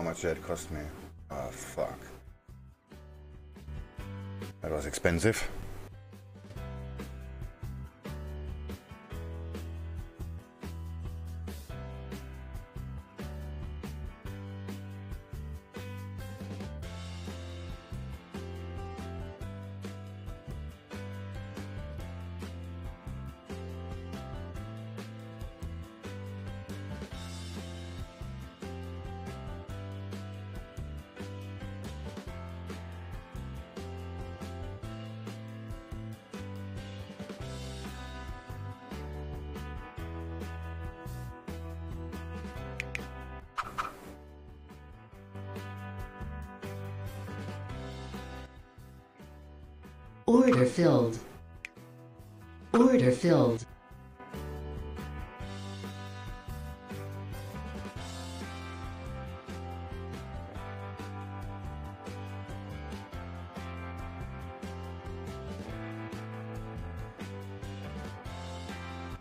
much that cost me. Oh fuck. That was expensive. Order filled. Order filled.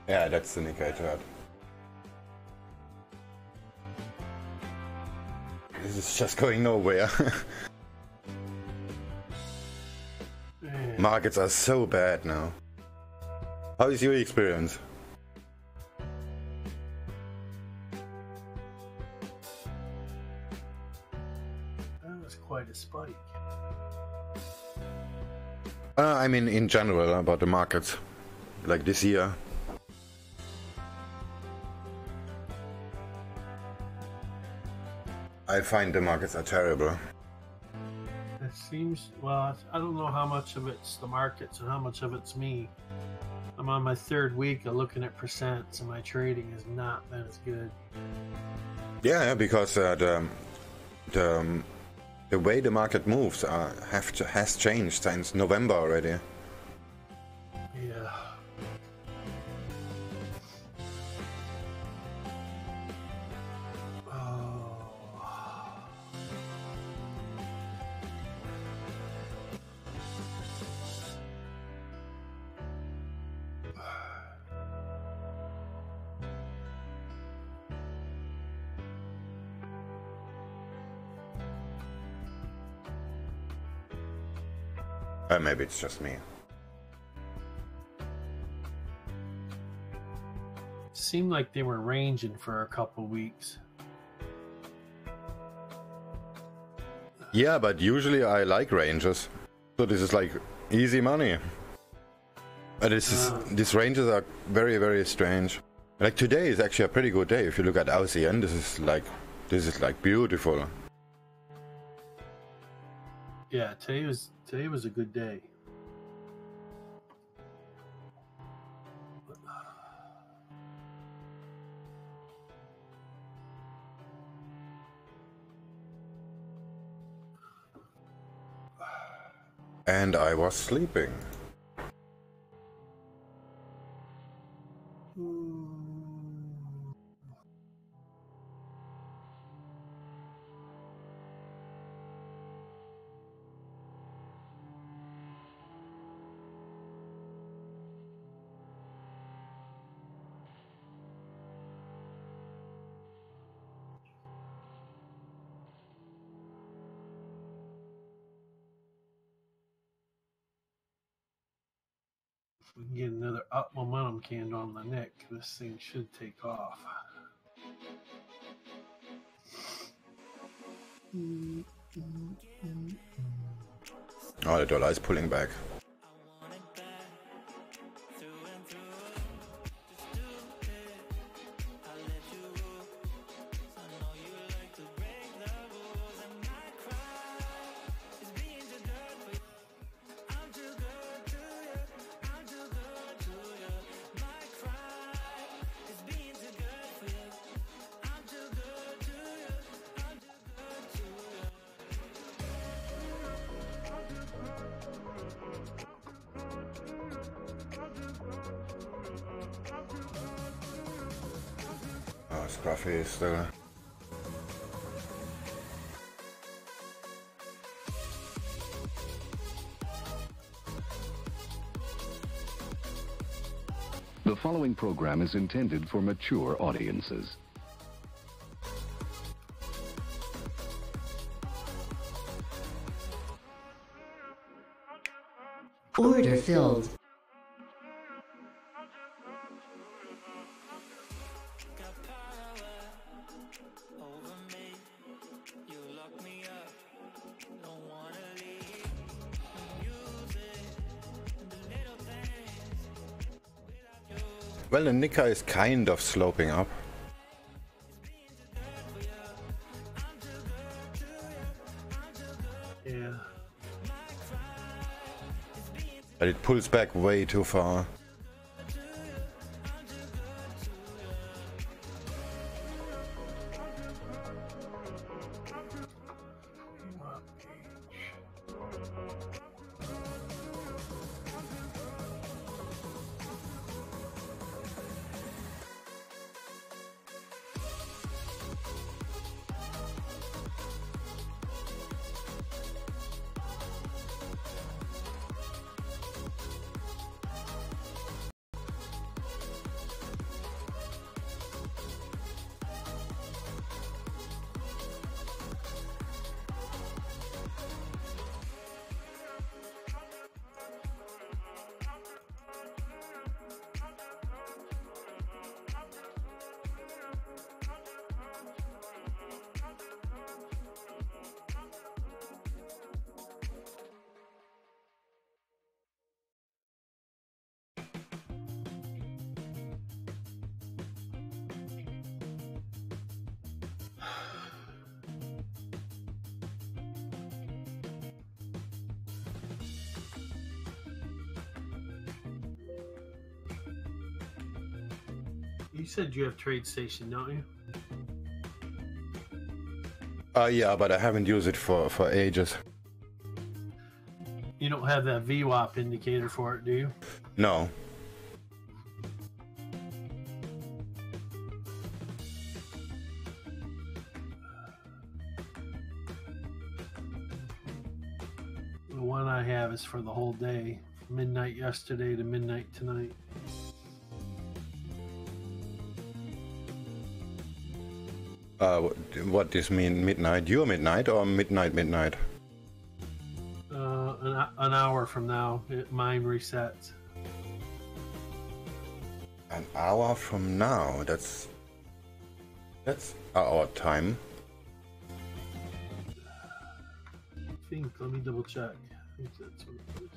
Yeah, that's the indicator. This is just going nowhere. Markets are so bad now. How is your experience? That was quite a spike. I mean in general about the markets, like this year. I find the markets are terrible. It seems, well, I don't know how much of it's the markets and how much of it's me. I'm on my third week of looking at percents and my trading has not been as good. Yeah, because the way the market moves has changed since November already. Yeah. Maybe it's just me. Seemed like they were ranging for a couple weeks. Yeah, but usually I like ranges. So this is like easy money. But these ranges are very, very strange. Like today is actually a pretty good day. If you look at AUDJPY, this is like beautiful. Yeah, today was a good day. And I was sleeping. We can get another up momentum candle on the neck. This thing should take off. Oh, the dollar is pulling back. Scruffy is still. The following program is intended for mature audiences. filled. Well, the Nikkei is kind of sloping up. Yeah. But it pulls back way too far. You said you have TradeStation, don't you? Yeah, but I haven't used it for ages. You don't have that VWAP indicator for it, do you? No. The one I have is for the whole day, midnight yesterday to midnight tonight. What does mean midnight? Your midnight or midnight? An hour from now, mine resets. An hour from now? That's our time. I think, let me double check. I think that's what it is.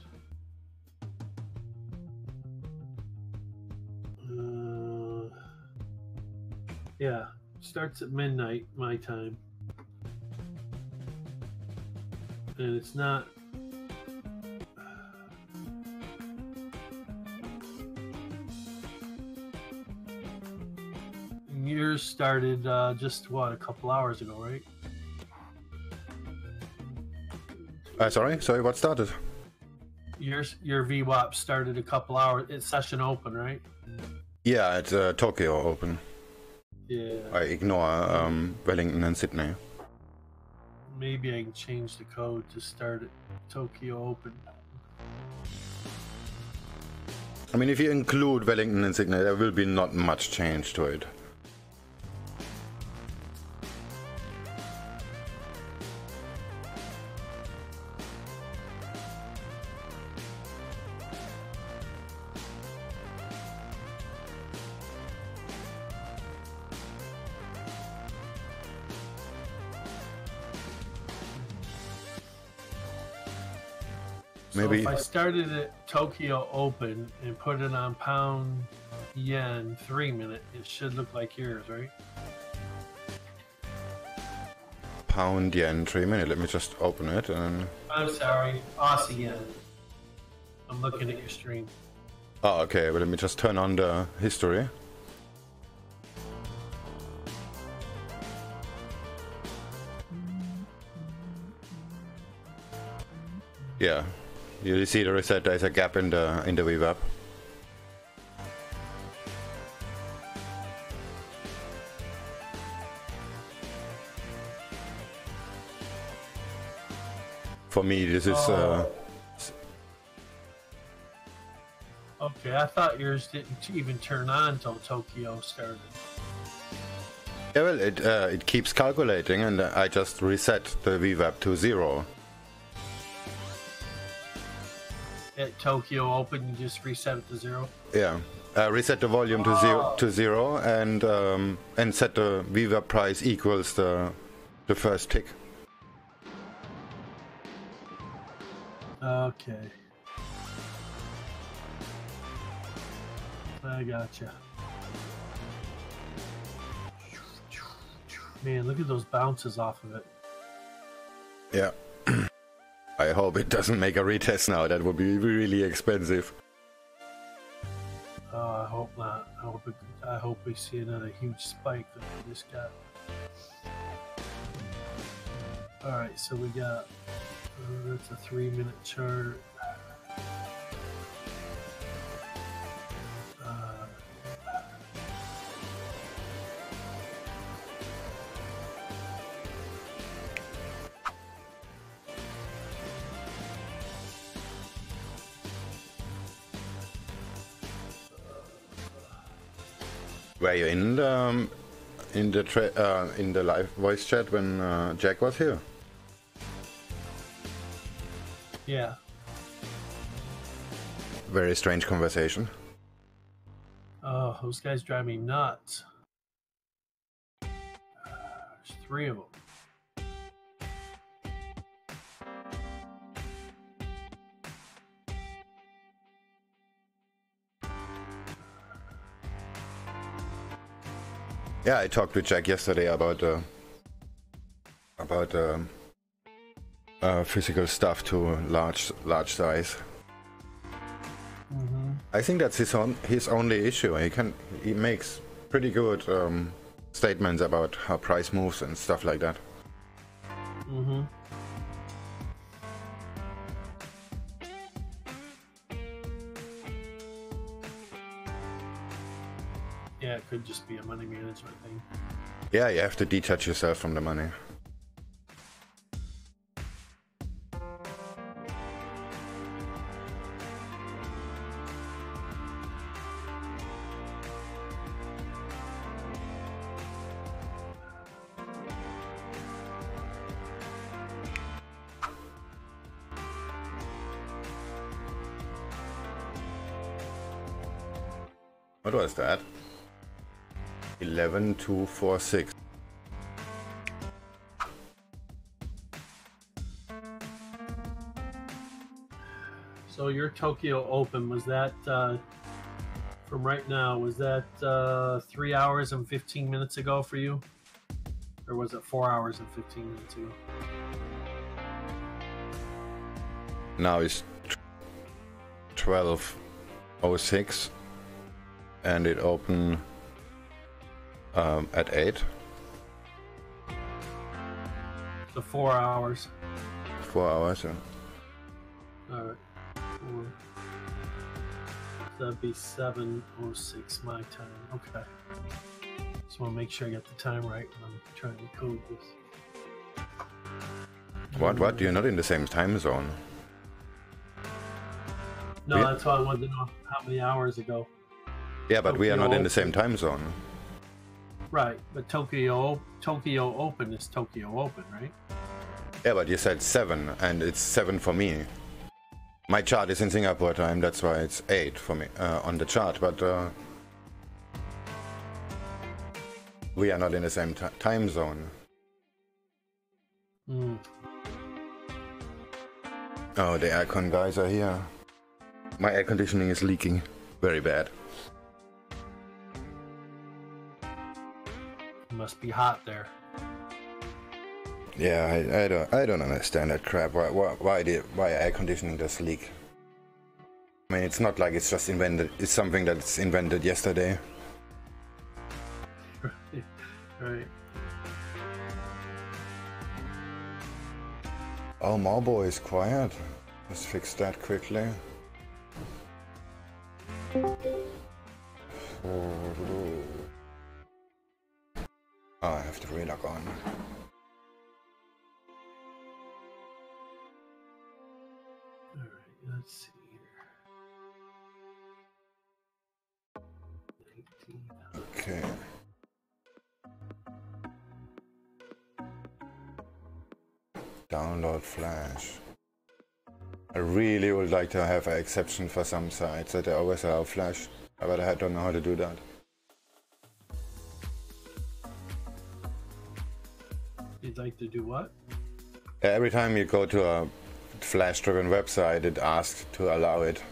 Yeah, starts at midnight my time. And it's not. Yours started just what, a couple hours ago, right? Sorry, what started? Your VWAP started a couple hours. It's session open, right? Yeah, it's Tokyo open. Yeah. I ignore Wellington and Sydney. Maybe I can change the code to start at Tokyo open. I mean, if you include Wellington and Sydney, there will be not much change to it. Maybe. So if I started at Tokyo Open and put it on pound yen 3 minute, it should look like yours, right? Pound yen 3 minute. Let me just open it and. I'm sorry, Aussie yen. I'm looking at your stream. Oh, okay. But let me just turn on the history. Yeah. You see the reset, there's a gap in the VWAP. For me, this is okay, I thought yours didn't even turn on until Tokyo started. yeah, well, it keeps calculating, and I just reset the VWAP to 0. at Tokyo Open, you just reset it to 0? Yeah. Reset the volume to zero and set the VWAP price equals the first tick. Okay. I gotcha. Man, look at those bounces off of it. Yeah. I hope it doesn't make a retest now. That would be really expensive. I hope not. I hope we see another huge spike that we just got. Alright, so we got that's a 3-minute chart. Were you in the live voice chat when Jack was here? Yeah. Very strange conversation. Oh, those guys drive me nuts. There's 3 of them. Yeah, I talked with Jack yesterday about physical stuff to large size. Mm-hmm. I think that's his only issue. He makes pretty good statements about how price moves and stuff like that. Mm-hmm. Yeah, it could just be a money management thing. Yeah, you have to detach yourself from the money. What was that? 11,246. So your Tokyo Open, was that from right now, was that 3 hours and 15 minutes ago for you? Or was it 4 hours and 15 minutes ago? Now it's 12:06 and it opened at 8. So 4 hours. 4 hours. Yeah. Alright. 4. So that'd be 7:06 my time. Okay. Just want to make sure I get the time right when I'm trying to code this. What? You're not in the same time zone. No, that's why I wanted to know how many hours ago. Yeah, but we are not in the same time zone. Right, but Tokyo Open is Tokyo Open, right? Yeah, but you said 7, and it's 7 for me. My chart is in Singapore time, that's why it's 8 for me on the chart, but we are not in the same time zone. Mm. Oh, the aircon guys are here. My air conditioning is leaking very bad. It must be hot there. Yeah, I don't understand that crap. Why air conditioning does leak? I mean, it's not like it's just invented. It's something that's invented yesterday. Right. Oh, Marbo is quiet. Let's fix that quickly. Oh, I have to relog on. Alright, let's see here. 19. Okay. Download Flash. I really would like to have an exception for some sites that they always allow flash, but I don't know how to do that. You'd like to do what? Every time you go to a flash-driven website, it asks to allow it.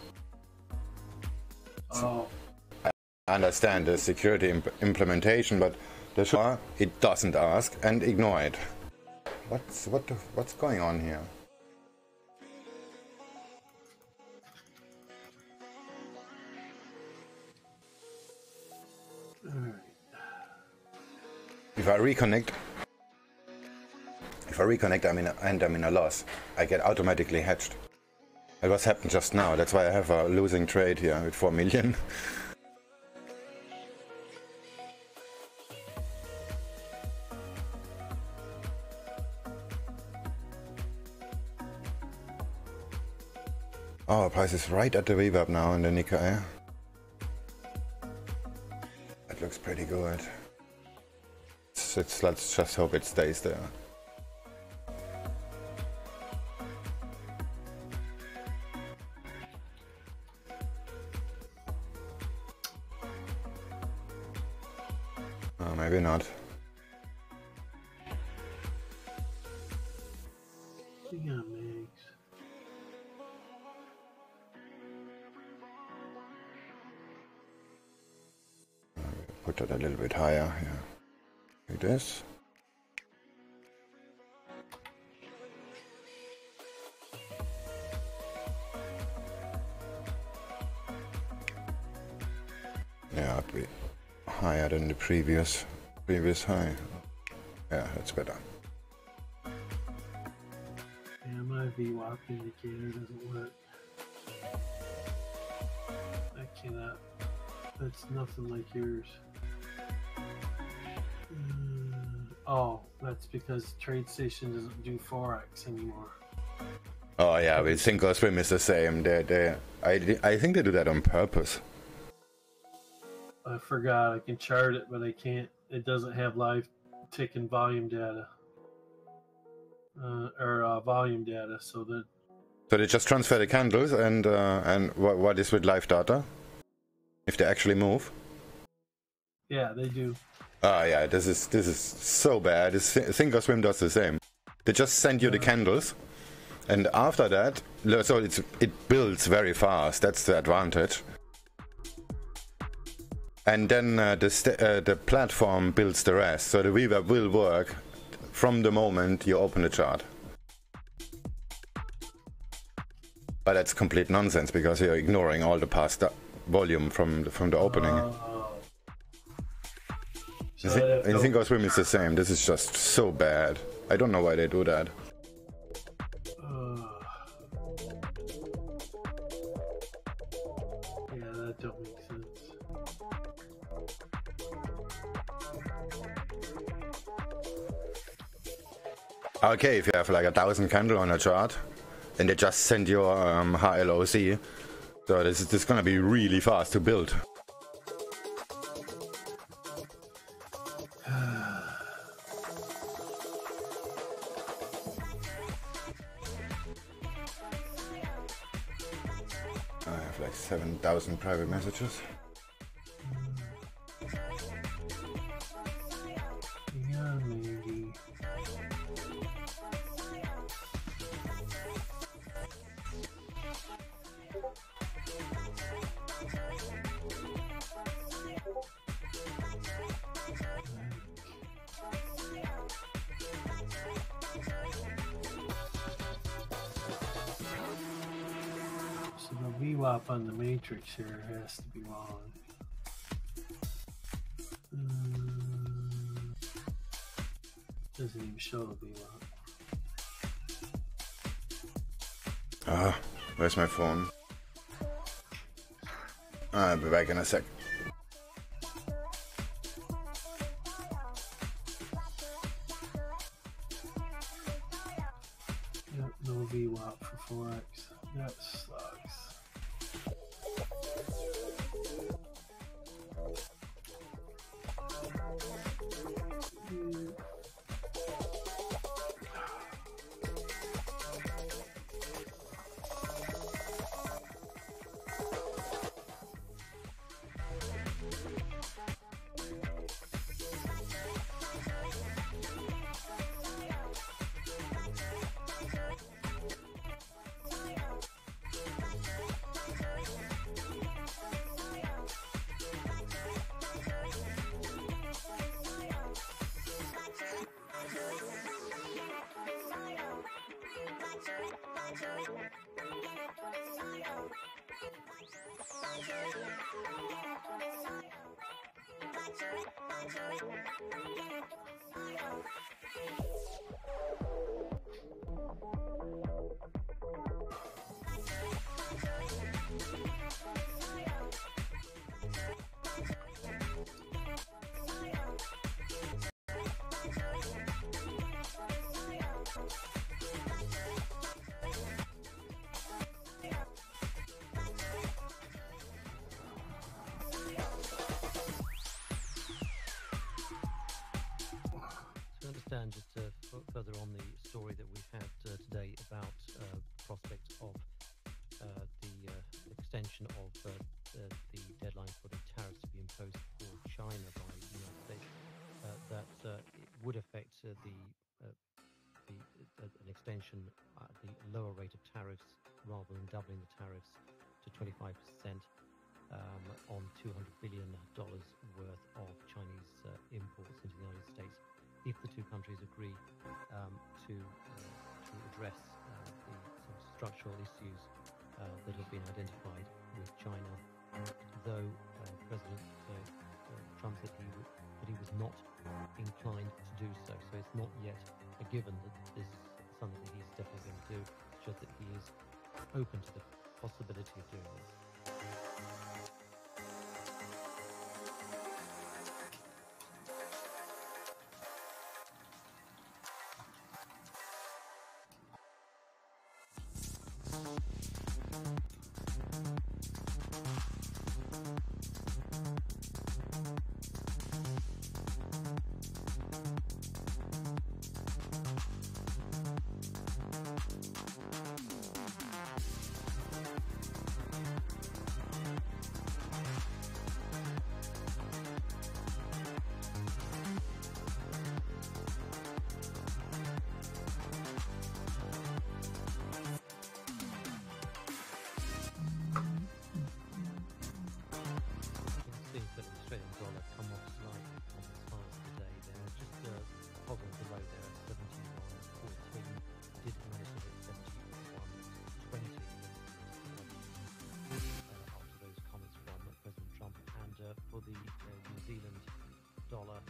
Oh. I understand the security implementation, but it doesn't ask and ignore it. What's going on here? All right. If I reconnect, I'm in a loss. I get automatically hedged. It was happened just now. That's why I have a losing trade here with 4 million. Oh, price is right at the VWAP now in the Nikkei. That looks pretty good. Let's just hope it stays there. Oh, maybe not. Hang on, Megs. Put it a little bit higher here. Like this. Yeah, it'd be higher than the previous high. Yeah, that's better. Yeah, my VWAP indicator doesn't work. I cannot. That's nothing like yours. Oh, that's because TradeStation doesn't do Forex anymore. Oh yeah, with Thinkorswim is the same. I think they do that on purpose. I forgot I can chart it, but I can't. It doesn't have live tick and volume data. Volume data, so that. So they just transfer the candles, and what is with live data? If they actually move? Yeah, they do. Oh yeah, this is so bad. Thinkorswim does the same. They just send you the candles, and after that, so it builds very fast. That's the advantage. And then the platform builds the rest. So the VWAP will work from the moment you open the chart. But that's complete nonsense because you're ignoring all the past volume from the opening. I think Thinkorswim is the same. This is just so bad. I don't know why they do that. Yeah, that don't make sense. Okay, if you have like 1,000 candle on a chart, and they just send your HLOC, so this is gonna be really fast to build. I have like 7,000 private messages. Yeah, maybe. So the VWAP on the matrix here has to be wrong. Doesn't even show the VWAP. Ah, where's my phone? I'll be back in a sec. Yep, no VWAP for Forex. That sucks. Just further on the story that we've had today about the prospect of the extension of the deadline for the tariffs to be imposed for China by the United States, that it would affect an extension at the lower rate of tariffs rather than doubling the tariffs to 25% on $200 billion worth of Chinese imports into the United States, if the two countries agree to address some structural issues that have been identified with China. Though President Trump said that he was not inclined to do so, so it's not yet a given that this is something that he's definitely going to do. It's just that he is open to the possibility of doing this. For the New Zealand dollar,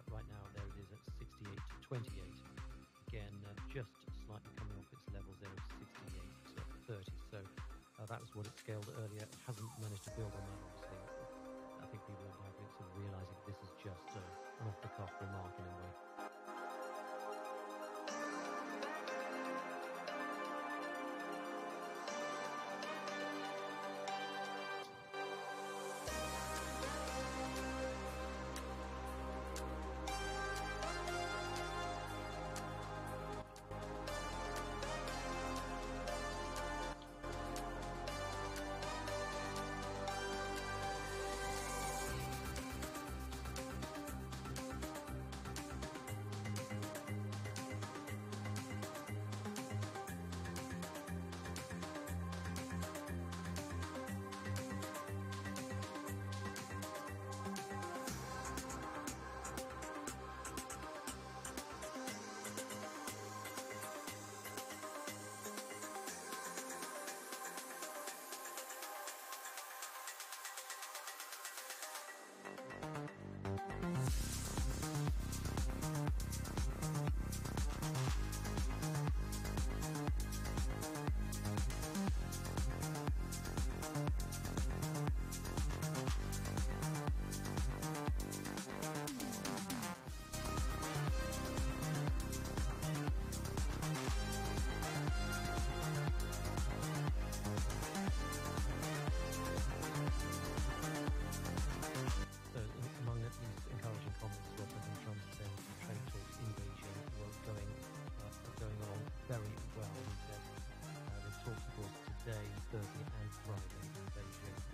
right now there it is at 68.28. Again, just slightly coming off its levels there of 68.30. So that was what it scaled earlier. It hasn't managed to build on that, obviously. I think people are now sort of realising this is just an off-the-cuff remark in a way. Thursday and Friday in Beijing.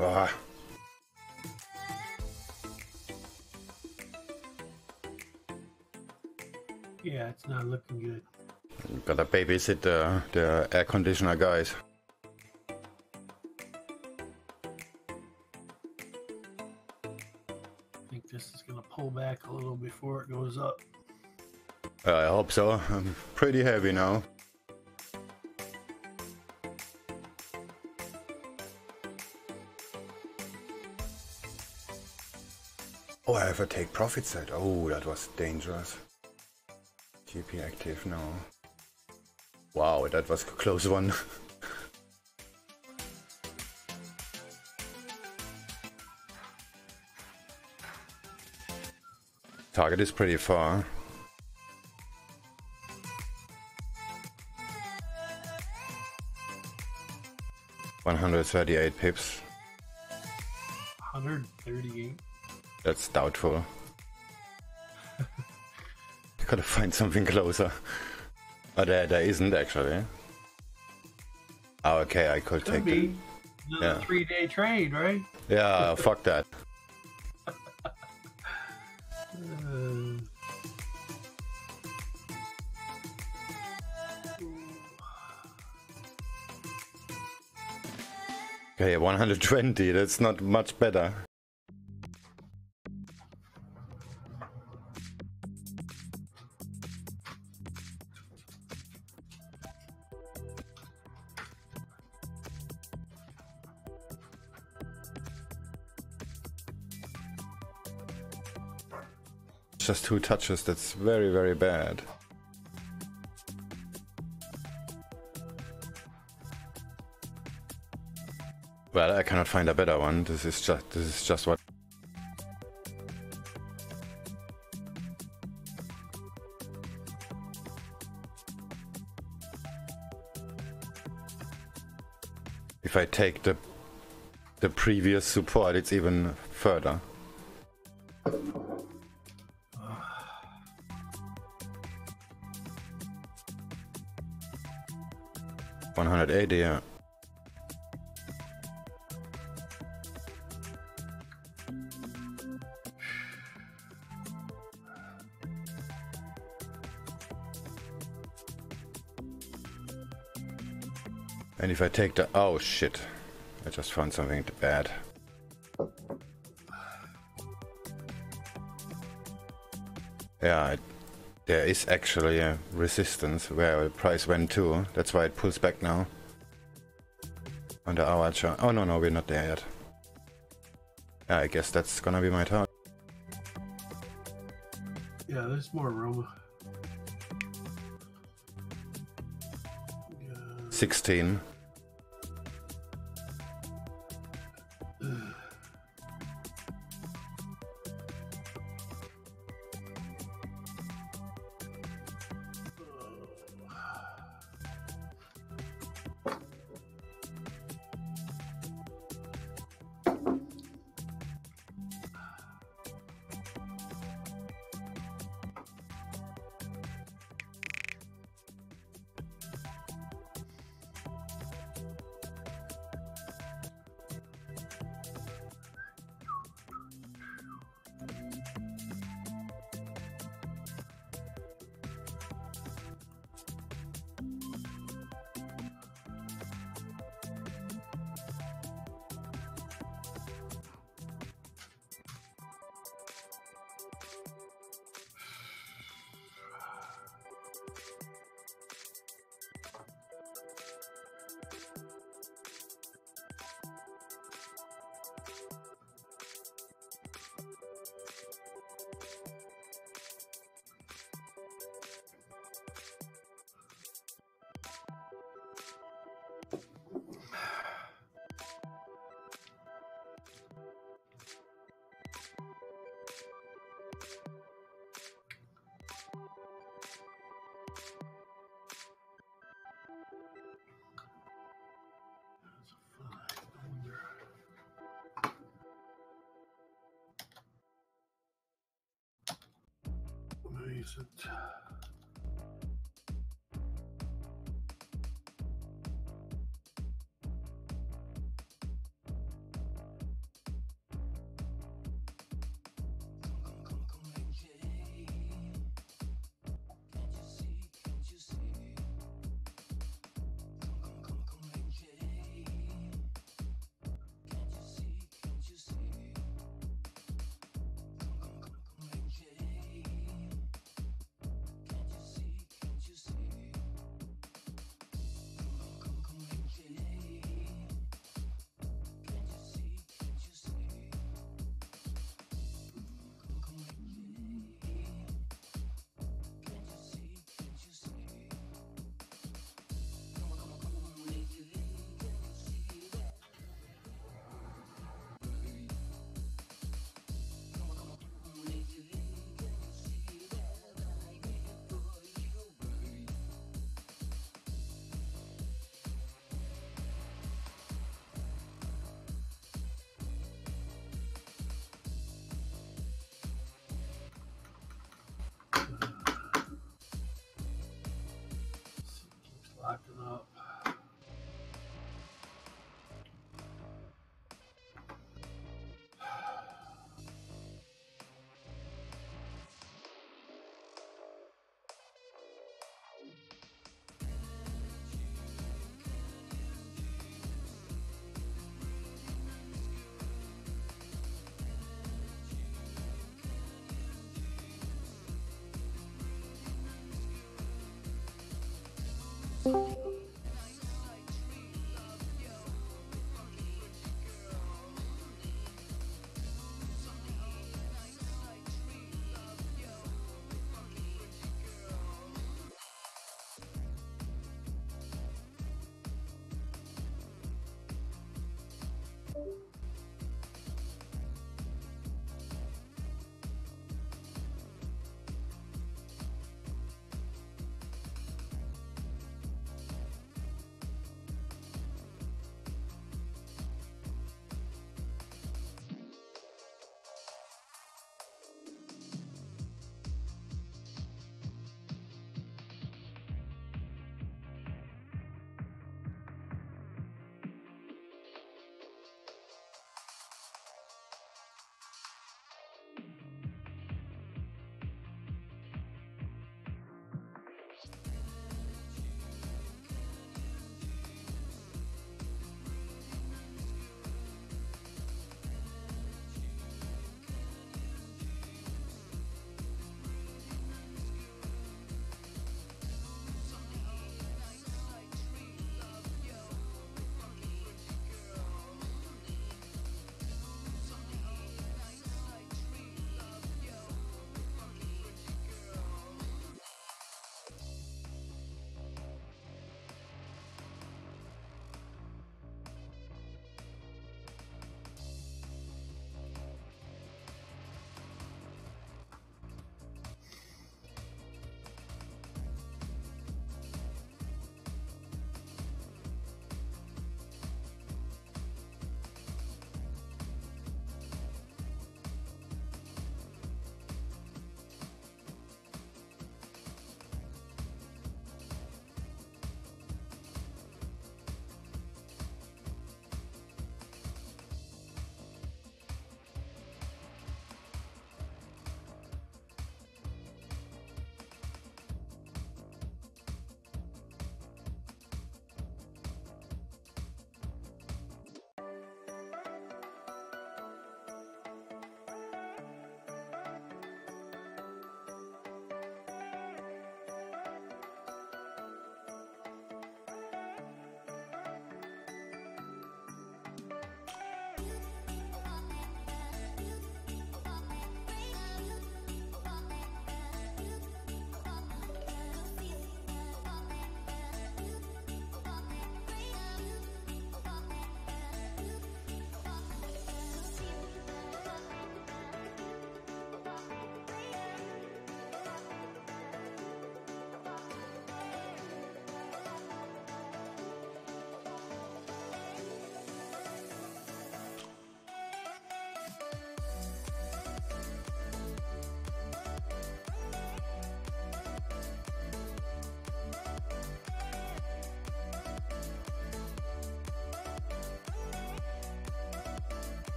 Ah. Yeah, it's not looking good. Gotta babysit the air conditioner guys. I think this is gonna pull back a little before it goes up. I hope so. I'm pretty heavy now. Oh, I have a take profit set. Oh, that was dangerous. GP active now. Wow, that was a close one. Target is pretty far. $138 pips. 138. That's doubtful. Gotta find something closer. Oh, there isn't actually. Oh, okay, I could take be it. another 3-day trade, right? Yeah, fuck that. Okay, 120, that's not much better. Just 2 touches, that's very, very bad. Well, I cannot find a better one. This is just what. If I take the previous support, it's even further. $180, yeah. And if I take the... Oh shit. I just found something bad. Yeah, there is actually a resistance where the price went to. That's why it pulls back now. On the hour chart. Oh no, we're not there yet. Yeah, I guess that's gonna be my target. Yeah, there's more room. 16. Release it. Keeps locking up.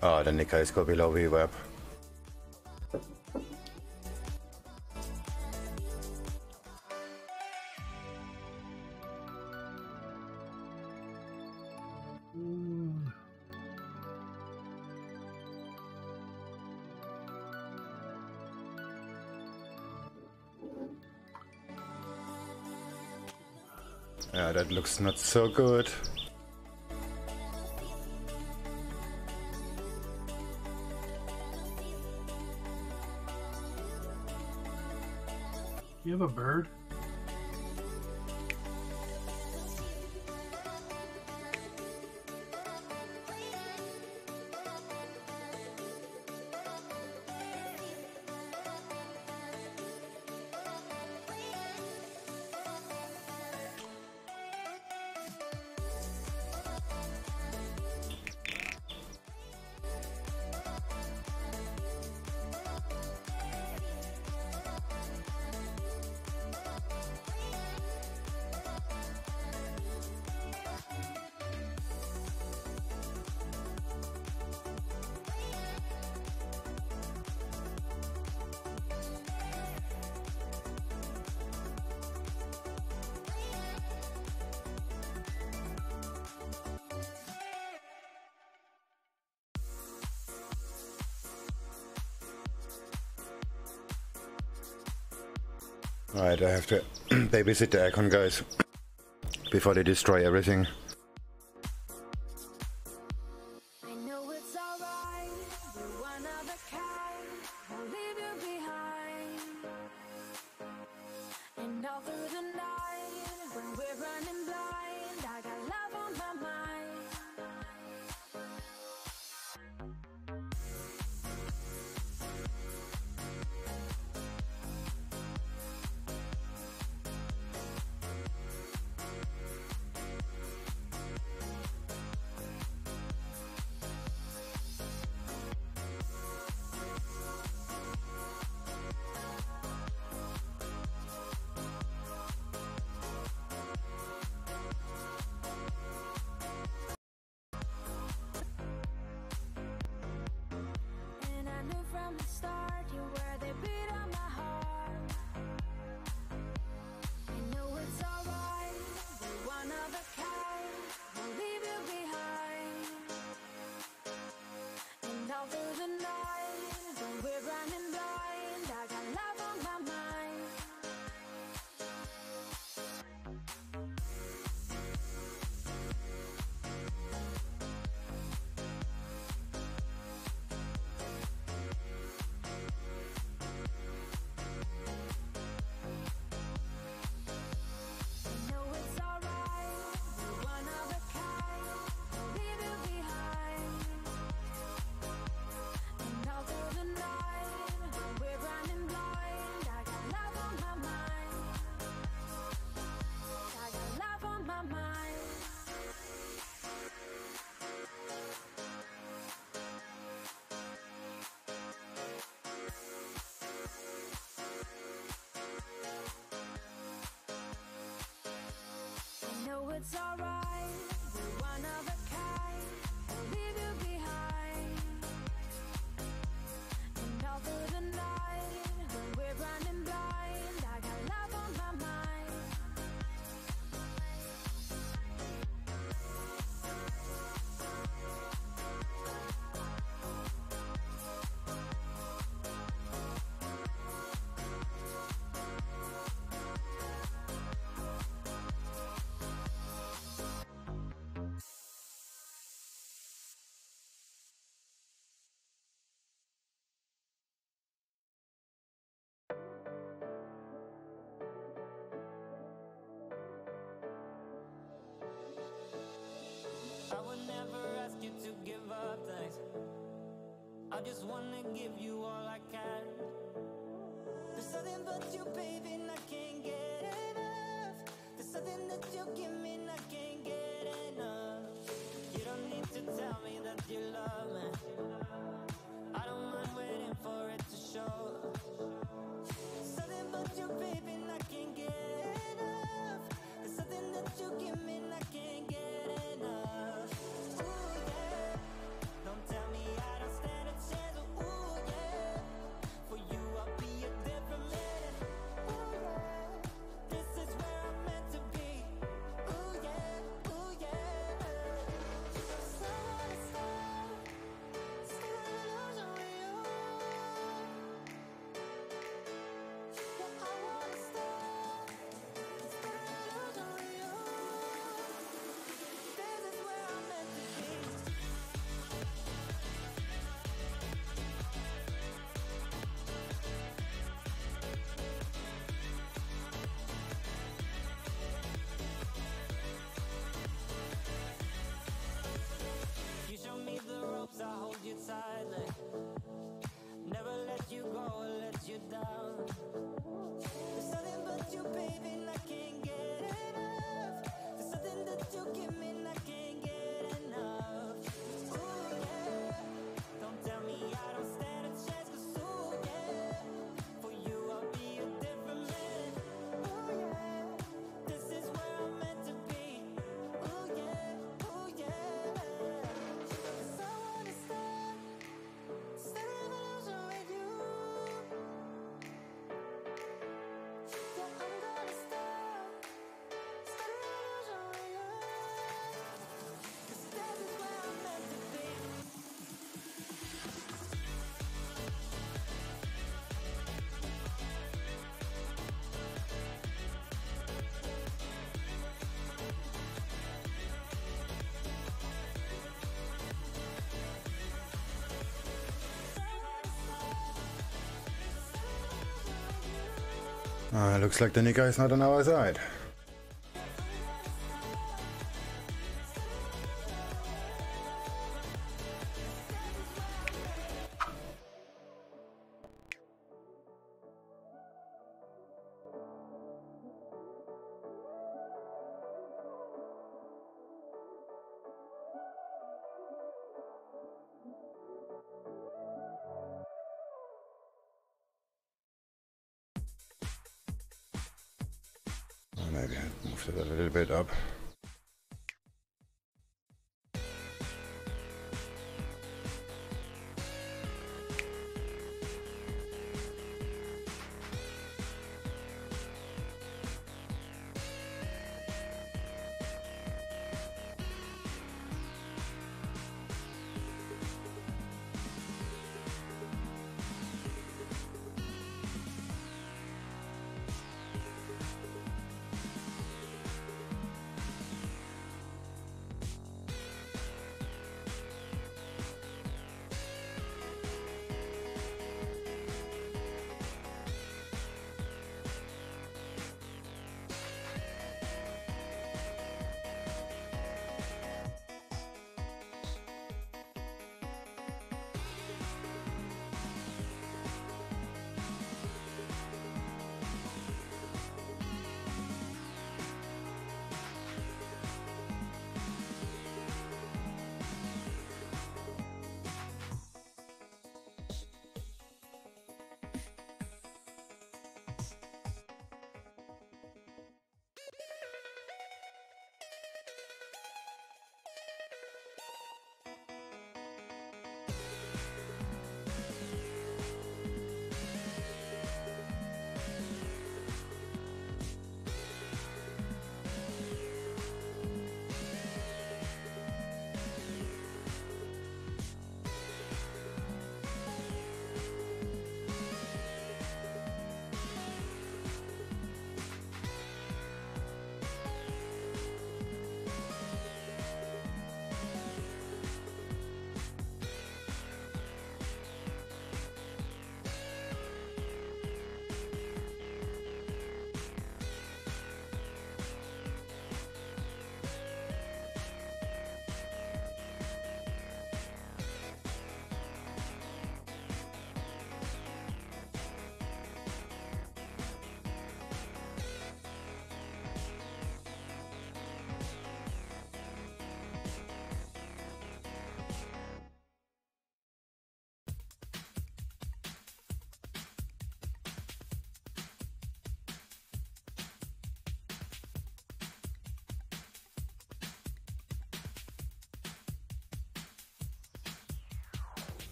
Oh, the Nikkei is go below VWAP. Yeah, that looks not so good. You have a bird? Alright, I have to babysit the aircon guys before they destroy everything. I know it's alright, you're one of a kind, won't leave you behind. And all through the night, when we're running blind, I got love on my mind. And I knew from the start you were the beat on my heart. I know it's alright, you're one of a kind, won't leave you behind. And all through the night, when we're running blind, I got love on my mind. I know it's alright, you're one of a kind, won't leave you behind. And all through the night, when we're running blind, I got love on my mind. I got love on my mind. I know it's alright, you're one of a kind, won't leave you behind. And all through the night, when we're running blind, I got love on my mind. I would never ask you to give up things. I just wanna give you all I can. There's something but you, baby, and I can't get enough. There's something that you give me and I can't get enough. You don't need to tell me that you love me. I don't mind waiting for it to show. Something but you, baby, and I can't get enough. There's something that you give me and I can't get enough. Ooh, yeah. Don't tell me I Looks like the Nikkei is not on our side. Maybe I moved it a little bit up.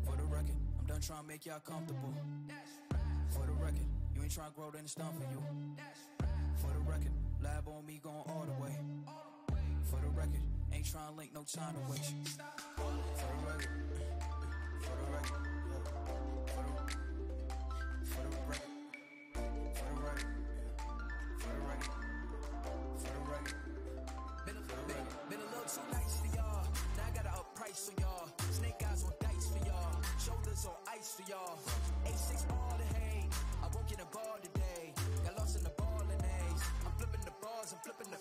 For the record, I'm done trying to make y'all comfortable. For the record, you ain't trying to grow, then it's done for you. For the record, lab on me going all the way. For the record, ain't trying to link, no time to waste. For the record, for the record, for the record, for the record, for the record, for the record. Been a little too nice for y'all. Now I gotta up price on y'all. Snake eyes on dice for y'all. Shoulders on ice for y'all. A6 all the hate. I won't get a ball today. Got lost in the ball and A's. I'm flipping the bars, I'm flipping the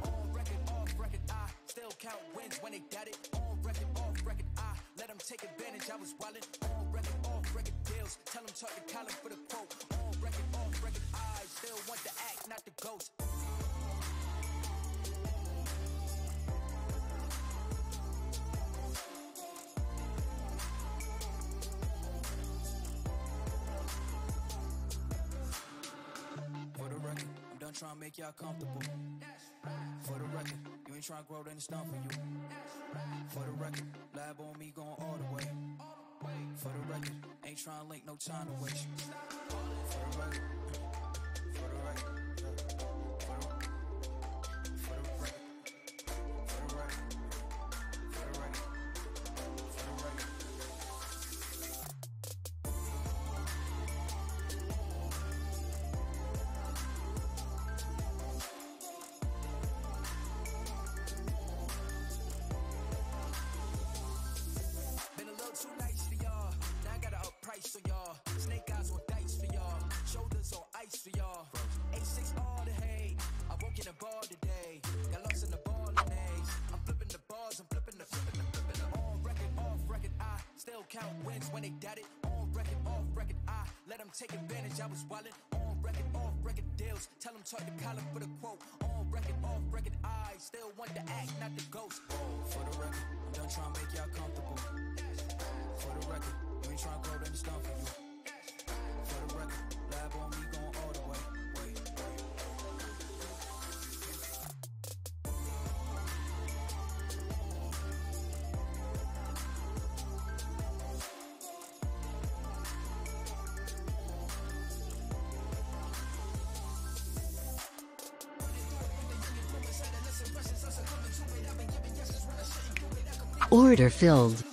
on record, off record. I still count wins when they got it. On record, off record. I let them take advantage. I was wildin'. On record, off record deals. Tell them talk to Colin for the quote. On record, off record. I still want the act, not the ghost. For the record, I'm done trying to make y'all comfortable. For the record, you ain't trying to grow, then it's done for you. For the record, lab on me going all the way. For the record, ain't trying to link, no time to waste. For the record, for the record, for the record, for the record, for the record, for the record. Been a little too nice for y'all. Now I gotta up price on y'all. Snake eyes on dice for y'all. Shoulders on ice for y'all. A6 all the hate. I won't get a ball today. Got lost in the ball and A's. I'm flipping the bars, I'm flipping the on record, off record. I still count wins when they got it. On record, off record. I let them take advantage. I was wildin'. On record, off record. record deals. Tell them talk to Colin for the quote. On record, off record, I still want the act, not the ghost. For the record, I'm done trying to make y'all comfortable. For the record, we ain't trying to grow them stuff for you. For the record, lab on me going all the way. Order filled.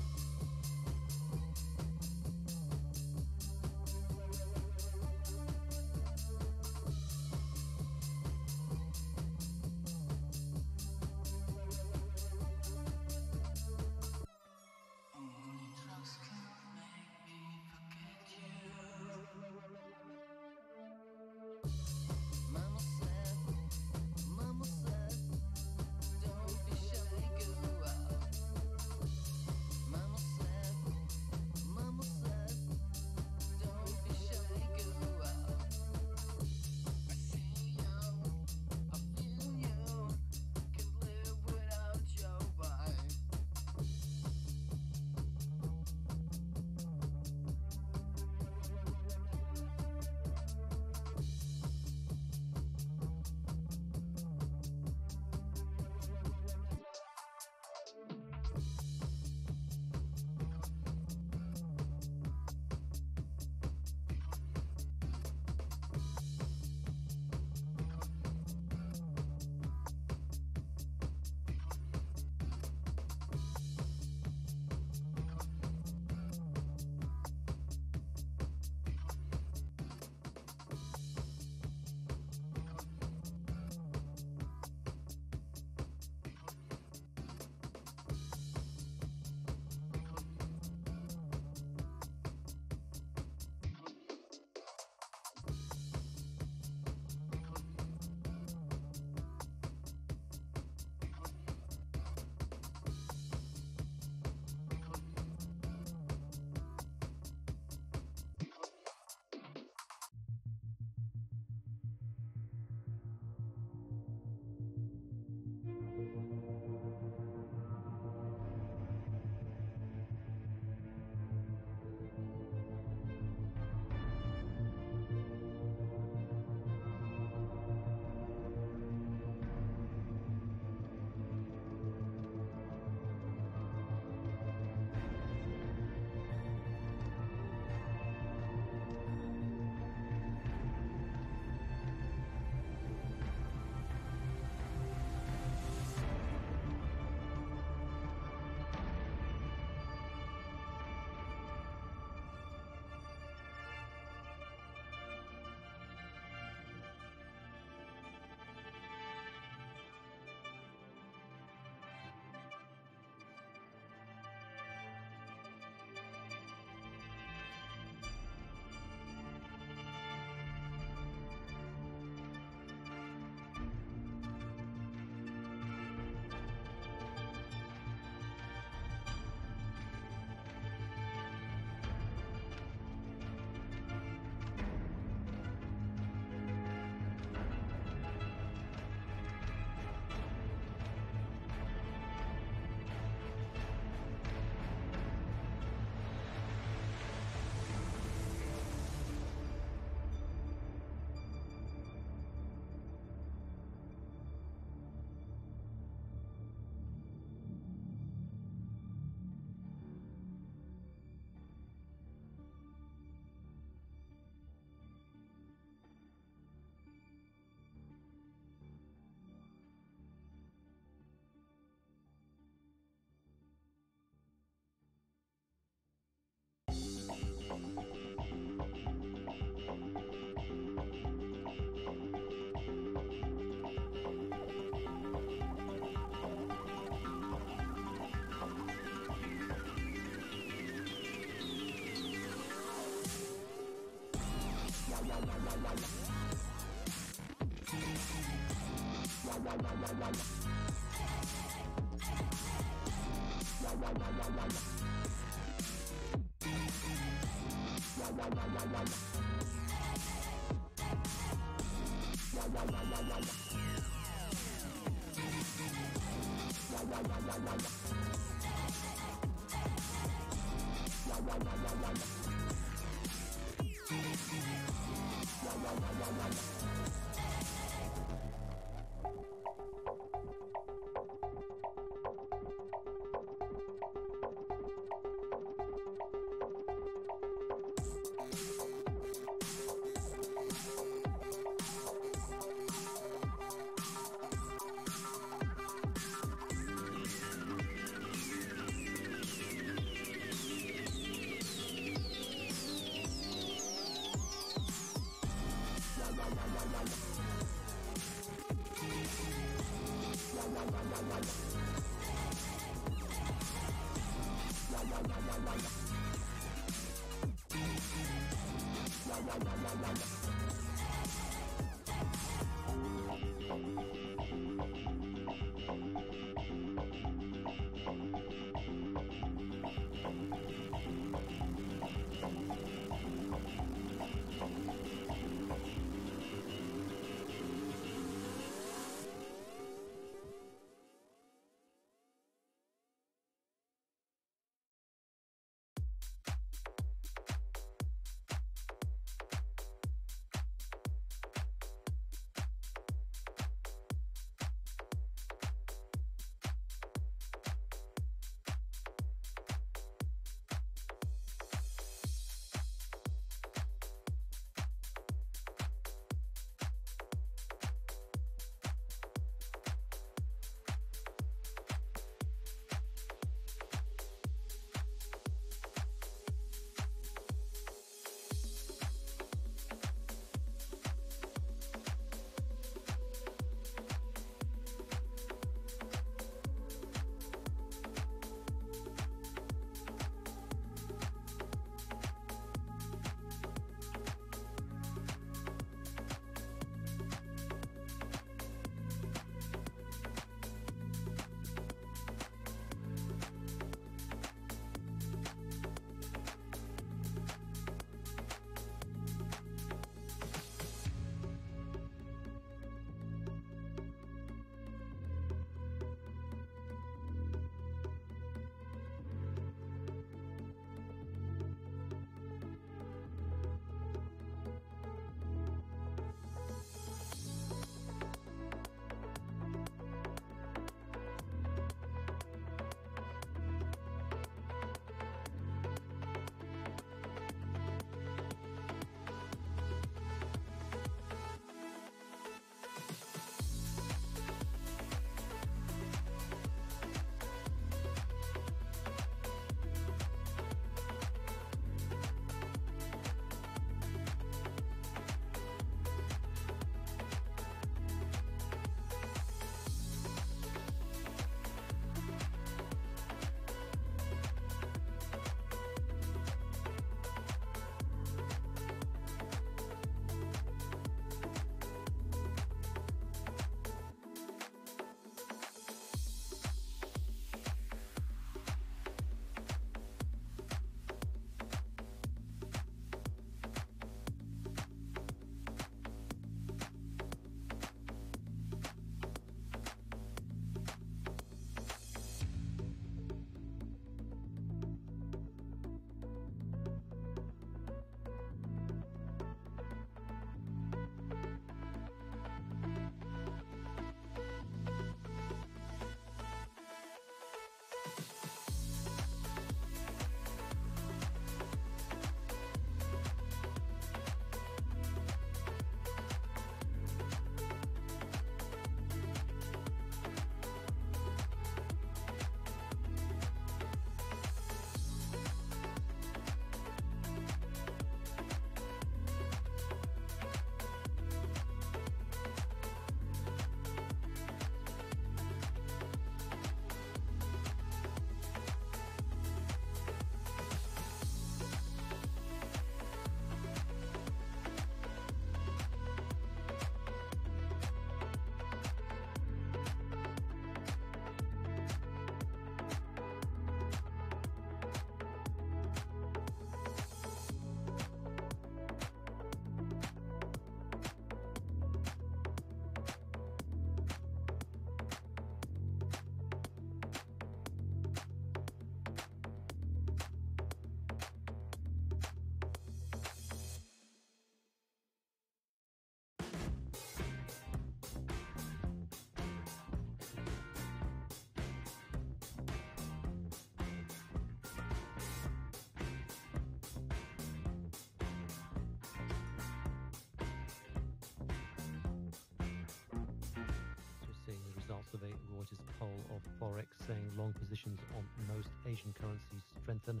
poll of Forex saying long positions on most Asian currencies strengthen.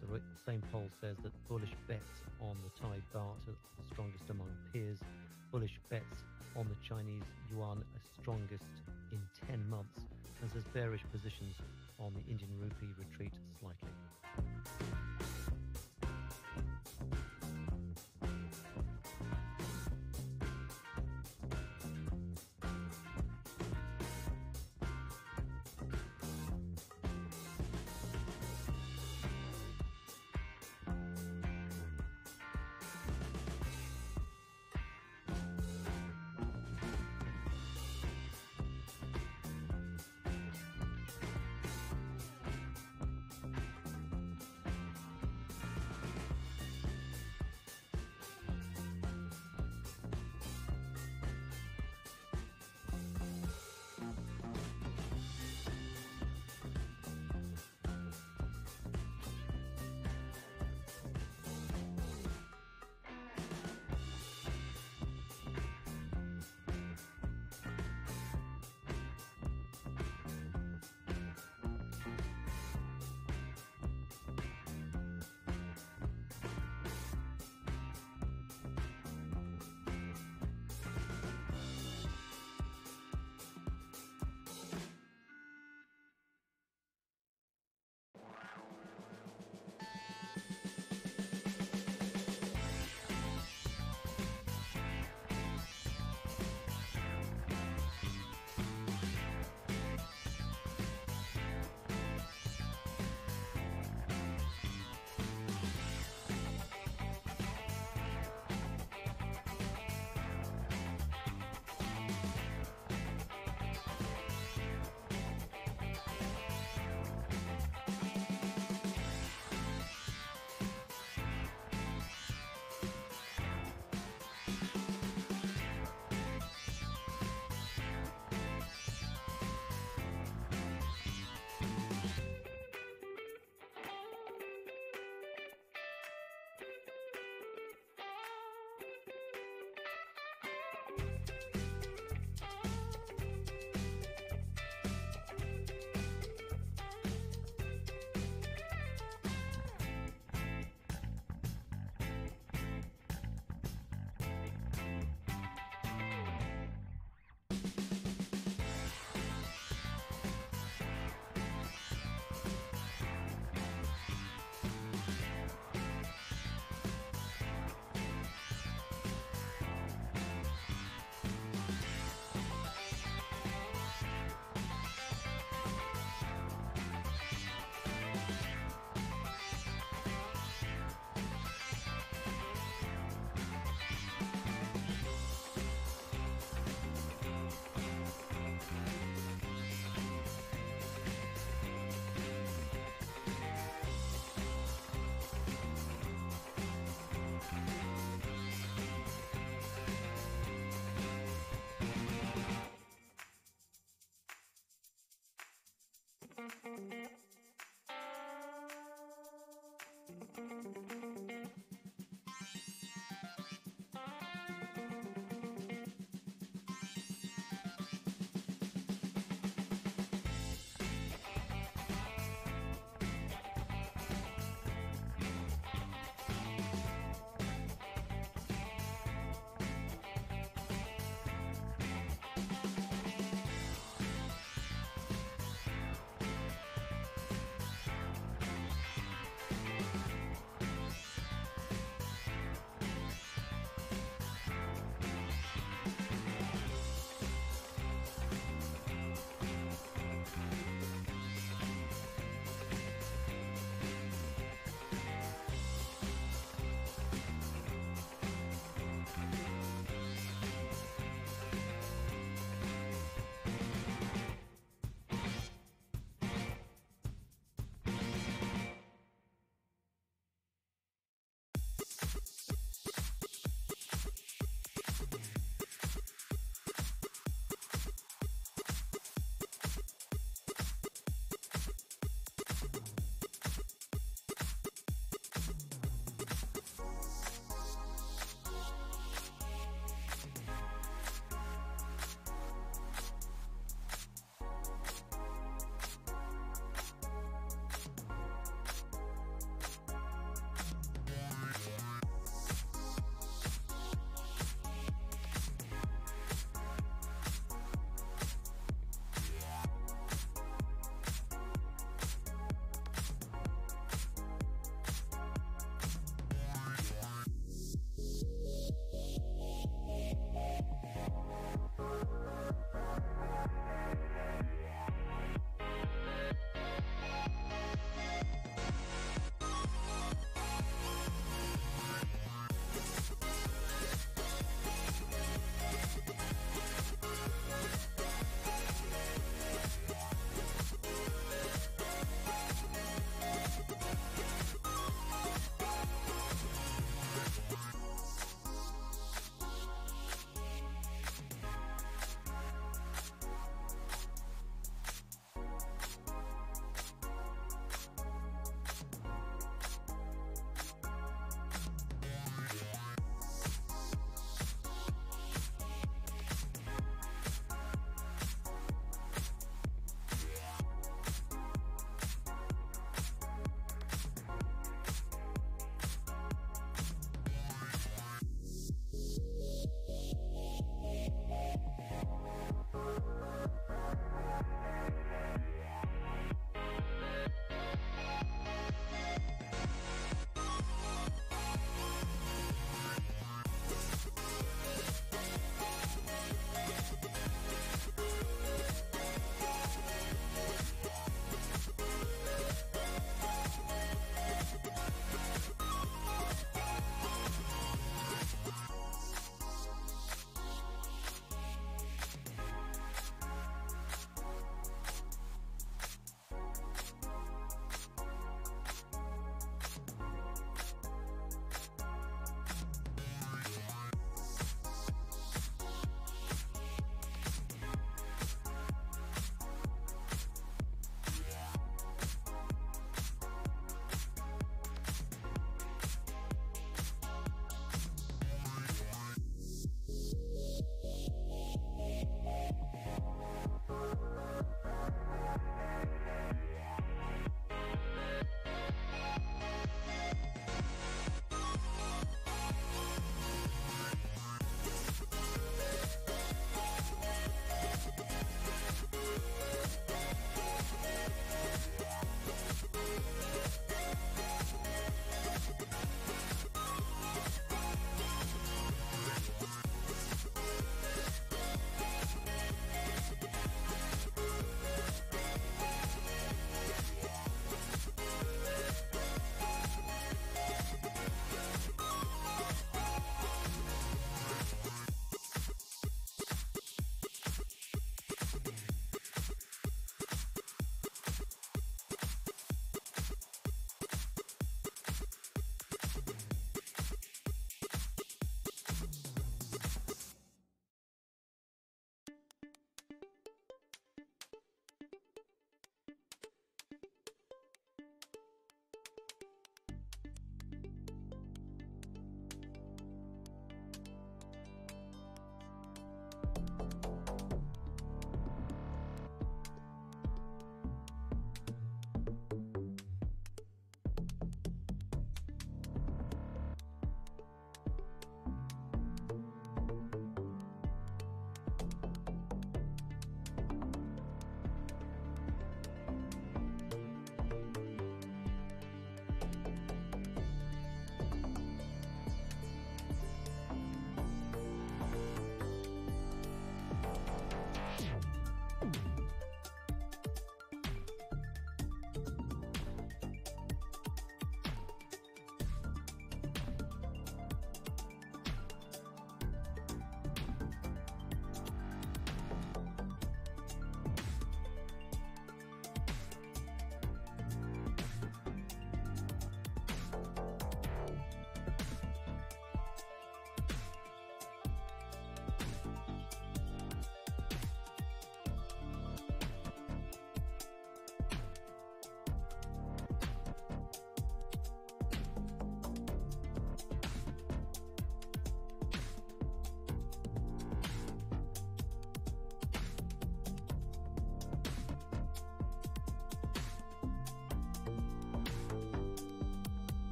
The same poll says that bullish bets on the Thai baht are the strongest among peers. Bullish bets on the Chinese yuan are strongest in 10 months, and says bearish positions on the Indian rupee retreat slightly.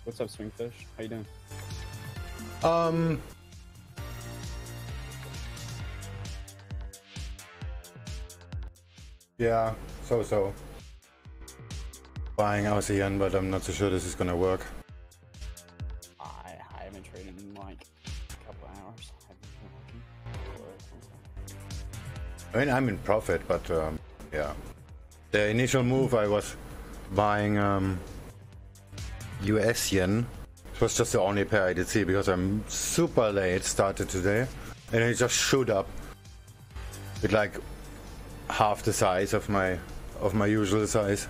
What's up, SwingFish? How you doing? Yeah, so. Buying ASEAN, but I'm not so sure this is gonna work. I haven't traded in like a couple of hours. I mean, I'm in profit, but yeah. The initial move I was buying US yen. It was just the only pair I did see because I'm super late started today, and it just shoot up with like half the size of my usual size.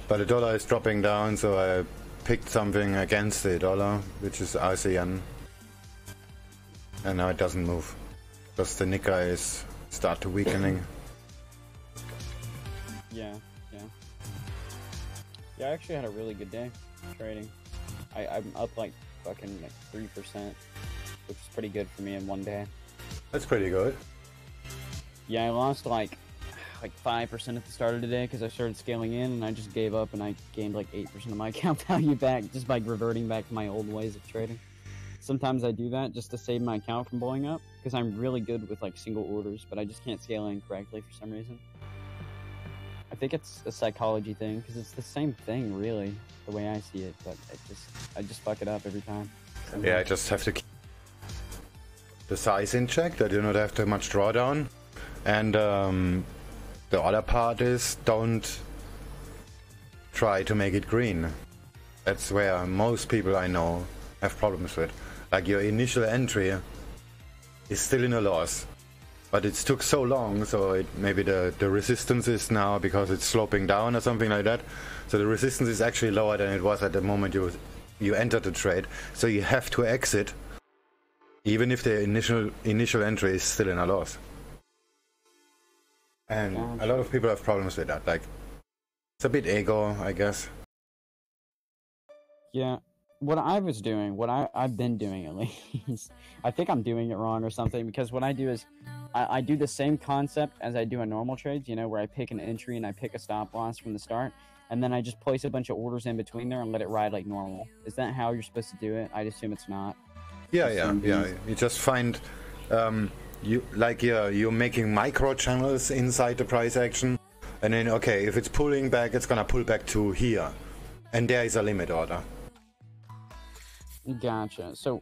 But the dollar is dropping down, so I picked something against the dollar, which is ASEAN, and now it doesn't move because the Nikkei is start to weakening. Yeah. I actually had a really good day trading. I'm up like fucking like 3%, which is pretty good for me in one day. That's pretty good. Yeah, I lost like like 5% at the start of the day because I started scaling in, and I just gave up, and I gained like 8% of my account value back just by reverting back to my old ways of trading. Sometimes I do that just to save my account from blowing up because I'm really good with like single orders, but I just can't scale in correctly for some reason. I think it's a psychology thing because it's the same thing really, the way I see it, but I just fuck it up every time. Yeah, I just have to keep the size in check, that you don't have too much drawdown, and the other part is don't try to make it green. That's where most people I know have problems with. Like your initial entry is still in a loss, but it took so long, so maybe the resistance is now, because it's sloping down or something like that, so the resistance is actually lower than it was at the moment you entered the trade, so you have to exit even if the initial entry is still in a loss. And a lot of people have problems with that. Like, it's a bit ego, I guess. Yeah, what I was doing, what I've been doing at least, I think I'm doing it wrong or something, because what I do is I do the same concept as I do in normal trades, you know, where I pick an entry and I pick a stop loss from the start, and then I just place a bunch of orders in between there and let it ride like normal. Is that how you're supposed to do it? I'd assume it's not. Yeah. You just find you're making micro channels inside the price action, and then okay, if it's pulling back, it's gonna pull back to here, and there is a limit order. Gotcha. So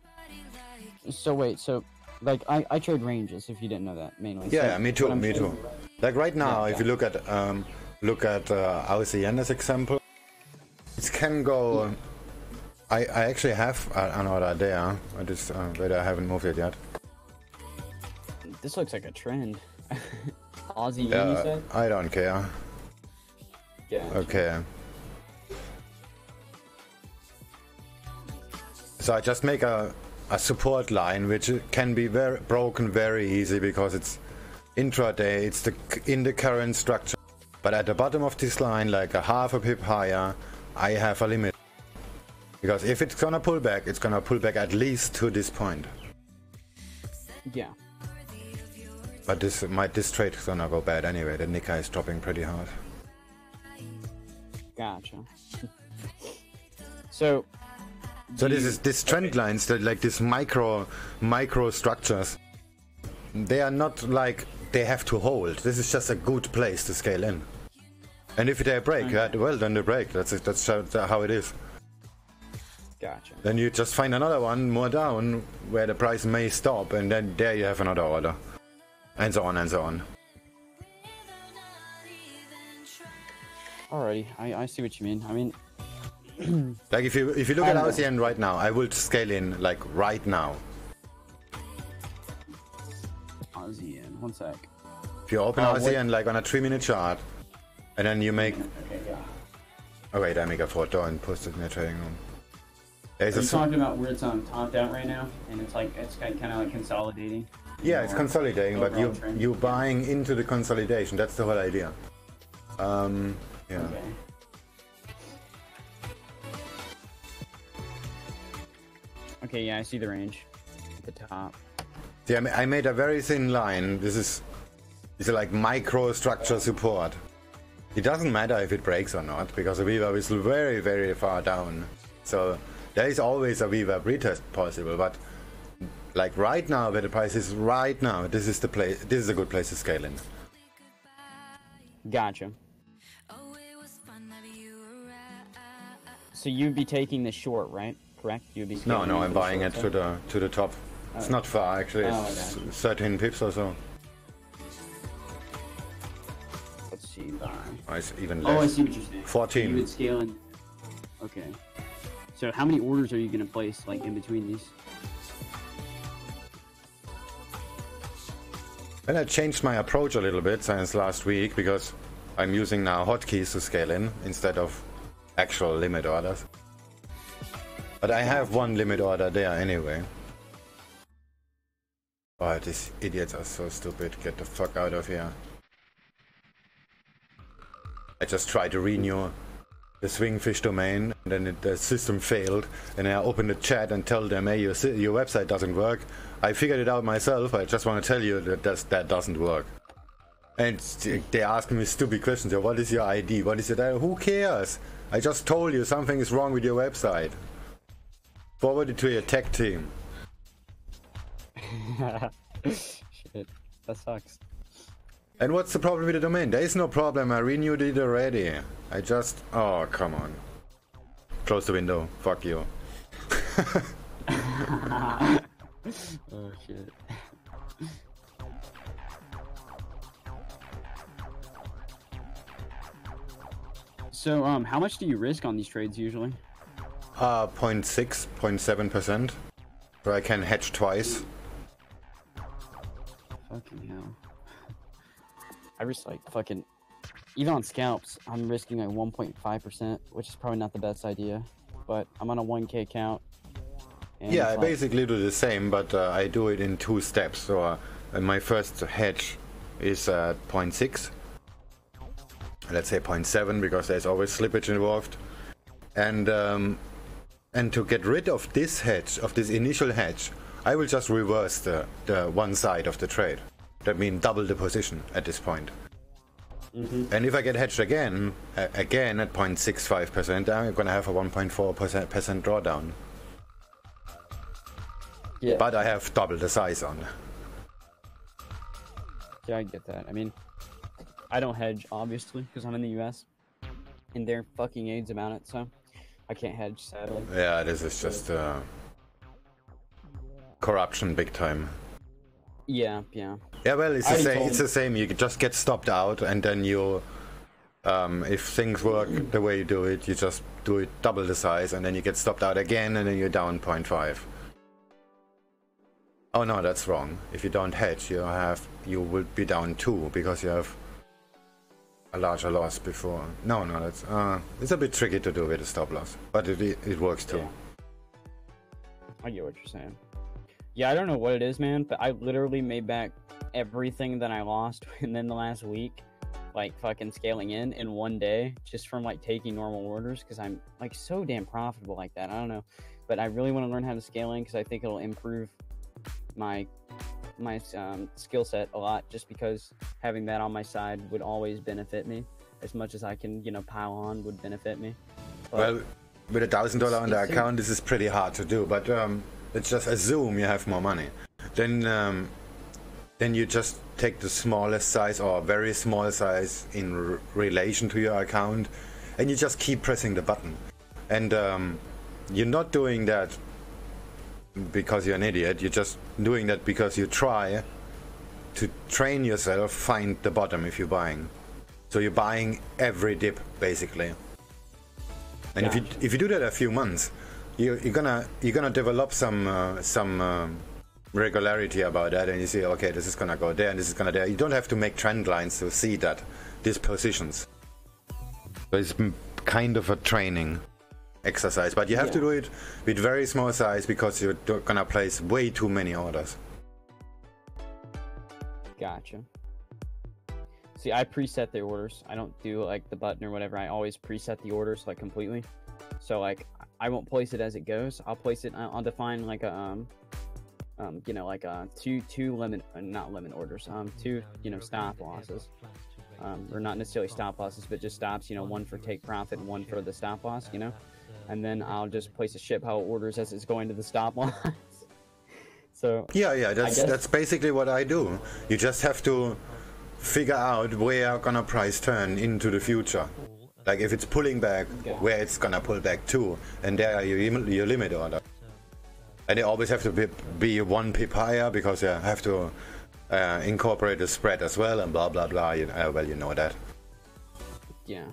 wait, so like I trade ranges, if you didn't know that, mainly. Yeah, so me too. Like right now, if you look at AUDJPY as example, it can go. I actually have an order there. But I haven't moved it yet. This looks like a trend. Aussie yen, you said? I don't care. Yeah. Okay. So I just make a support line which can be broken very easy because it's intraday. It's in the current structure. But at the bottom of this line, like a half a pip higher, I have a limit. Because if it's gonna pull back, it's gonna pull back at least to this point. Yeah. But this trade is gonna go bad anyway. The Nikkei is dropping pretty hard. Gotcha. So this trend lines, that like these micro structures, they are not like they have to hold. This is just a good place to scale in. And if they break, well then they break. That's how it is. Gotcha. Then you just find another one more down where the price may stop, and then there you have another order, and so on and so on. Alrighty, I see what you mean. I mean, like if you look at AUDJPY right now, I would scale in like right now. Aussie yen, one sec. If you open AUDJPY like on a 3-minute chart, and then you make. Okay, yeah. Oh wait, I make a photo and post it in the trading room. Are you talking about where it's topped out right now, and it's kind of like consolidating? Yeah, it's consolidating, but you buying into the consolidation. That's the whole idea. Yeah. Okay. Okay, yeah, I see the range at the top. Yeah, I made a very thin line. This is like micro structure support. It doesn't matter if it breaks or not, because the VWAP is very, very far down. So there is always a VWAP retest possible, but like right now, where the price is right now, this is the place. This is a good place to scale in. Gotcha. So you'd be taking the short, right? Correct? You'd be. No, I'm buying it to the top. It's not far actually. It's 13 pips or so. Let's see. Buy. Oh, it's even less. Oh, I see what you're saying. 14. You would scale in. Okay. So how many orders are you gonna place like in between these? And I changed my approach a little bit since last week, because I'm using now hotkeys to scale in instead of actual limit orders. But I have one limit order there anyway. Oh, these idiots are so stupid. Get the fuck out of here. I just tried to renew the SwingFish domain, and then the system failed, and I opened the chat and tell them, hey, your website doesn't work. I figured it out myself. I just want to tell you that that doesn't work. And they ask me stupid questions. What is your ID? What is it? Who cares? I just told you something is wrong with your website. Forward it to your tech team. Shit, that sucks. And what's the problem with the domain? There is no problem. I renewed it already. I just... Oh, come on. Close the window. Fuck you. Oh, shit. So, how much do you risk on these trades usually? 0.6, 0.7%. So I can hedge twice. Fucking hell. I risk like fucking... Even on scalps, I'm risking like 1.5%, which is probably not the best idea. But I'm on a 1K account. Yeah, I basically do the same, but I do it in 2 steps. So my first hedge is 0.6. Let's say 0.7 because there's always slippage involved. And to get rid of this hedge, of this initial hedge, I will just reverse the one side of the trade. That means double the position at this point. And if I get hedged again at 0.65%, I'm gonna have a 1.4% drawdown. Yeah. But I have double the size on. Yeah, I get that. I mean, I don't hedge, obviously, because I'm in the US. And they're fucking AIDS about it, so I can't hedge, sadly. Yeah, this is just corruption big time. Yeah, yeah. Yeah, well, it's the same. It's the same. You just get stopped out, and then you, if things work the way you do it, you just do it double the size, and then you get stopped out again, and then you're down 0.5. Oh no, that's wrong. If you don't hedge, you will be down 2 because you have a larger loss before. No, that's it's a bit tricky to do with a stop loss, but it works too. Yeah. I get what you're saying. Yeah, I don't know what it is, man, but I literally made back everything that I lost within the last week, like fucking scaling in one day, just from like taking normal orders, because I'm like so damn profitable like that. I don't know, but I really want to learn how to scale in because I think it'll improve my skill set a lot, just because having that on my side would always benefit me as much as I can, you know, pile on would benefit me. But well, with $1,000 on the account, this is pretty hard to do, but let's just assume you have more money. Then you just take the smallest size or very small size in relation to your account, and you just keep pressing the button. And you're not doing that because you're an idiot. You're just doing that because you try to train yourself find the bottom if you're buying. So you're buying every dip basically. And if you do that a few months, you're gonna develop some regularity about that, and you see, okay, this is gonna go there and this is gonna there. You don't have to make trend lines to see that these positions. So it's kind of a training exercise, but you have to do it with very small size because you're gonna place way too many orders. Gotcha. See, I preset the orders. I don't do like the button or whatever. I always preset the orders like completely. So like I won't place it as it goes. I'll place it. I'll define like a you know, like two limit, not limit orders. Two, you know, stop losses. Or not necessarily stop losses, but just stops. You know, one for take profit and one for the stop loss. You know, and then I'll just place a ship how it orders as it's going to the stop loss. So yeah, that's basically what I do. You just have to figure out where gonna price turn into the future. Like if it's pulling back, where it's gonna pull back to, and there are your limit order. And they always have to be 1 pip higher because you have to incorporate the spread as well, and blah blah blah. Well, you know that. Yeah.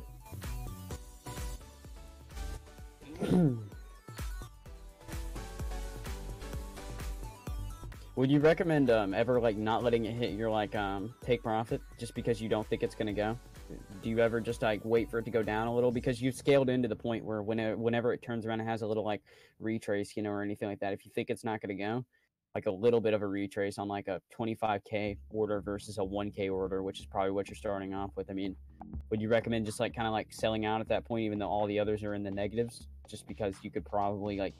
Would you recommend ever like not letting it hit your like take profit just because you don't think it's gonna go? Do you ever just like wait for it to go down a little because you've scaled into the point where whenever it turns around, it has a little like retrace, you know, or anything like that? If you think it's not gonna go, like a little bit of a retrace on like a 25K order versus a 1K order, which is probably what you're starting off with. I mean, would you recommend just like kind of like selling out at that point, even though all the others are in the negatives, just because you could probably like,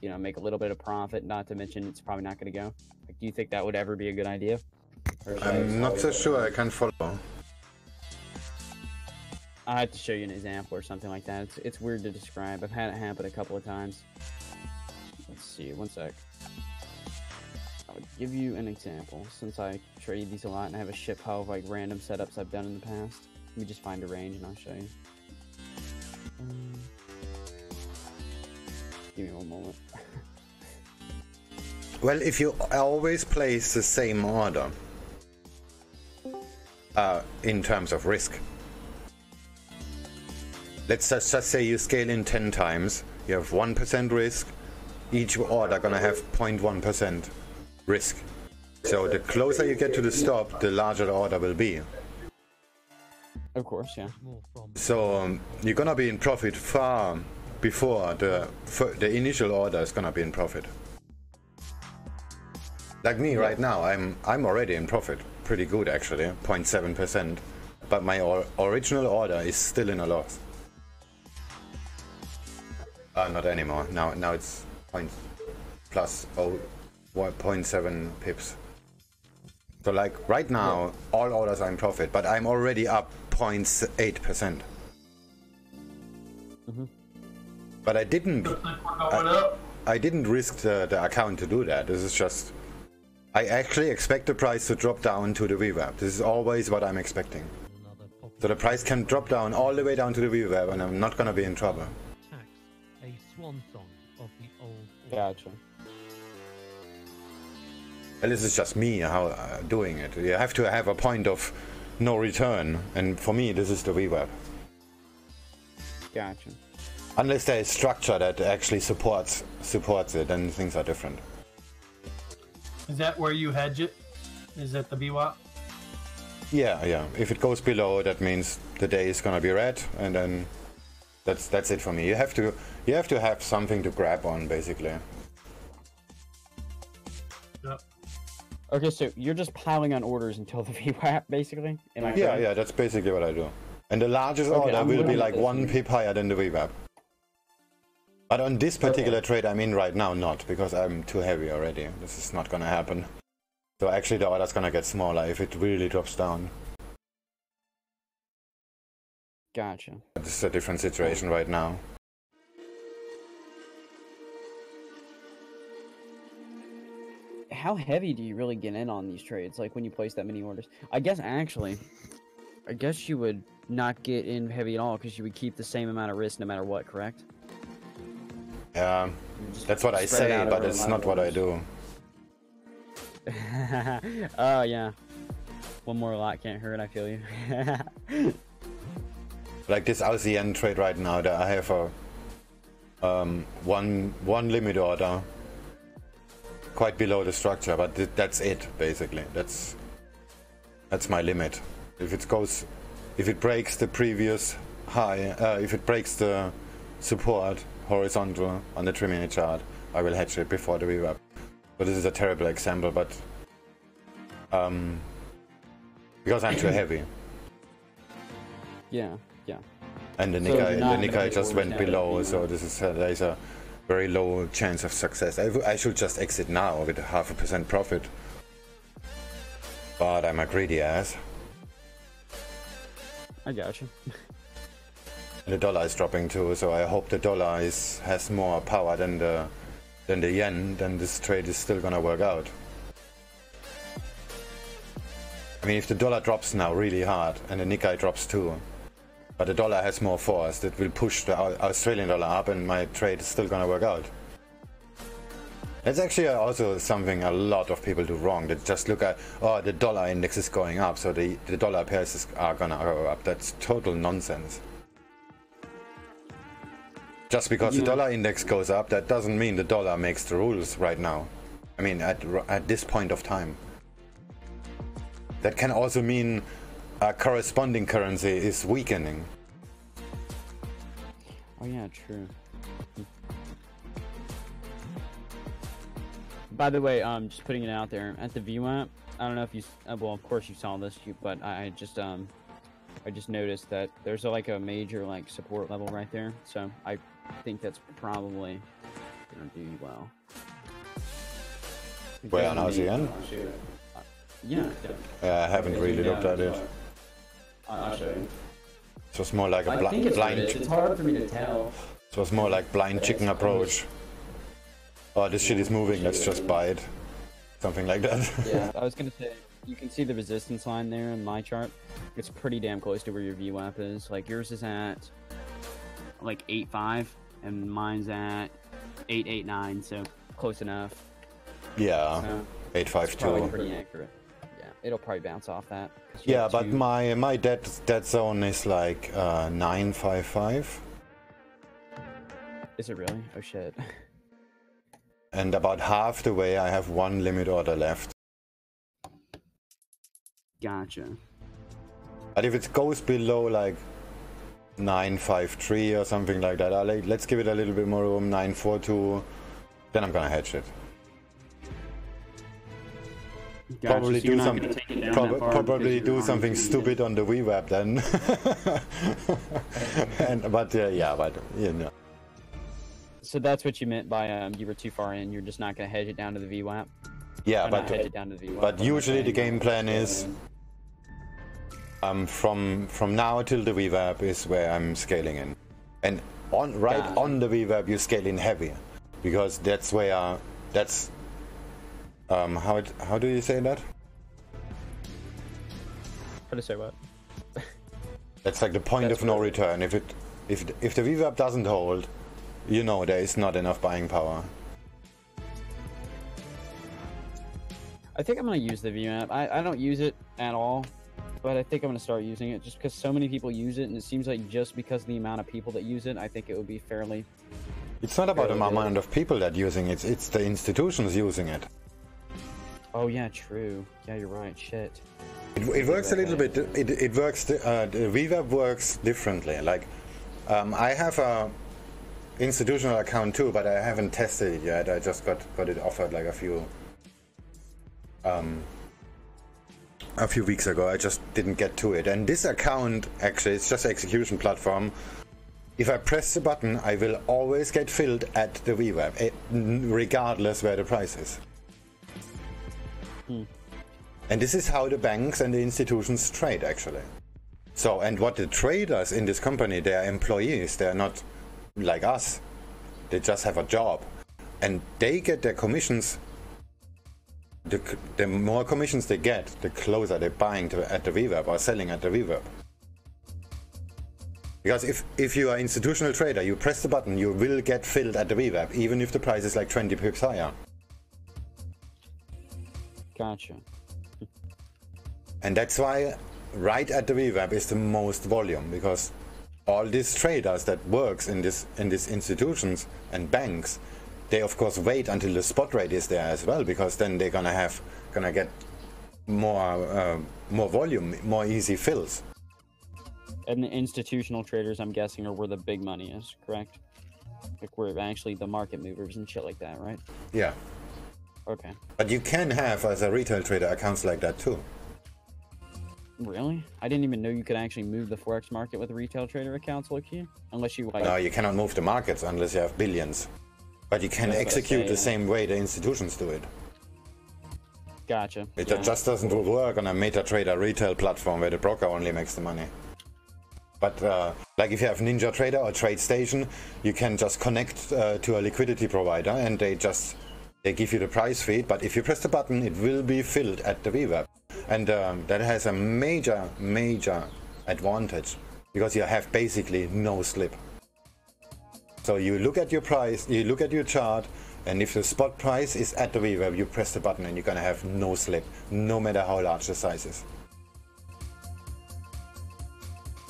you know, make a little bit of profit, not to mention it's probably not going to go? Like, do you think that would ever be a good idea? Or should I'm not so sure I can follow. I have to show you an example or something like that. It's weird to describe. I've had it happen a couple of times. Let's see, one sec. I'll give you an example since I trade these a lot and I have a shit pile of like random setups I've done in the past. Let me just find a range and I'll show you. Give me one moment. Well, if you always place the same order in terms of risk, let's just say you scale in 10 times, you have 1% risk, each order gonna have 0.1% risk. So the closer you get to the stop, the larger the order will be. Of course, yeah. So you're gonna be in profit far before the initial order is gonna be in profit. Like me right now, I'm already in profit, pretty good actually, 0.7%. But my original order is still in a loss. Not anymore. Now it's plus 0.7 pips. So like right now, all orders are in profit, but I'm already up 0.8%. But I didn't risk the account to do that. This is just, I actually expect the price to drop down to the VWAP. This is always what I'm expecting. So the price can drop down all the way down to the VWAP and I'm not gonna be in trouble. A swan song of the old. Gotcha. Well, this is just me doing it. You have to have a point of no return, and for me this is the VWAP. Gotcha. Unless there is structure that actually supports it, then things are different. Is that where you hedge it? Is that the VWAP? Yeah. If it goes below, that means the day is gonna be red, and then that's it for me. You have to have something to grab on, basically. Yep. Okay, so you're just piling on orders until the VWAP, basically? Yeah, that's basically what I do. And the largest order will be like 1 pip higher than the VWAP. But on this particular trade I'm in right now, not, because I'm too heavy already. This is not gonna happen. So actually the order's gonna get smaller if it really drops down. Gotcha. This is a different situation right now. How heavy do you really get in on these trades, like when you place that many orders? I guess you would not get in heavy at all because you would keep the same amount of risk no matter what, correct? Yeah, that's what I say, but it's not what I do. Oh, yeah. One more lot can't hurt, I feel you. Like this LCN trade right now, that I have a one limit order quite below the structure, but that's it basically. That's my limit. If it breaks the previous high, if it breaks the support horizontal on the 3-minute chart, I will hedge it before the VWAP. So this is a terrible example, but because I'm too heavy. Yeah. And the Nikkei just went below, so this is there's a very low chance of success. I should just exit now with 0.5% profit. But I'm a greedy ass. I gotcha. The dollar is dropping too, so I hope the dollar has more power than the yen. Then this trade is still gonna work out. I mean, if the dollar drops now really hard and the Nikkei drops too, but the dollar has more force, that will push the Australian dollar up, and my trade is still gonna work out. That's actually also something a lot of people do wrong. They just look at, oh, the dollar index is going up, so the dollar pairs are gonna go up. That's total nonsense. Just because the dollar index goes up, that doesn't mean the dollar makes the rules right now. I mean, at this point of time. That can also mean a corresponding currency is weakening. Oh yeah, true. By the way, just putting it out there at the VWAP. I don't know if you, well, of course you saw this, but I just noticed that there's like a major like support level right there. So I think that's probably gonna do well. Where on ASEAN? Yeah. I haven't really looked at it. I'll show you. It was more like a I think it's blind. It's hard for me to tell. It was more like blind chicken approach. Oh, this shit is moving. Let's just buy it. Something like that. Yeah, I was gonna say, you can see the resistance line there in my chart. It's pretty damn close to where your VWAP is. Like yours is at like 8.5, and mine's at 8.89. So close enough. Yeah, So, 852. pretty accurate. Yeah, it'll probably bounce off that. Yeah, but my dead zone is like 955. Is it really? Oh shit. And about half the way I have one limit order left. Gotcha. But if it goes below like 953 or something like that, let's give it a little bit more room, 942, then I'm gonna hedge it. Gotcha. Probably So you're do not some, gonna take it down that far probably because do you're something armed to stupid on the VWAP then. But you know. So that's what you meant by you were too far in. You're just not gonna hedge it down to the VWAP. Yeah, Or not hedge it down to the VWAP. but usually the game plan is from now till the VWAP is where I'm scaling in, and on the VWAP you scale in heavy, because that's where how do you say that? How to say what? That's like the point That's of no return. If the VWAP doesn't hold, you know there is not enough buying power. I think I'm gonna use the VMAP. I don't use it at all, but I think I'm gonna start using it just because so many people use it, and it seems like just because of the amount of people that use it, I think it would be fairly. It's not about the amount of people that using it; it's the institutions using it. Oh yeah, true. Yeah, you're right. Shit. It works a little bit. It works. The VWAP works differently. Like I have a institutional account too, but I haven't tested it yet. I just got it offered like a few weeks ago. I just didn't get to it. And this account actually, it's just an execution platform. If I press the button, I will always get filled at the VWAP, regardless where the price is. And this is how the banks and the institutions trade actually. So, and what the traders in this company, they are employees. They are not like us. They just have a job, and they get their commissions. The more commissions they get, the closer they're buying at the VWAP or selling at the VWAP. Because if you are an institutional trader, you press the button, you will get filled at the VWAP, even if the price is like 20 pips higher. Gotcha. And that's why right at the VWAP is the most volume, because all these traders that works in these institutions and banks, they of course wait until the spot rate is there as well, because then they're gonna get more volume, more easy fills. And the institutional traders, I'm guessing, are where the big money is, correct? Like where actually the market movers and shit like that, right? Yeah. Okay. But you can have, as a retail trader, accounts like that too. Really? I didn't even know you could actually move the Forex market with retail trader accounts, Loki? Unless you like... No, you cannot move the markets unless you have billions. But you can execute the same way the institutions do it. Gotcha. It just doesn't work on a MetaTrader retail platform where the broker only makes the money. But like if you have NinjaTrader or TradeStation, you can just connect to a liquidity provider, and they give you the price feed. But if you press the button, it will be filled at the VWAP, and that has a major advantage, because you have basically no slip. So you look at your price, you look at your chart, and if the spot price is at the VWAP, you press the button and you're gonna have no slip, no matter how large the size is.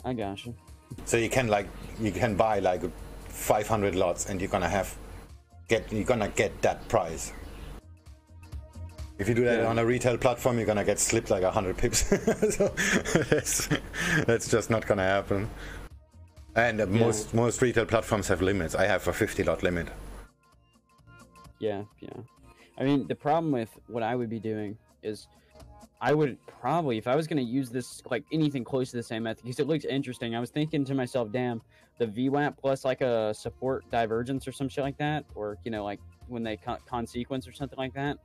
I gotcha. So you can buy like 500 lots, and you're gonna get that price. If you do that on a retail platform, you're gonna get slipped like 100 pips. So that's just not gonna happen. And most retail platforms have limits. I have a 50 lot limit. Yeah. I mean, the problem with what I would be doing is I would probably, if I was going to use this, like anything close to the same method, because it looks interesting, I was thinking to myself, damn, the VWAP plus like a support divergence or some shit like that, or, like when they con sequence or something like that,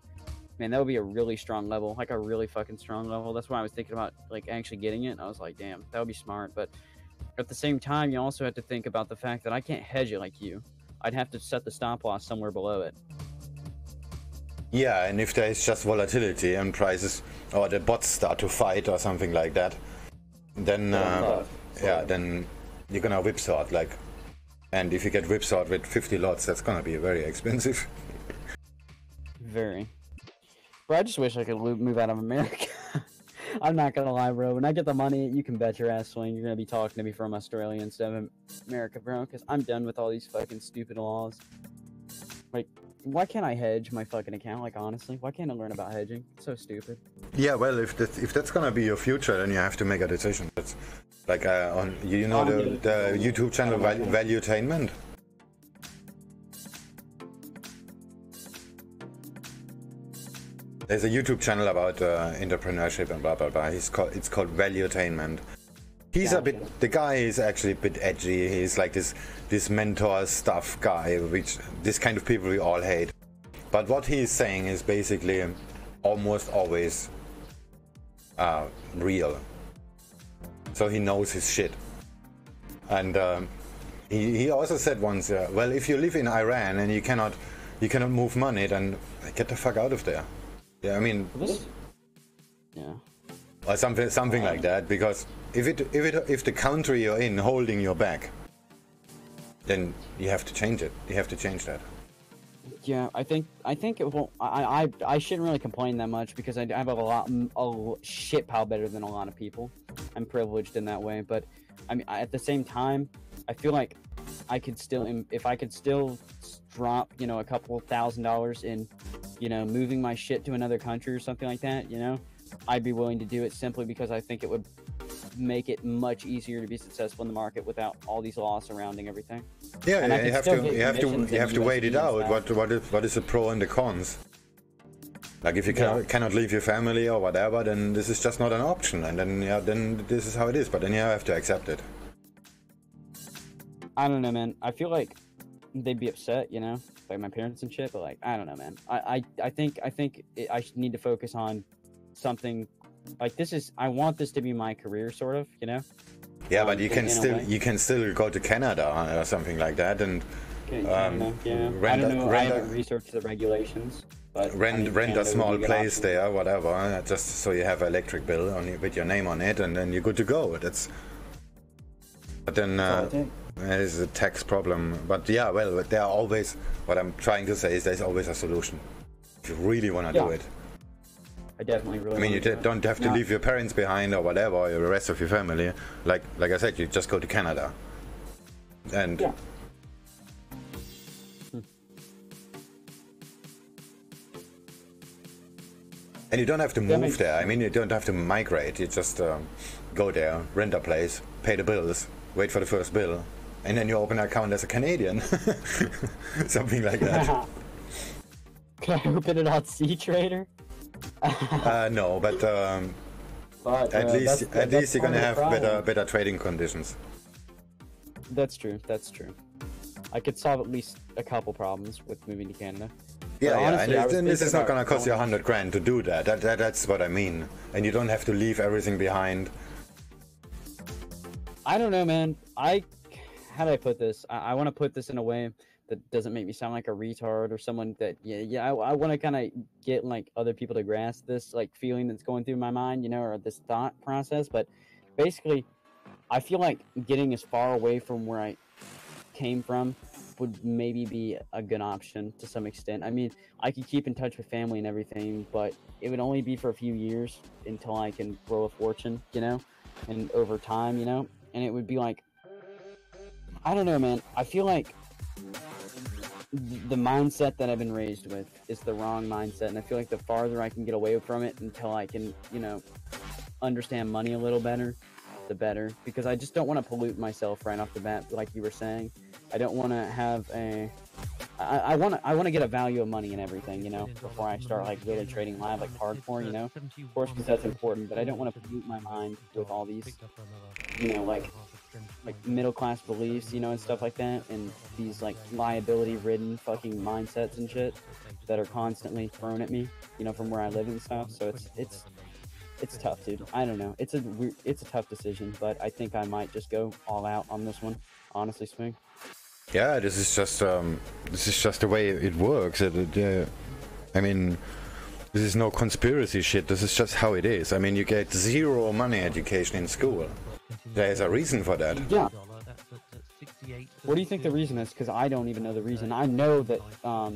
Man, that would be a really strong level, like a really fucking strong level. That's why I was thinking about like actually getting it. I was like, damn, that would be smart. But at the same time, you also have to think about the fact that I can't hedge it like you. I'd have to set the stop loss somewhere below it. Yeah, and if there is just volatility and prices or the bots start to fight or something like that, then then you're gonna whipsaw it, like. And if you get whipsawed with 50 lots, that's gonna be very expensive. Very. Bro, I just wish I could move out of America. I'm not gonna lie, bro. When I get the money, you can bet your ass Swing you're gonna be talking to me from Australia instead of America, bro. Because I'm done with all these fucking stupid laws. Like, why can't I hedge my fucking account? Like, honestly, why can't I learn about hedging? It's so stupid. Yeah, well, if that's gonna be your future, then you have to make a decision. That's like on the YouTube channel Valuetainment. There's a YouTube channel about entrepreneurship and blah blah blah. It's called Valuetainment. He's a bit. The guy is actually a bit edgy. He's like this mentor stuff guy, which this kind of people we all hate. But what he's saying is basically almost always real. So he knows his shit. And he also said once, well, if you live in Iran and you cannot move money, then get the fuck out of there. Yeah, I mean, yeah, or something like that. Because if the country you're in holding your back, then you have to change it. You have to change that. Yeah, I think it won't. I shouldn't really complain that much because I have a shit pile better than a lot of people. I'm privileged in that way, but I mean, at the same time, I feel like I could still, if I could still drop, you know, a couple $1,000s in, you know, moving my shit to another country or something like that, you know, I'd be willing to do it simply because I think it would make it much easier to be successful in the market without all these laws surrounding everything. Yeah, and you have to wait it out. What is the pro and the cons? Like if you cannot leave your family or whatever, then this is just not an option, and then this is how it is. But then you have to accept it. I don't know, man. I feel like they'd be upset, you know, like my parents and shit. But like, I don't know, man. I think I should need to focus on something like this. I want this to be my career, sort of, you know. Yeah, but you can still go to Canada or something like that, and I haven't researched the regulations. But rent a small place there, whatever, just so you have an electric bill with your name on it, and then you're good to go. But then there is a tax problem. But yeah, well, there are always. What I'm trying to say is there's always a solution if you really want to do it. I definitely really. I mean, you don't have to leave your parents behind or whatever, or the rest of your family. Like I said, you just go to Canada, and. Yeah. And you don't have to move there. I mean, you don't have to migrate. You just go there, rent a place, pay the bills, wait for the first bill, and then you open an account as a Canadian. Something like that. Can I open it on C-Trader? No, but at least you're gonna have better trading conditions. That's true. That's true. I could solve at least a couple problems with moving to Canada. Yeah, honestly, and this is not gonna cost you $100 grand to do that. That's what I mean. And you don't have to leave everything behind. I don't know, man. How do I put this? I want to put this in a way that doesn't make me sound like a retard or someone that, I want to kind of get like other people to grasp this like feeling that's going through my mind, you know, or this thought process. But basically, I feel like getting as far away from where I came from would maybe be a good option to some extent. I mean, I could keep in touch with family and everything, but it would only be for a few years until I can grow a fortune, you know, and over time, you know, and it would be like, I don't know, man. I feel like the mindset that I've been raised with is the wrong mindset, and I feel like the farther I can get away from it until I can, you know, understand money a little better, the better, because I just don't want to pollute myself right off the bat, like you were saying. I don't want to have I want to get a value of money and everything, you know, before I start like really trading live like hardcore, you know, of course, because that's important, but I don't want to pollute my mind with all these, you know, like middle class beliefs, you know, and stuff like that, and these like liability ridden fucking mindsets and shit. that are constantly thrown at me, you know, from where I live and stuff. So it's tough, dude. I don't know. It's a tough decision, but I think I might just go all out on this one. Honestly, Swing. Yeah, this is just the way it works. I mean, this is no conspiracy shit. This is just how it is. I mean, you get zero money education in school. There is a reason for that. Yeah. What do you think the reason is? Because I don't even know the reason. I know that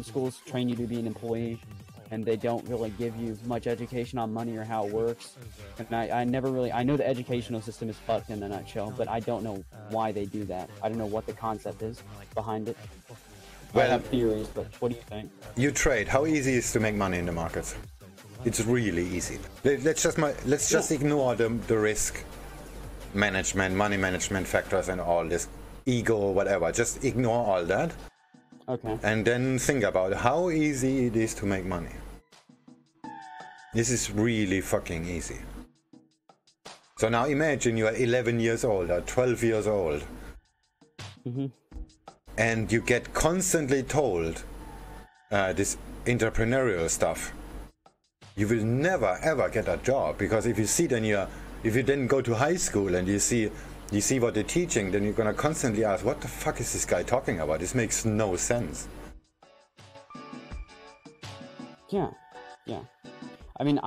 schools train you to be an employee, and they don't really give you much education on money or how it works. And I never really... I know the educational system is fucked in a nutshell, but I don't know why they do that. I don't know what the concept is behind it. Well, I have theories, but what do you think? You trade. How easy is to make money in the markets? It's really easy. Let's just ignore the risk management, money management factors, and all this ego or whatever. Just ignore all that. Okay. And then think about how easy it is to make money. This is really fucking easy. So now imagine you are 11 years old or 12 years old. Mm-hmm. And you get constantly told this entrepreneurial stuff. You will never ever get a job, because if you then go to high school and you see what they're teaching, then you're gonna constantly ask, what the fuck is this guy talking about? This makes no sense. Yeah. I mean,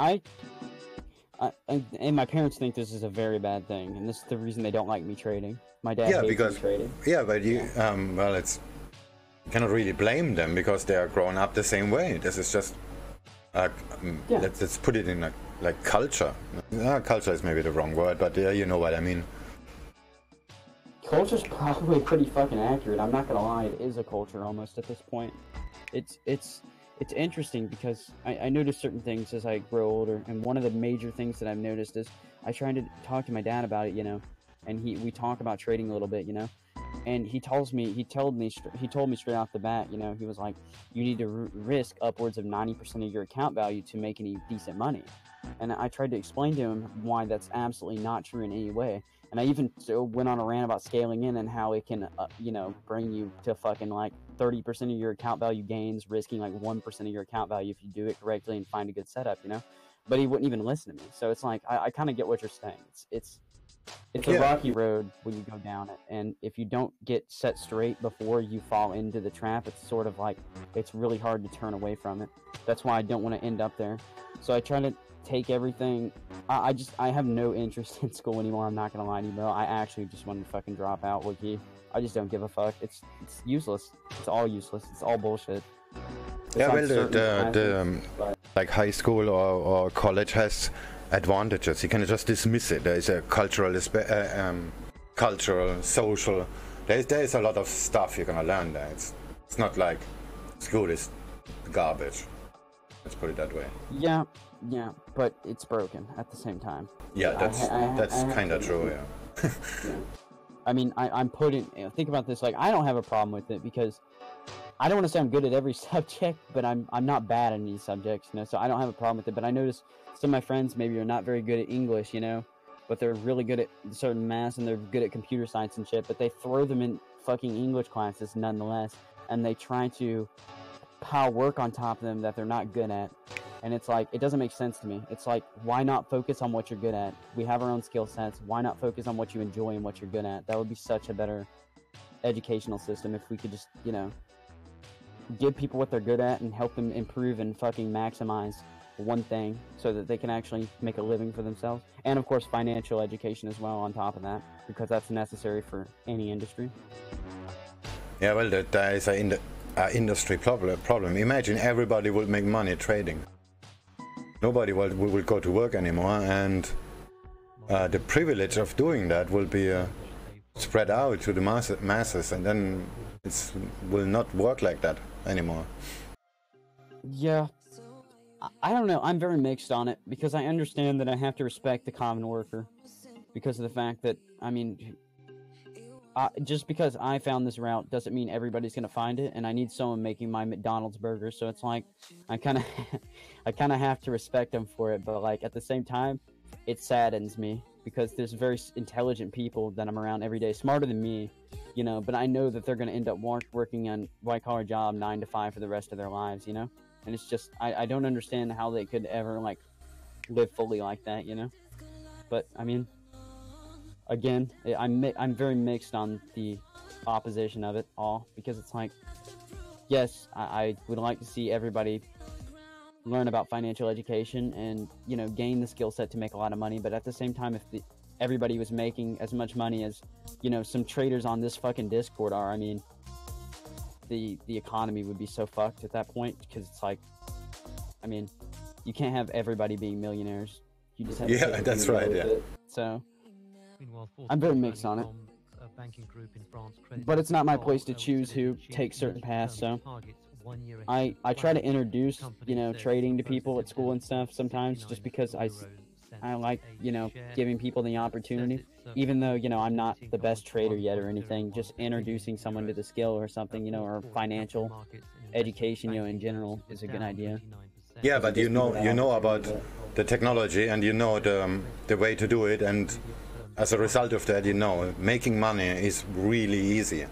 and my parents think this is a very bad thing, and this is the reason they don't like me trading. My dad hates me trading. Yeah, but you you cannot really blame them, because they are grown up the same way. This is just let's put it in a culture. Culture is maybe the wrong word, but you know what I mean. Culture's probably pretty fucking accurate. I'm not gonna lie, it is a culture almost at this point. It's interesting because I notice certain things as I grow older, and one of the major things that I've noticed is I try to talk to my dad about it, you know, and we talk about trading a little bit, you know, and he told me straight off the bat, you know, he was like, you need to risk upwards of 90% of your account value to make any decent money. And I tried to explain to him why that's absolutely not true in any way. And I even went on a rant about scaling in and how it can, you know, bring you to fucking like 30% of your account value gains, risking like 1% of your account value if you do it correctly and find a good setup, you know. But he wouldn't even listen to me. So it's like I kind of get what you're saying. It's a rocky road when you go down it, and if you don't get set straight before you fall into the trap, it's sort of like it's really hard to turn away from it. That's why I don't want to end up there. So I try to take everything. I have no interest in school anymore. I'm not gonna lie to you, bro. I actually just want to fucking drop out, Wookie. I just don't give a fuck. It's useless. It's all useless. It's all bullshit. Yeah, well, like high school or college has advantages. You can just dismiss it. There is a cultural, social. There is a lot of stuff you're gonna learn there. It's not like school is garbage. Let's put it that way. Yeah, but it's broken at the same time. Yeah, that's kind of true. Yeah. Yeah. I mean, I'm putting. Think about this. Like, I don't have a problem with it because I don't want to say I'm good at every subject, but I'm not bad in these subjects, you know. So I don't have a problem with it. But I notice some of my friends maybe are not very good at English, you know, but they're really good at certain math and they're good at computer science and shit. But they throw them in fucking English classes nonetheless, and they try to pile work on top of them that they're not good at. And it's like, it doesn't make sense to me. It's like, why not focus on what you're good at? We have our own skill sets. Why not focus on what you enjoy and what you're good at? That would be such a better educational system if we could just, you know, give people what they're good at and help them improve and fucking maximize one thing so that they can actually make a living for themselves. And of course, financial education as well on top of that, because that's necessary for any industry. Yeah, well, there is an industry problem. Imagine everybody would make money trading. Nobody will go to work anymore, and the privilege of doing that will be spread out to the masses, and then it will not work like that anymore. Yeah, I don't know. I'm very mixed on it because I understand that I have to respect the common worker because of the fact that, I mean, just because I found this route doesn't mean everybody's gonna find it, and I need someone making my McDonald's burger, so it's like I kind of have to respect them for it, but like at the same time, it saddens me because there's very intelligent people that I'm around every day, smarter than me, you know, but I know that they're gonna end up working on white-collar job 9 to 5 for the rest of their lives, you know, and it's just I don't understand how they could ever like live fully like that, you know. But I mean, again, I'm very mixed on the opposition of it all, because it's like, yes, I would like to see everybody learn about financial education and, you know, gain the skill set to make a lot of money. But at the same time, if everybody was making as much money as, you know, some traders on this fucking Discord are, I mean, the economy would be so fucked at that point, because it's like, I mean, you can't have everybody being millionaires. You just have to Yeah, that's right. Yeah. So Meanwhile, I'm very Force mixed on it. from a banking group in France credited But it's not my Paul place to with choose who achieving takes certain paths, so targets 1 year ahead I of try to plan. introduce, Company you know, says trading to proposes people at school and dividend stuff sometimes, just because I €0.06 like, you know, a share. giving people the opportunity, even though, you know, I'm not the best trader yet or anything, just introducing someone to the skill or something, you know, or financial education, you know, in general is a good idea. Yeah, but you know about the technology, and you know the way to do it, and as a result of that, you know, making money is really easy.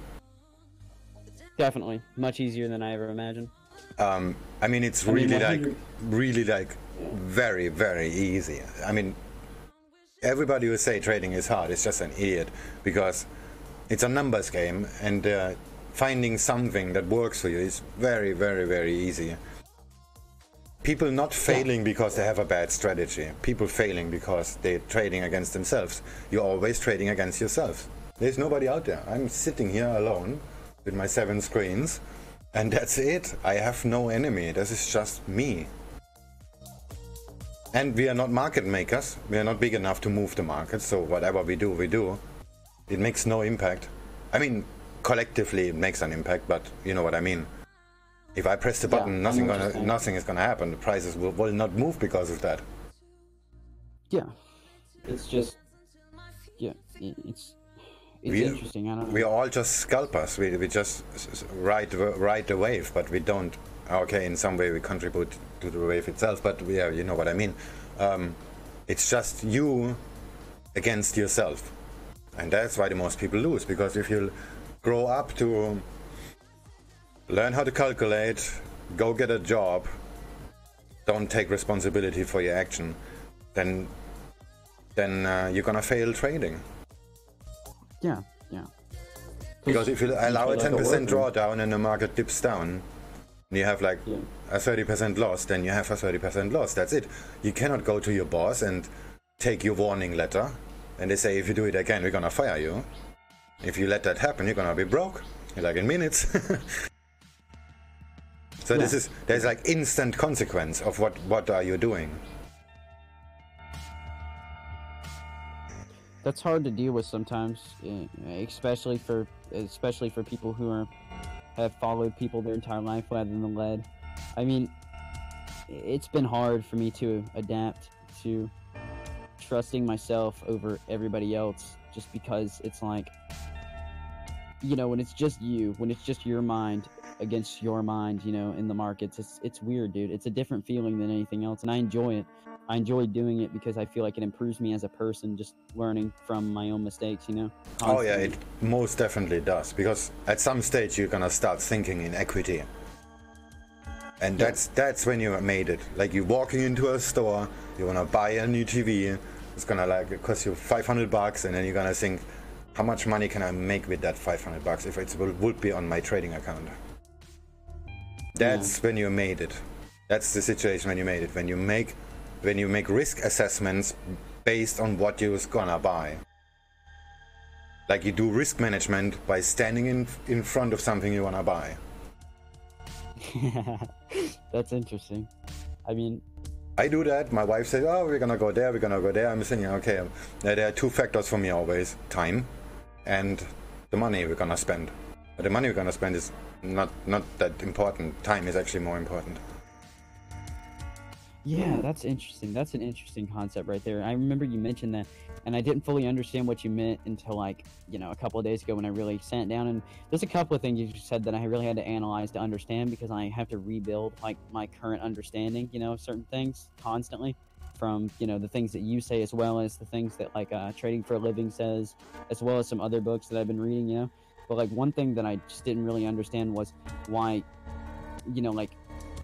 Definitely. Much easier than I ever imagined. I mean, it's really like very, very easy. I mean, everybody who say trading is hard is just an idiot, because it's a numbers game, and finding something that works for you is very, very, very easy. People not failing because they have a bad strategy. People failing because they're trading against themselves. You're always trading against yourself. There's nobody out there. I'm sitting here alone with my 7 screens, and that's it. I have no enemy. This is just me. And we are not market makers. We are not big enough to move the market, so whatever we do, we do. It makes no impact. I mean, collectively it makes an impact, but you know what I mean. If I press the button, nothing is gonna happen. The prices will not move because of that. Yeah, it's just, yeah, it's interesting. I don't know. We are all just scalpers. We just ride the wave, but we don't. Okay, in some way we contribute to the wave itself, but yeah, you know what I mean. It's just you against yourself, and that's why the most people lose. Because if you grow up to learn how to calculate, go get a job, don't take responsibility for your action, then you're gonna fail trading. Yeah. Because if you allow a 10% drawdown and the market dips down, and you have like a 30% loss, then you have a 30% loss. That's it. You cannot go to your boss and take your warning letter, and they say if you do it again, we're gonna fire you. If you let that happen, you're gonna be broke, like in minutes. So there's like instant consequence of what are you doing. That's hard to deal with sometimes, especially for people who have followed people their entire life rather than led. I mean, it's been hard for me to adapt to trusting myself over everybody else, just because it's like, you know, when it's just you, when it's just your mind against your mind, you know, in the markets, it's weird, dude. It's a different feeling than anything else, and I enjoy it. I enjoy doing it because I feel like it improves me as a person, just learning from my own mistakes, you know? Oh yeah, it most definitely does, because at some stage you're gonna start thinking in equity. And that's when you made it. Like you're walking into a store, you wanna buy a new TV, it's gonna like cost you $500, and then you're gonna think, how much money can I make with that $500 if it would be on my trading account? That's when you made it. That's the situation when you made it. When you make risk assessments based on what you're gonna buy. Like you do risk management by standing in front of something you wanna buy. That's interesting. I mean, I do that. My wife says, oh, we're gonna go there, we're gonna go there. I'm thinking, okay, there are 2 factors for me always: time and the money we're gonna spend. But the money we're gonna spend is not that important. Time is actually more important. Yeah, that's interesting. That's an interesting concept right there. I remember you mentioned that, and I didn't fully understand what you meant until, like, you know, a couple of days ago when I really sat down. And there's a couple of things you said that I really had to analyze to understand, because I have to rebuild, like, my current understanding, you know, of certain things constantly, from, you know, the things that you say, as well as the things that, like, Trading for a Living says, as well as some other books that I've been reading, you know. But, like, one thing that I just didn't really understand was why, you know, like,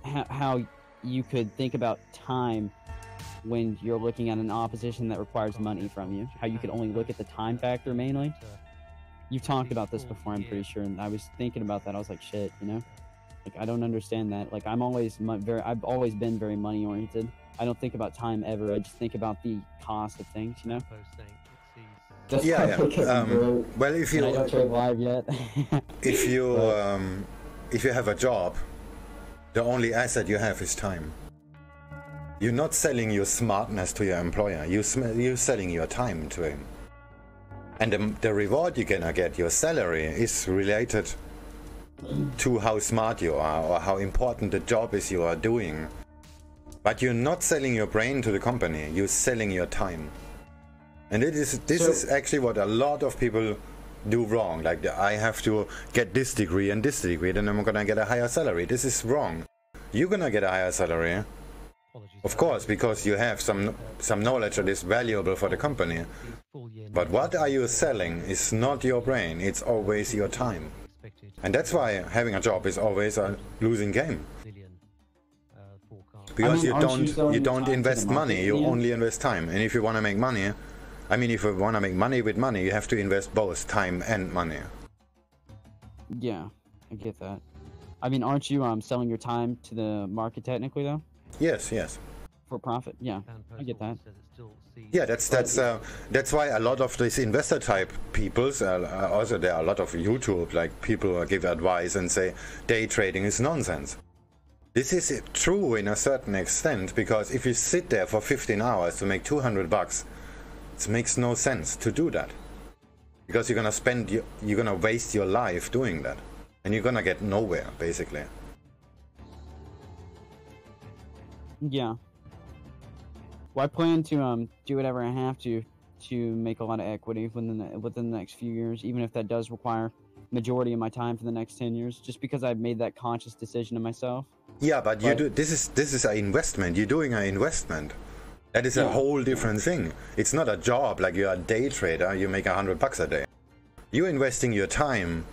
how you could think about time when you're looking at an opposition that requires money from you. How you could only look at the time factor mainly. You've talked about this before, I'm pretty sure, and I was thinking about that. I was like, shit, you know, like I don't understand that. Like I've always been very money oriented. I don't think about time ever. I just think about the cost of things, you know. That's Yeah. Well, if you I don't trade live yet. if you have a job, the only asset you have is time. You're not selling your smartness to your employer. You're selling your time to him. And the reward you're gonna get, your salary, is related to how smart you are or how important the job is you are doing. But you're not selling your brain to the company. You're selling your time. And this is actually what a lot of people do wrong. Like, I have to get this degree and this degree, then I'm gonna get a higher salary. This is wrong. You're gonna get a higher salary, of course, because you have some knowledge that is valuable for the company. But what are you selling is not your brain, it's always your time. And that's why having a job is always a losing game. Because you don't invest money, you only invest time. And if you want to make money, I mean, if you want to make money with money, you have to invest both time and money. Yeah, I get that. I mean, aren't you selling your time to the market technically though? Yes, yes. For profit? Yeah, I get that. Yeah, that's why a lot of these investor type peoples, also there are a lot of YouTube, like people give advice and say day trading is nonsense. This is true in a certain extent, because if you sit there for 15 hours to make 200 bucks, it makes no sense to do that. Because you're gonna waste your life doing that. And you're gonna get nowhere, basically. Yeah. Well, I plan to do whatever I have to make a lot of equity within the next few years, even if that does require majority of my time for the next 10 years, just because I've made that conscious decision to myself. Yeah, but you do this is an investment. You're doing an investment. That is a whole different thing. It's not a job like you're a day trader. You make 100 bucks a day. You're investing your time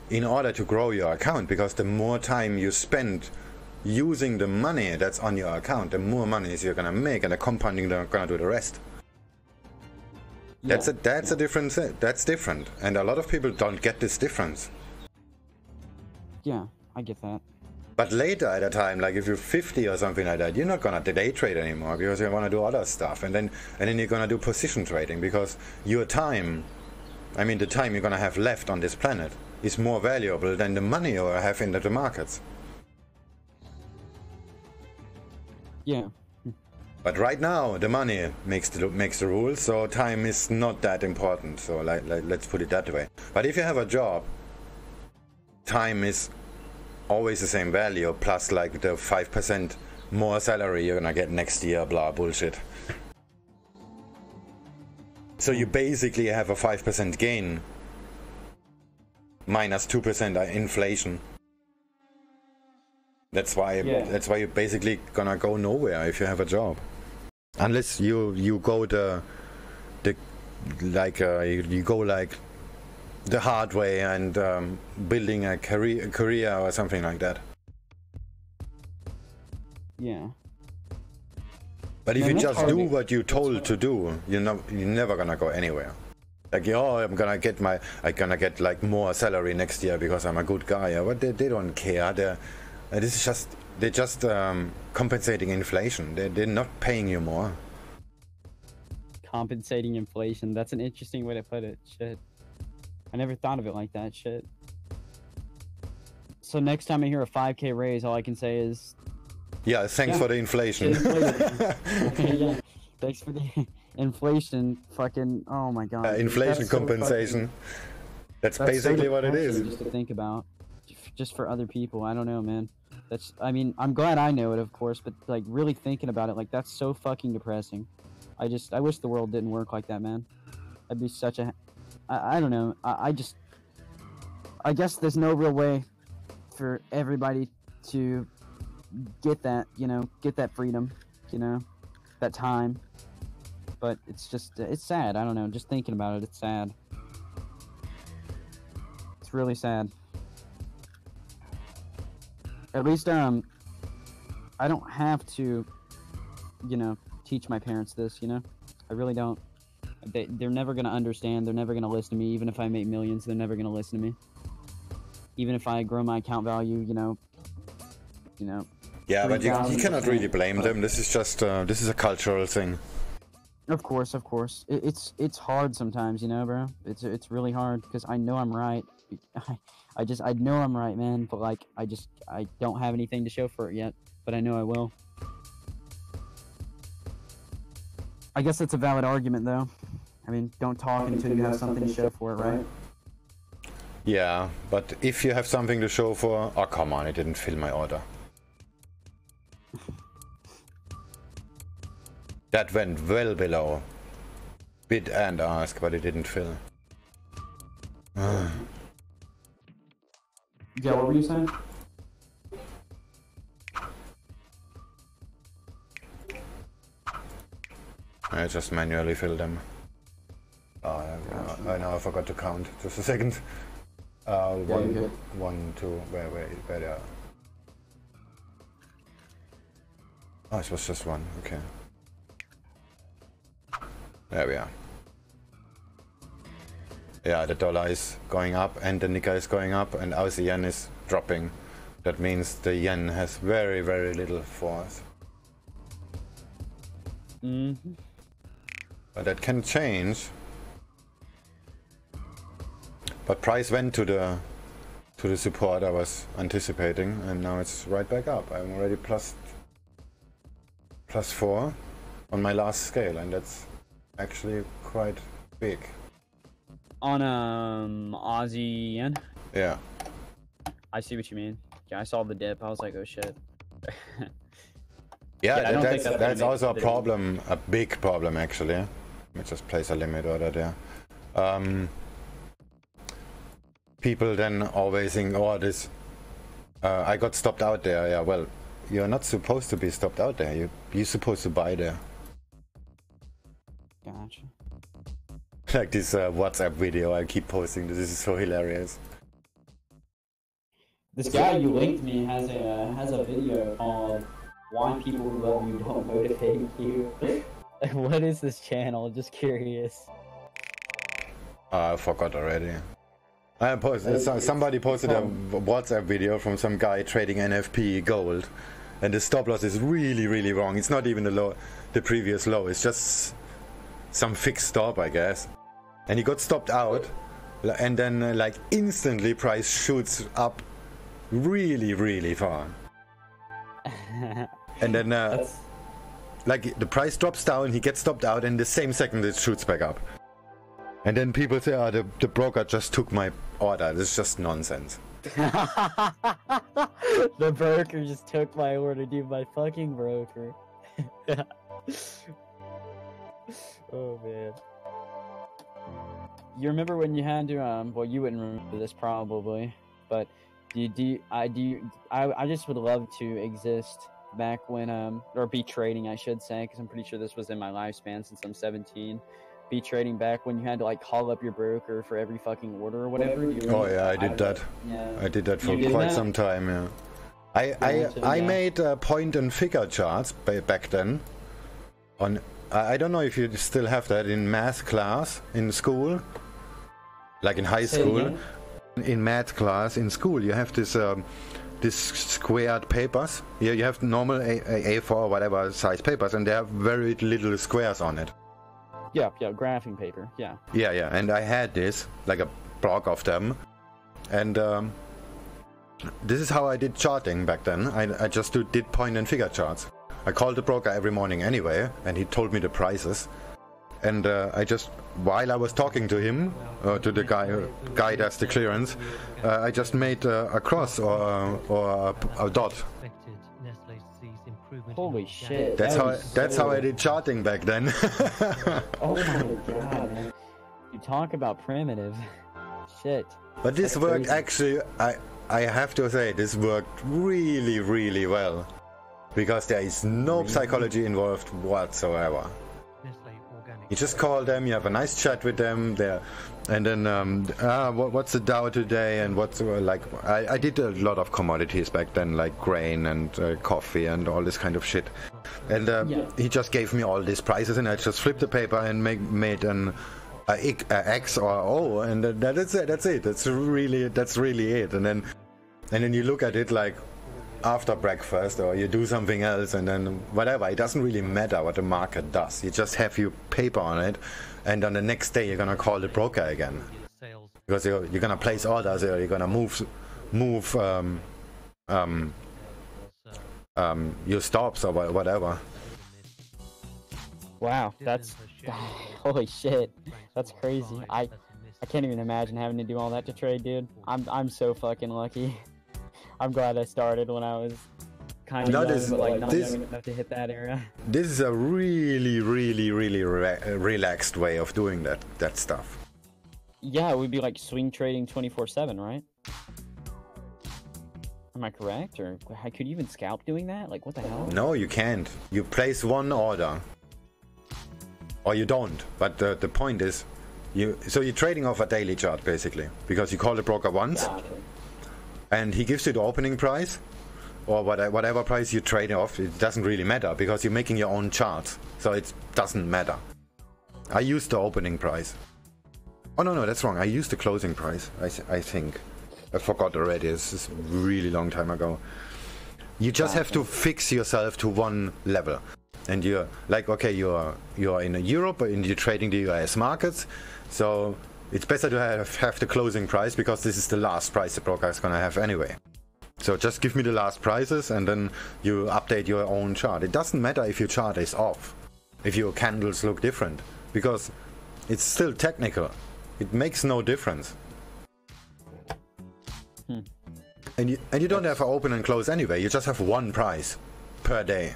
in order to grow your account, because the more time you spend using the money that's on your account, the more money you're gonna make, and the compounding they're gonna do the rest. That's a different thing. That's different, and a lot of people don't get this difference. Yeah, I get that. But later at a time, like if you're 50 or something like that, you're not gonna day trade anymore, because you wanna do other stuff, and then you're gonna do position trading, because your time, I mean the time you're gonna have left on this planet, is more valuable than the money you have in the markets. Yeah. But right now, the money makes the rules, so time is not that important. So let's put it that way. But if you have a job, time is always the same value, plus like the 5% more salary you're gonna get next year, blah bullshit. So you basically have a 5% gain, minus 2% inflation. That's why you're basically gonna go nowhere if you have a job, unless you go you go like the hard way and building a career or something like that. Yeah. But if you just do what you're told to do, you're never gonna go anywhere. Like, oh, I'm gonna get like more salary next year because I'm a good guy. But they don't care. They're just compensating inflation. They're not paying you more. Compensating inflation. That's an interesting way to put it. Shit. I never thought of it like that. Shit. So next time I hear a 5K raise, all I can say is... Yeah, thanks for the inflation. Yeah, thanks for the inflation. Fucking, oh my god. Inflation compensation. That's basically what it is. Just to think about. Just for other people. I don't know, man. I mean, I'm glad I know it, of course, but like really thinking about it, like that's so fucking depressing. I wish the world didn't work like that, man. I'd be such a... I don't know. I guess there's no real way for everybody to get that, get that freedom, that time. But it's just, it's sad. I don't know. Just thinking about it, it's sad. It's really sad. At least, I don't have to, you know, teach my parents this, you know? I really don't. They're never going to understand. They're never going to listen to me. Even if I make millions, they're never going to listen to me. Even if I grow my account value, you know. Yeah, but you cannot really blame them. This is just, this is a cultural thing. Of course. It's hard sometimes, you know, bro. It's really hard because I know I'm right. I know I'm right, man. But like, I don't have anything to show for it yet. But I know I will. I guess it's a valid argument, though. I mean, don't talk until you have something to show for it, right? Yeah, but if you have something to show for... Oh, come on, it didn't fill my order. That went well below bid and ask, but it didn't fill. Yeah, what were you saying? I just manually fill them. I know I forgot to count. Just a second. One, two, where they are. Oh, it was just one. Okay. There we are. Yeah, the dollar is going up and the nickel is going up and Aussie yen is dropping. That means the yen has very, very little force. Mm-hmm. But that can change. But price went to the support I was anticipating, and now it's right back up. I'm already plus 4 on my last scale, and that's actually quite big. On Aussie yen? Yeah. I see what you mean. Yeah, I saw the dip. I was like, oh shit. Yeah, that's also a problem, a big problem actually. Let me just place a limit order there. People then always think, oh, this, I got stopped out there. Yeah, well, you're not supposed to be stopped out there. You're supposed to buy there. Gotcha. Like this WhatsApp video I keep posting. This is so hilarious. This guy you linked me has a video called "Why People Who Love You Don't Motivate You." What is this channel? Just curious. I forgot already. I posted, somebody posted a WhatsApp video from some guy trading NFP gold, and the stop loss is really, really wrong. It's not even the previous low. It's just some fixed stop, I guess. And he got stopped out, and then like instantly price shoots up really, really far. And then like the price drops down, he gets stopped out, and the same second it shoots back up. And then people say, oh, the broker just took my order. This is just nonsense. The broker just took my order, dude. My fucking broker. Oh, man. You remember when you had to, well, you wouldn't remember this probably, but I just would love to exist back when, or be trading, I should say, because I'm pretty sure this was in my lifespan since I'm 17. Be trading back when you had to like call up your broker for every fucking order or whatever. Oh yeah, I did that. Yeah. I did that for quite some time. Yeah. I made point and figure charts back then. On I don't know if you still have that in math class in school, like in high school. In math class in school, you have this this squared papers. Yeah, you have normal A4 or whatever size papers, and they have very little squares on it. Yeah, graphing paper, yeah. Yeah, and I had this, like a block of them, and this is how I did charting back then. I just did point and figure charts. I called the broker every morning anyway, and he told me the prices, and I just, while I was talking to him, to the guy that's the clearance, I just made a cross or a dot. Holy shit! That's how I did charting back then. Oh my god, man. You talk about primitive. Shit. But this worked actually. I have to say this worked really, really well, because there is no psychology involved whatsoever. You just call them. You have a nice chat with them. And then what's the Dow today, and what's like I did a lot of commodities back then, like grain and coffee and all this kind of shit. And he just gave me all these prices, and I just flipped the paper and made an X or O, and that's it. That's really it. And then you look at it like after breakfast, or you do something else, and then whatever. It doesn't really matter what the market does. You just have your paper on it, and on the next day you're gonna call the broker again, because you're gonna place orders, or you're gonna move your stops or whatever. Wow, that's holy shit. That's crazy. I can't even imagine having to do all that to trade, dude. I'm so fucking lucky. I'm glad I started when I was kind of young, but like not young enough to hit that era. This is a really relaxed way of doing that stuff. Yeah, it would be like swing trading 24/7, right? Am I correct? Or could you even scalp doing that? Like, what the hell? No, you can't. You place one order, or you don't. But the point is, you're trading off a daily chart basically, because you call the broker once, and he gives you the opening price, or whatever price you trade off. It doesn't really matter, because you're making your own chart, so it doesn't matter. I used the opening price. Oh no, that's wrong. I used the closing price. I think. I forgot already. This is a really long time ago. You just have to fix yourself to one level, and you're like, okay, you're in Europe, and you're trading the US markets, so it's better to have the closing price, because this is the last price the broker is gonna have anyway. So just give me the last prices, and then you update your own chart. It doesn't matter if your chart is off, if your candles look different, because it's still technical. It makes no difference. And you don't have to open and close anyway. You just have one price per day,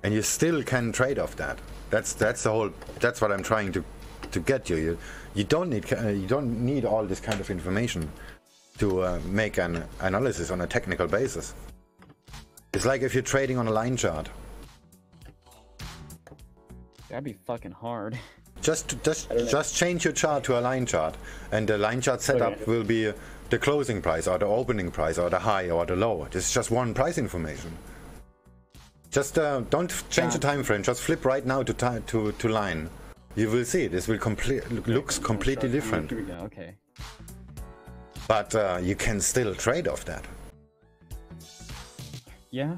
and you still can trade off that. That's the whole. That's what I'm trying to get you. You don't need all this kind of information to make an analysis on a technical basis. It's like if you're trading on a line chart. That'd be fucking hard. Just change your chart to a line chart, and the line chart setup will be the closing price, or the opening price, or the high, or the low. It's just one price information. Just don't change the time frame. Just flip right now to line. You will see this will looks completely different. Okay. But you can still trade off that. Yeah.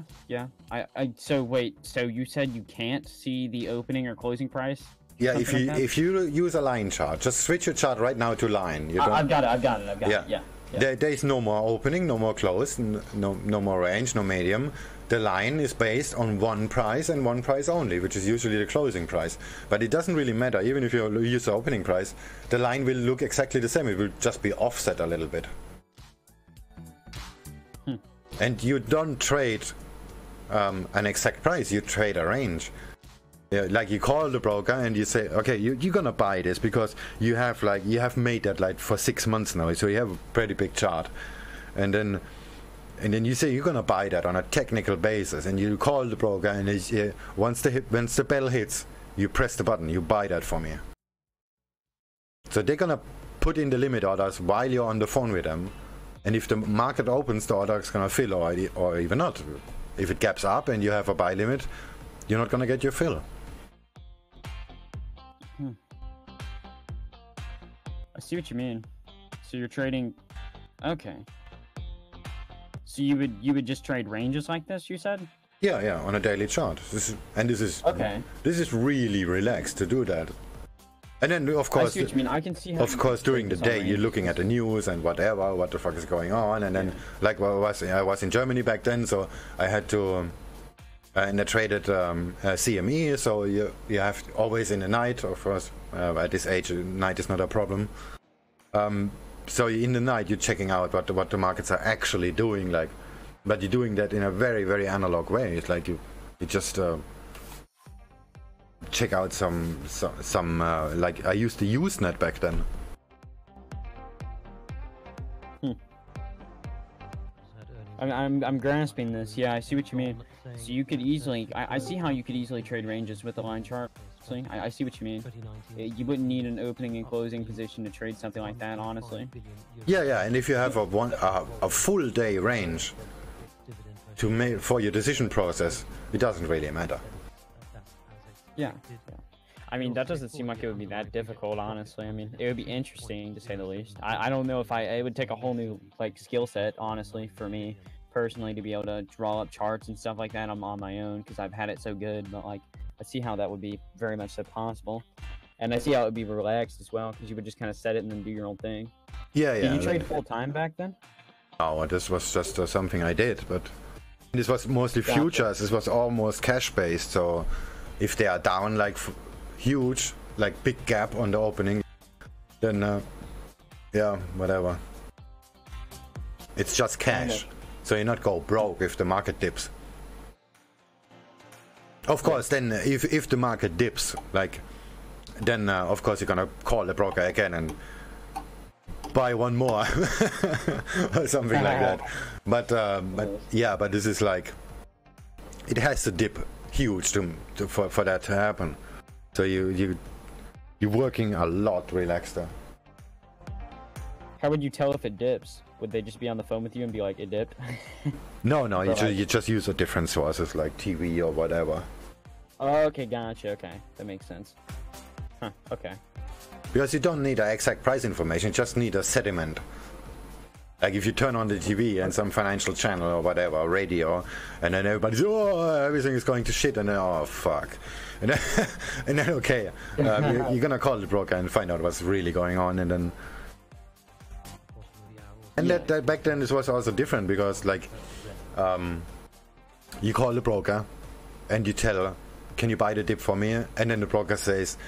So wait. So you said you can't see the opening or closing price? Yeah, if you use a line chart, just switch your chart right now to line. You don't... I've got it. Yeah. There is no more opening, no more close, no more range, no medium. The line is based on one price, and one price only, which is usually the closing price. But it doesn't really matter. Even if you use the opening price, the line will look exactly the same. It will just be offset a little bit. And you don't trade an exact price. You trade a range. Yeah, like you call the broker and you say, okay, you're gonna buy this because you have made that like for 6 months now, so you have a pretty big chart, and then you say you're gonna buy that on a technical basis, and you call the broker, and once the bell hits, you press the button, you buy that for me. So they're gonna put in the limit orders while you're on the phone with them, and if the market opens, the order is gonna fill, or even not. If it gaps up and you have a buy limit, you're not gonna get your fill. I see what you mean. So you're trading. Okay. So you would just trade ranges like this, you said? Yeah, on a daily chart. This is really relaxed to do that. And then of course, I see what you mean. I can see how of course during the day you're looking at the news and what the fuck is going on, and then like I was in Germany back then, so I had to. And I traded CME, so you have always in the night, of course, at this age, night is not a problem. So in the night, you're checking out what the markets are actually doing, like, but you're doing that in a very, very analog way. It's like you just check out some like I used the Usenet back then. I'm grasping this. Yeah, I see what you mean. So you could easily, I see how you could easily trade ranges with the line chart. honestly. I see what you mean. 2019. You wouldn't need an opening and closing position to trade something like that, honestly. Yeah, and if you have a full day range to make for your decision process, it doesn't really matter. Yeah. I mean, that doesn't seem like it would be that difficult, honestly. I mean, it would be interesting, to say the least. I don't know if it would take a whole new, like, skill set, honestly, for me, personally, to be able to draw up charts and stuff like that on my own, because I've had it so good, but, like, I see how that would be very much so possible. And I see how it would be relaxed as well, because you would just kind of set it and then do your own thing. Yeah. Did you trade full-time back then? Oh, this was just something I did, but this was mostly futures. This was almost cash-based, so if they are down, like, huge, like big gap on the opening, then yeah, whatever. It's just cash, so you not go broke if the market dips. Of course, then if the market dips, like, then of course you're gonna call the broker again and buy one more or something like that. But yeah, but this is like, it has to dip huge for that to happen. So you're working a lot relaxed there. How would you tell if it dips? Would they just be on the phone with you and be like, it dipped? No, you just use a different sources like TV or whatever. Okay, gotcha. Okay, that makes sense. Huh, okay. Because you don't need an exact price information, you just need a sentiment. Like if you turn on the TV and some financial channel or whatever, or radio, and then everybody's, oh, everything is going to shit, and then, oh, fuck. And then okay, you're gonna call the broker and find out what's really going on, and then... And that back then it was also different, because like, you call the broker, and you tell, can you buy the dip for me? And then the broker says,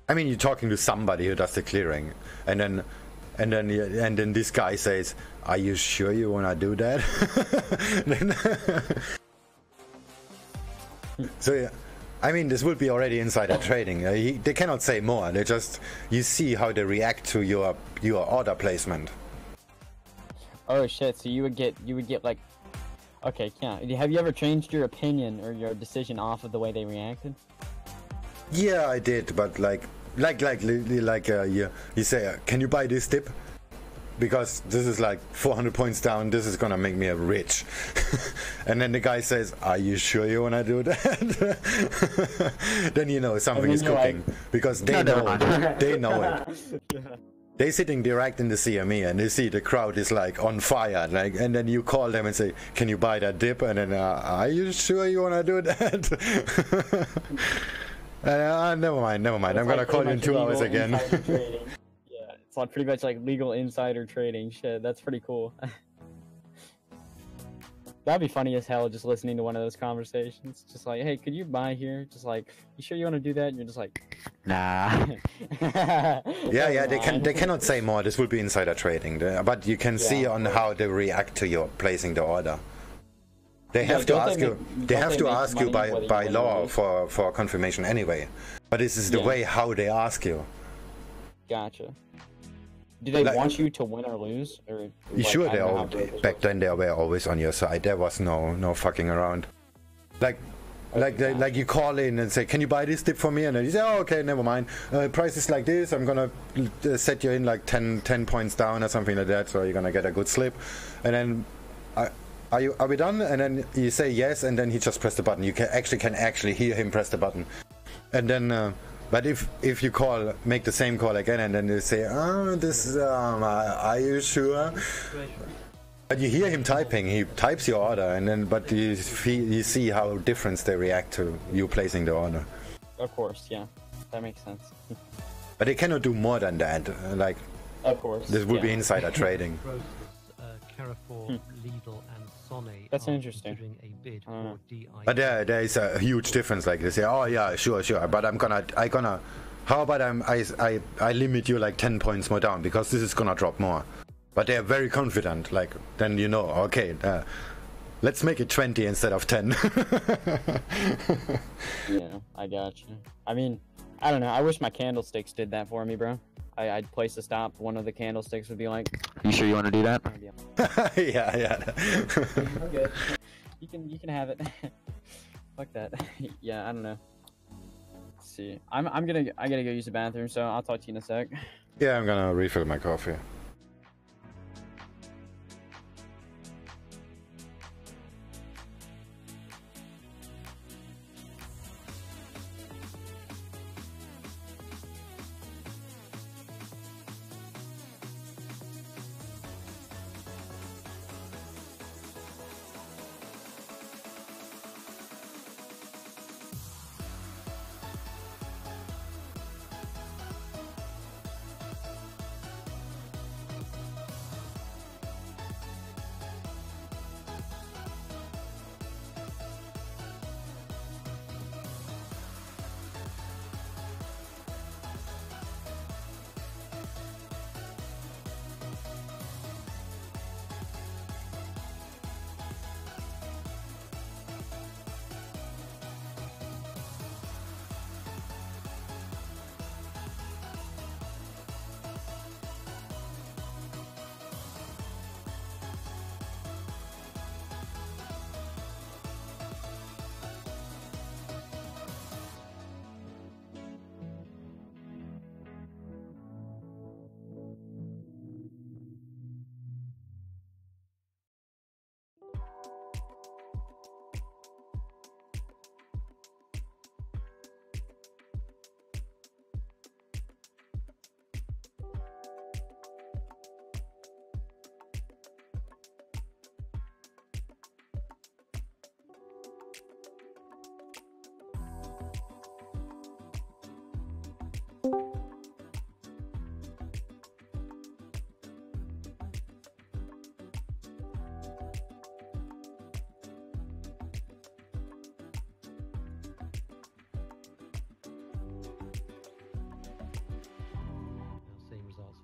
I mean, you're talking to somebody who does the clearing, and then this guy says, are you sure you wanna do that? So yeah, I mean, this would be already insider trading. They cannot say more. They just, you see how they react to your order placement. Oh shit! So you would get like, okay, yeah. Have you ever changed your opinion or your decision off of the way they reacted? Yeah, I did, but like you say, can you buy this dip? Because this is like 400 points down, this is gonna make me rich. And then the guy says, are you sure you wanna do that? Then you know something is cooking, like, because they know it. They know it. They sitting direct in the CME and they see the crowd is like on fire, like, and then you call them and say, can you buy that dip? And then, are you sure you wanna do that? Never mind. I'm gonna call you in 2 hours again. Yeah, it's like pretty much like legal insider trading. Shit, that's pretty cool. That'd be funny as hell, just listening to one of those conversations. Just like, hey, could you buy here? Just like, you sure you want to do that? And you're just like, nah. yeah, they cannot say more. This would be insider trading, but you can see on how they react to your placing the order. They have to ask you. They have to ask you by law for confirmation anyway. But this is the way how they ask you. Gotcha. Do they want you to win or lose? Or like, sure, back then they were always on your side. There was no fucking around. Like you call in and say, can you buy this dip for me? And then you say, oh, okay, never mind. Price is like this. I'm gonna set you in like 10 points down or something like that. So you're gonna get a good slip. And then, are we done? And then you say yes, and then he just pressed the button. You can actually hear him press the button. And then. But if you make the same call again, and then they say, oh, this is, are you sure? But you hear him typing, he types your order, and then, but you see how different they react to you placing the order. Of course, yeah, that makes sense. But they cannot do more than that, like, of course, this would be insider trading. Carrefour, Lidl, and Sony. That's interesting. A bid for DI. But there is a huge difference. Like they say, oh yeah, sure. But I'm gonna. How about I limit you like 10 points more down because this is gonna drop more. But they are very confident. Like then you know, okay, let's make it 20 instead of 10. Yeah, I got you. I mean, I don't know. I wish my candlesticks did that for me, bro. I'd place a stop. One of the candlesticks would be like, "You sure you want to do that?" Yeah. Okay. You can have it. Fuck that. Yeah, I don't know. see. I gotta go use the bathroom, so I'll talk to you in a sec. Yeah, I'm gonna refill my coffee.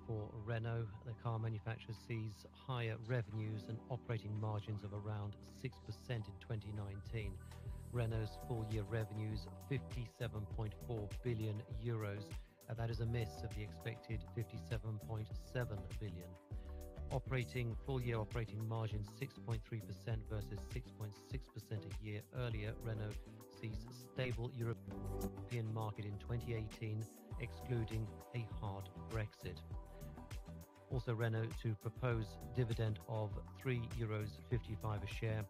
For Renault, the car manufacturer sees higher revenues and operating margins of around 6% in 2019. Renault's full-year revenues, 57.4 billion euros. That is a miss of the expected 57.7 billion. Full-year operating margin 6.3% versus 6.6% a year earlier. Renault sees stable European market in 2018, excluding a hard Brexit. Also, Renault to propose dividend of €3.55 a share.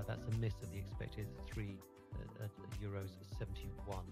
That's a miss of the expected €3.71.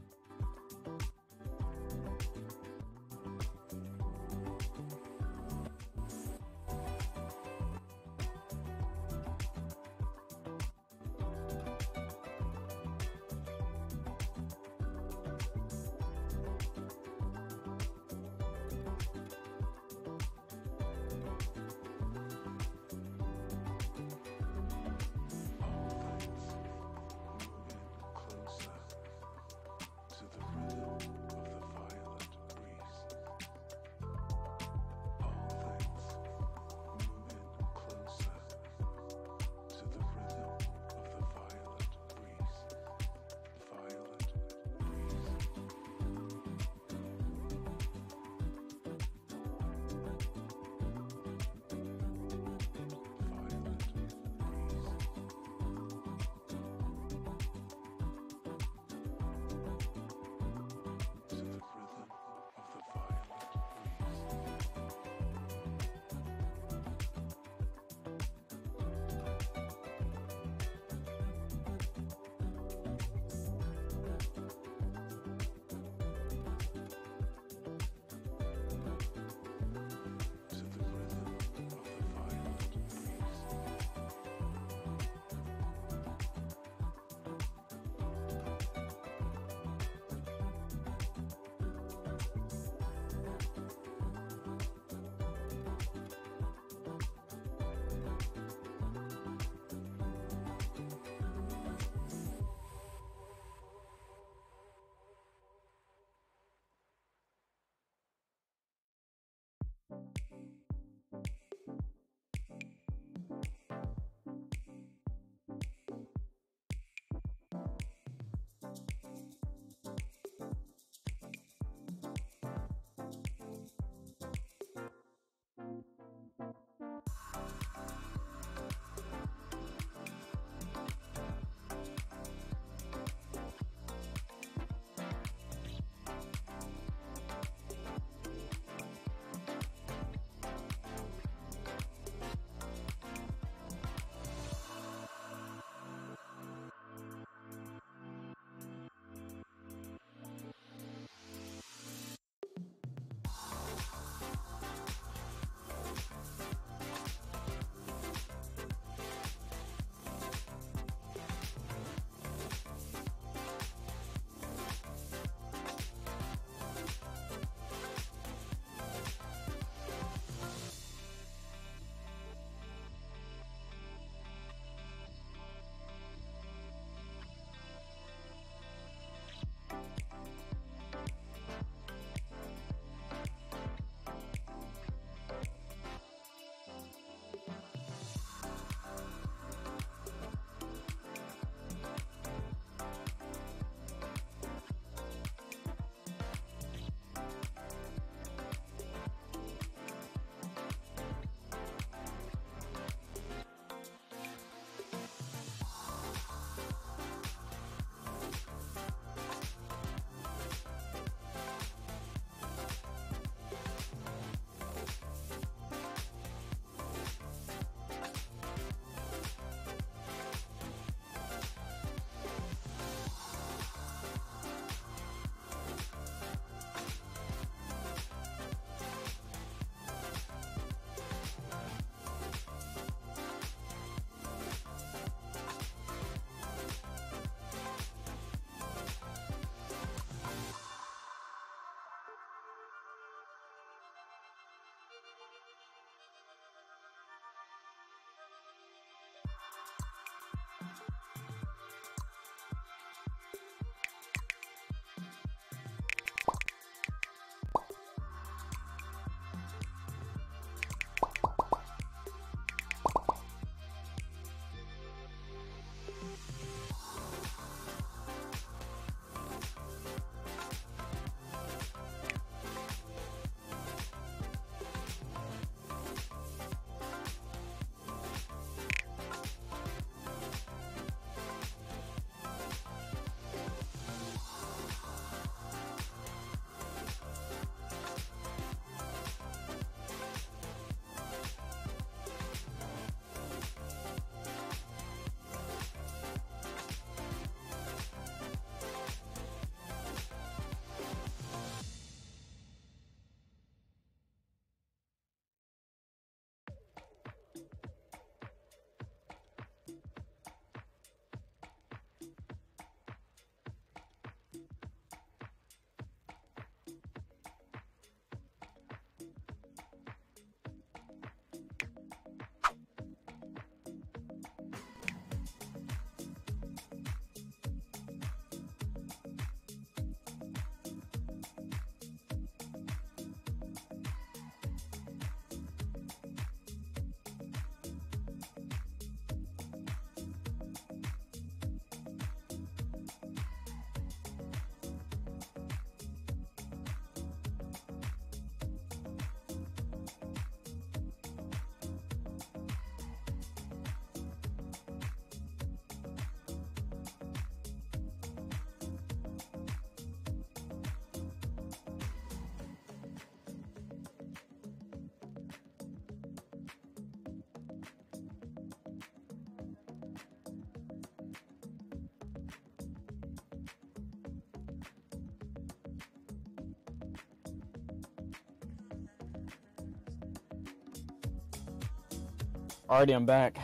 Alrighty, I'm back.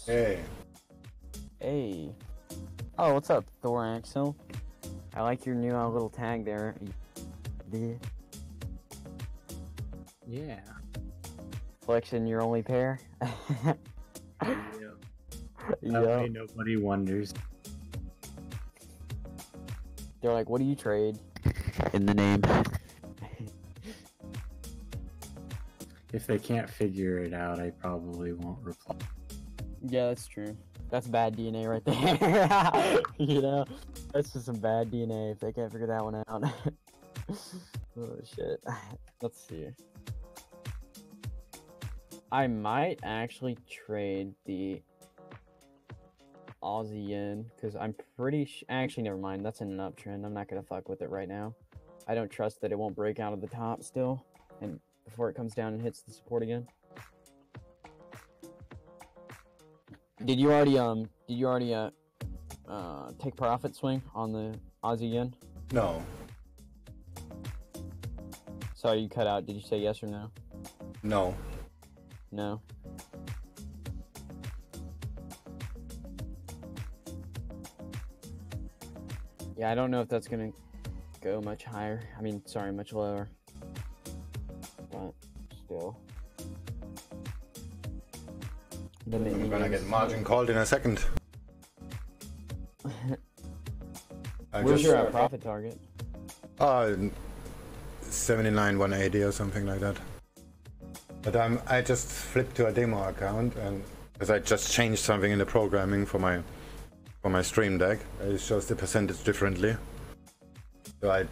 Hey. Hey. Oh, what's up, Thor Axel? I like your new little tag there. Yeah. Flexing your only pair. Yeah. That way nobody wonders. They're like, what do you trade? In the name. If they can't figure it out, I probably won't reply. Yeah, that's true. That's bad DNA right there. You know? That's just some bad DNA if they can't figure that one out. Oh, shit. Let's see. I might actually trade the Aussie yen because I'm pretty actually, never mind. That's in an uptrend. I'm not going to fuck with it right now. I don't trust that it won't break out of the top still and before it comes down and hits the support again. Did you already take profit swing on the Aussie yen? No. Sorry, you cut out. Did you say yes or no? No. No. Yeah, I don't know if that's gonna go much higher. I mean, sorry, much lower. But still. I'm gonna get margin called in a second. Where's your profit target? 79, 180 or something like that. But I just flipped to a demo account, and because I just changed something in the programming for my stream deck, it shows the percentage differently. So I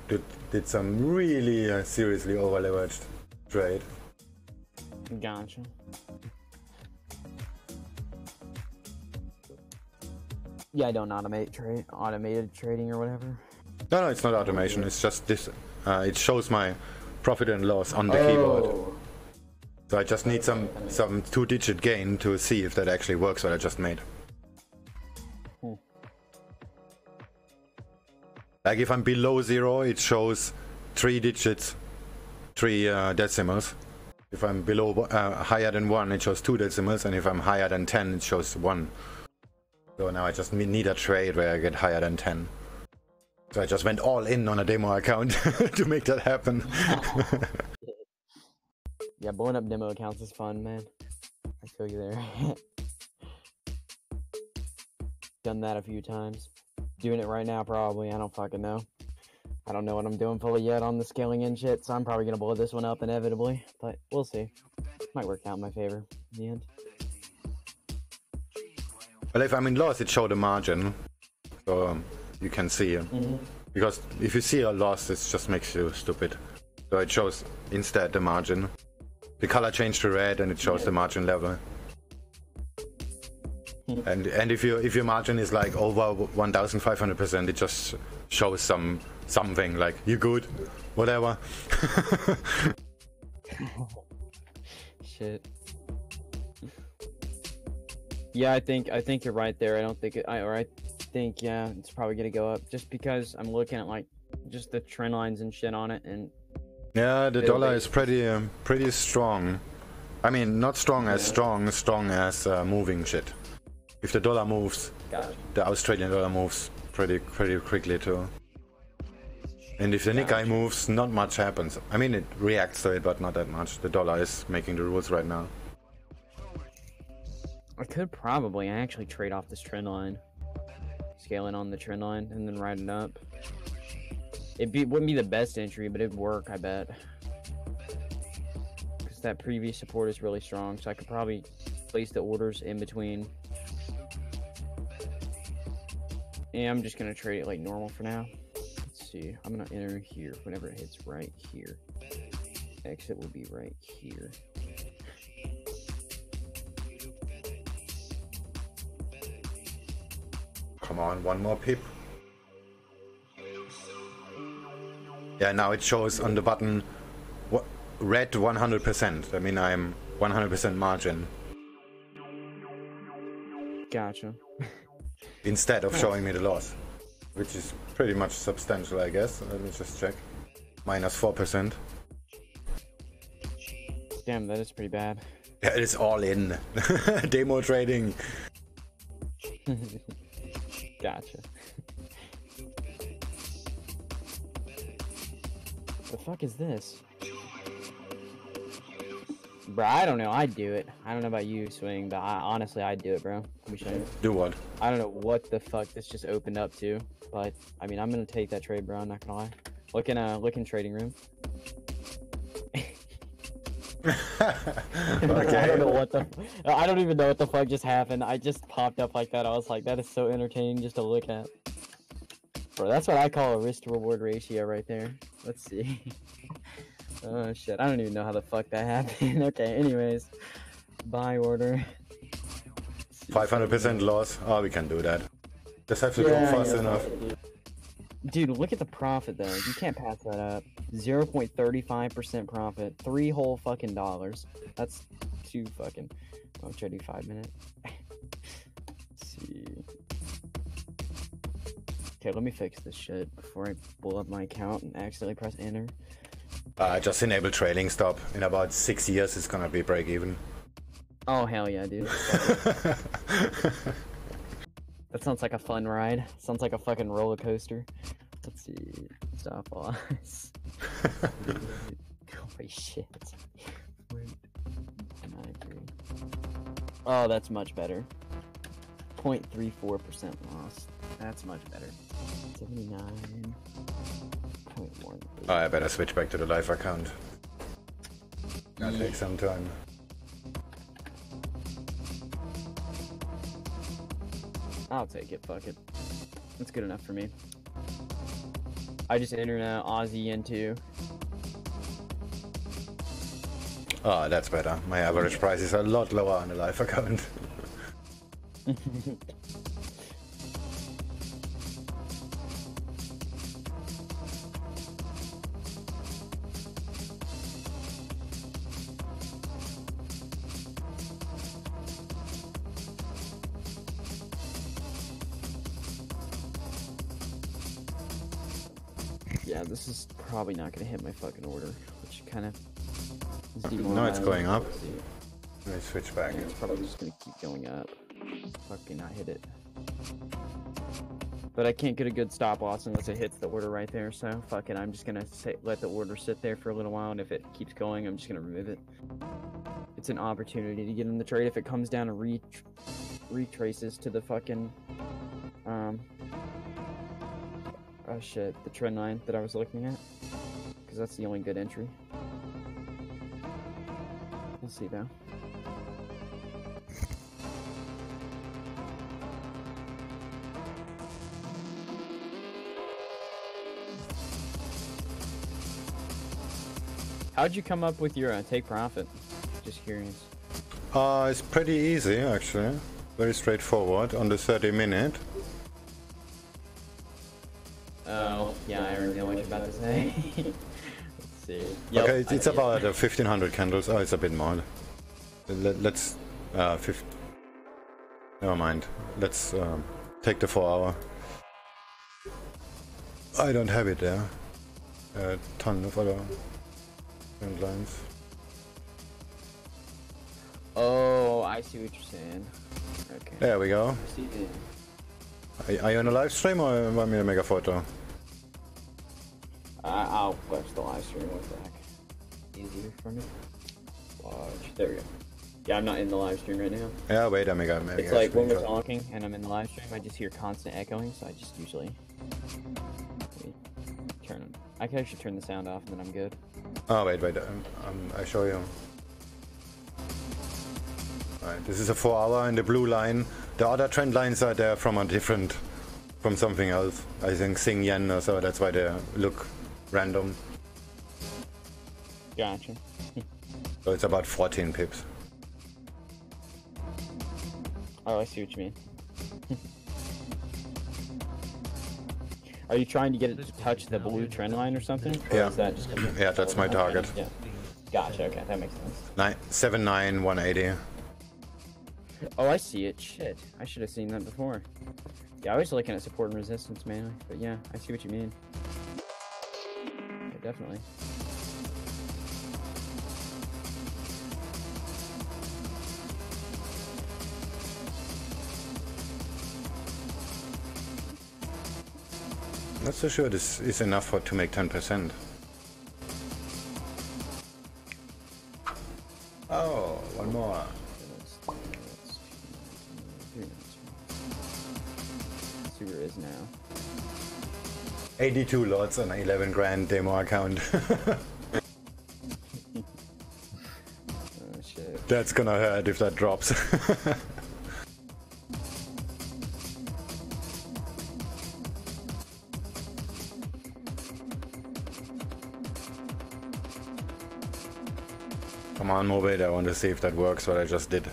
did some really seriously over leveraged trade. Gotcha. Yeah, I don't automate automated trading or whatever. No, it's not automation. It's just this. It shows my profit and loss on the keyboard. So I just need some 2-digit gain to see if that actually works what I just made. Like if I'm below 0, it shows 3 digits, 3 decimals. If I'm below higher than 1, it shows 2 decimals, and if I'm higher than 10, it shows 1. So now I just need a trade where I get higher than 10. So I just went all in on a demo account to make that happen. Yeah, blowing up demo accounts is fun, man. I feel you there. Done that a few times. Doing it right now, probably. I don't fucking know. I don't know what I'm doing fully yet on the scaling in shit, so I'm probably gonna blow this one up inevitably. But we'll see. Might work out in my favor in the end. Well, if I'm in loss, it showed a margin. So you can see. Because if you see a loss, it just makes you stupid. So it shows instead the margin. The color changed to red, and it shows the margin level. And if your margin is like over 1,500%, it just shows something like you good, whatever. Shit. Yeah, I think you're right there. I don't think I think yeah, it's probably gonna go up just because I'm looking at like just the trend lines and shit on it, and yeah, the dollar is pretty strong. I mean, not strong as strong as moving shit. If the dollar moves, the Australian dollar moves pretty quickly too. And if the Nikkei moves, not much happens. I mean, it reacts to it, but not that much. The dollar is making the rules right now. I could probably actually trade off this trend line, scale in on the trend line, and then ride it up. Wouldn't be the best entry, but it'd work, I bet. Because that previous support is really strong, so I could probably place the orders in between. Yeah, I'm just gonna trade it like normal for now. Let's see. I'm gonna enter here whenever it hits right here. Exit will be right here. Come on, one more pip. Yeah, now it shows on the button red 100%. I mean, I'm 100% margin. Gotcha. Instead of showing me the loss, which is pretty much substantial, I guess. Let me just check. -4%. Damn, that is pretty bad. Yeah, it's all in. Demo trading. Gotcha. The fuck is this? Bro, I don't know. I'd do it. I don't know about you, Swing, but honestly, I'd do it, bro. Let me show you. Do what? I don't know what the fuck this just opened up to, but I mean, I'm gonna take that trade, bro. I'm not gonna lie. Look in trading room. Okay. I don't even know what the fuck just happened. I just popped up like that. I was like, that is so entertaining just to look at. Bro, that's what I call a risk to reward ratio right there. Let's see. Oh shit, I don't even know how the fuck that happened. Okay, anyways. Buy order. 500% loss. Oh, we can do that. Just have to go fast enough. Dude, look at the profit though. You can't pass that up. 0.35% profit. 3 whole fucking dollars. That's 2 fucking. I'll try to do 5 minutes. Let's see. Okay, let me fix this shit before I pull up my account and accidentally press enter. Just enable trailing stop. In about 6 years, it's gonna be break even. Oh hell yeah, dude. That sounds like a fun ride. Sounds like a fucking roller coaster. Let's see. Stop loss. Holy shit. Oh, that's much better. 0.34% loss. That's much better. 79.1. Oh, I better switch back to the live account. That'll take some time. I'll take it, fuck it. That's good enough for me. I just entered an Aussie into. Oh, that's better. My average price is a lot lower on the live account. Yeah, this is probably not gonna hit my fucking order, which kind of is No, it's going up. Let's see. Let me switch back. Yeah, it's probably just gonna keep going up. Fucking not hit it. But I can't get a good stop loss unless it hits the order right there, so fuck it, I'm just gonna let the order sit there for a little while, and if it keeps going, I'm just gonna remove it. It's an opportunity to get in the trade if it comes down and retraces to the fucking oh shit, the trend line that I was looking at, because that's the only good entry. We'll see though. How'd you come up with your take profit? Just curious. It's pretty easy actually. Very straightforward on the 30-minute. Oh, yeah, I already know what you're about to say. Let's see. Yep, Okay, it's about 1500 candles. Oh, it's a bit more. Let's never mind. Let's take the 4-hour. I don't have it there. A ton of other trend lines. Oh, I see what you're saying. Okay. There we go. Are you on a live stream or want me to make a photo? I'll watch the live stream one sec. Easier for me. Watch. There we go. Yeah, I'm not in the live stream right now. Yeah, wait, I make a It's like when we're talking and I'm in the live stream, I just hear constant echoing, so I just usually turn it. I can actually turn the sound off and then I'm good. Oh, wait, I show you. Alright, this is a 4-hour in the blue line. The other trend lines are there from from something else. I think Sing Yen or so, that's why they look random. Gotcha. So it's about 14 pips. Oh, I see what you mean. Are you trying to get it to touch the blue trend line or something? Or Yeah. is that just Yeah, that's my target. Yeah. Gotcha, okay, that makes sense. 79180. Oh, I see it. Shit. I should have seen that before. Yeah, I was looking at support and resistance mainly, but yeah, I see what you mean. Yeah, definitely. Not so sure this is enough for to make 10%. Oh, one more. Let's see where it is now. 82 lots on an 11 grand demo account. Oh shit. That's gonna hurt if that drops. Come on, Mobile, I want to see if that works, what I just did.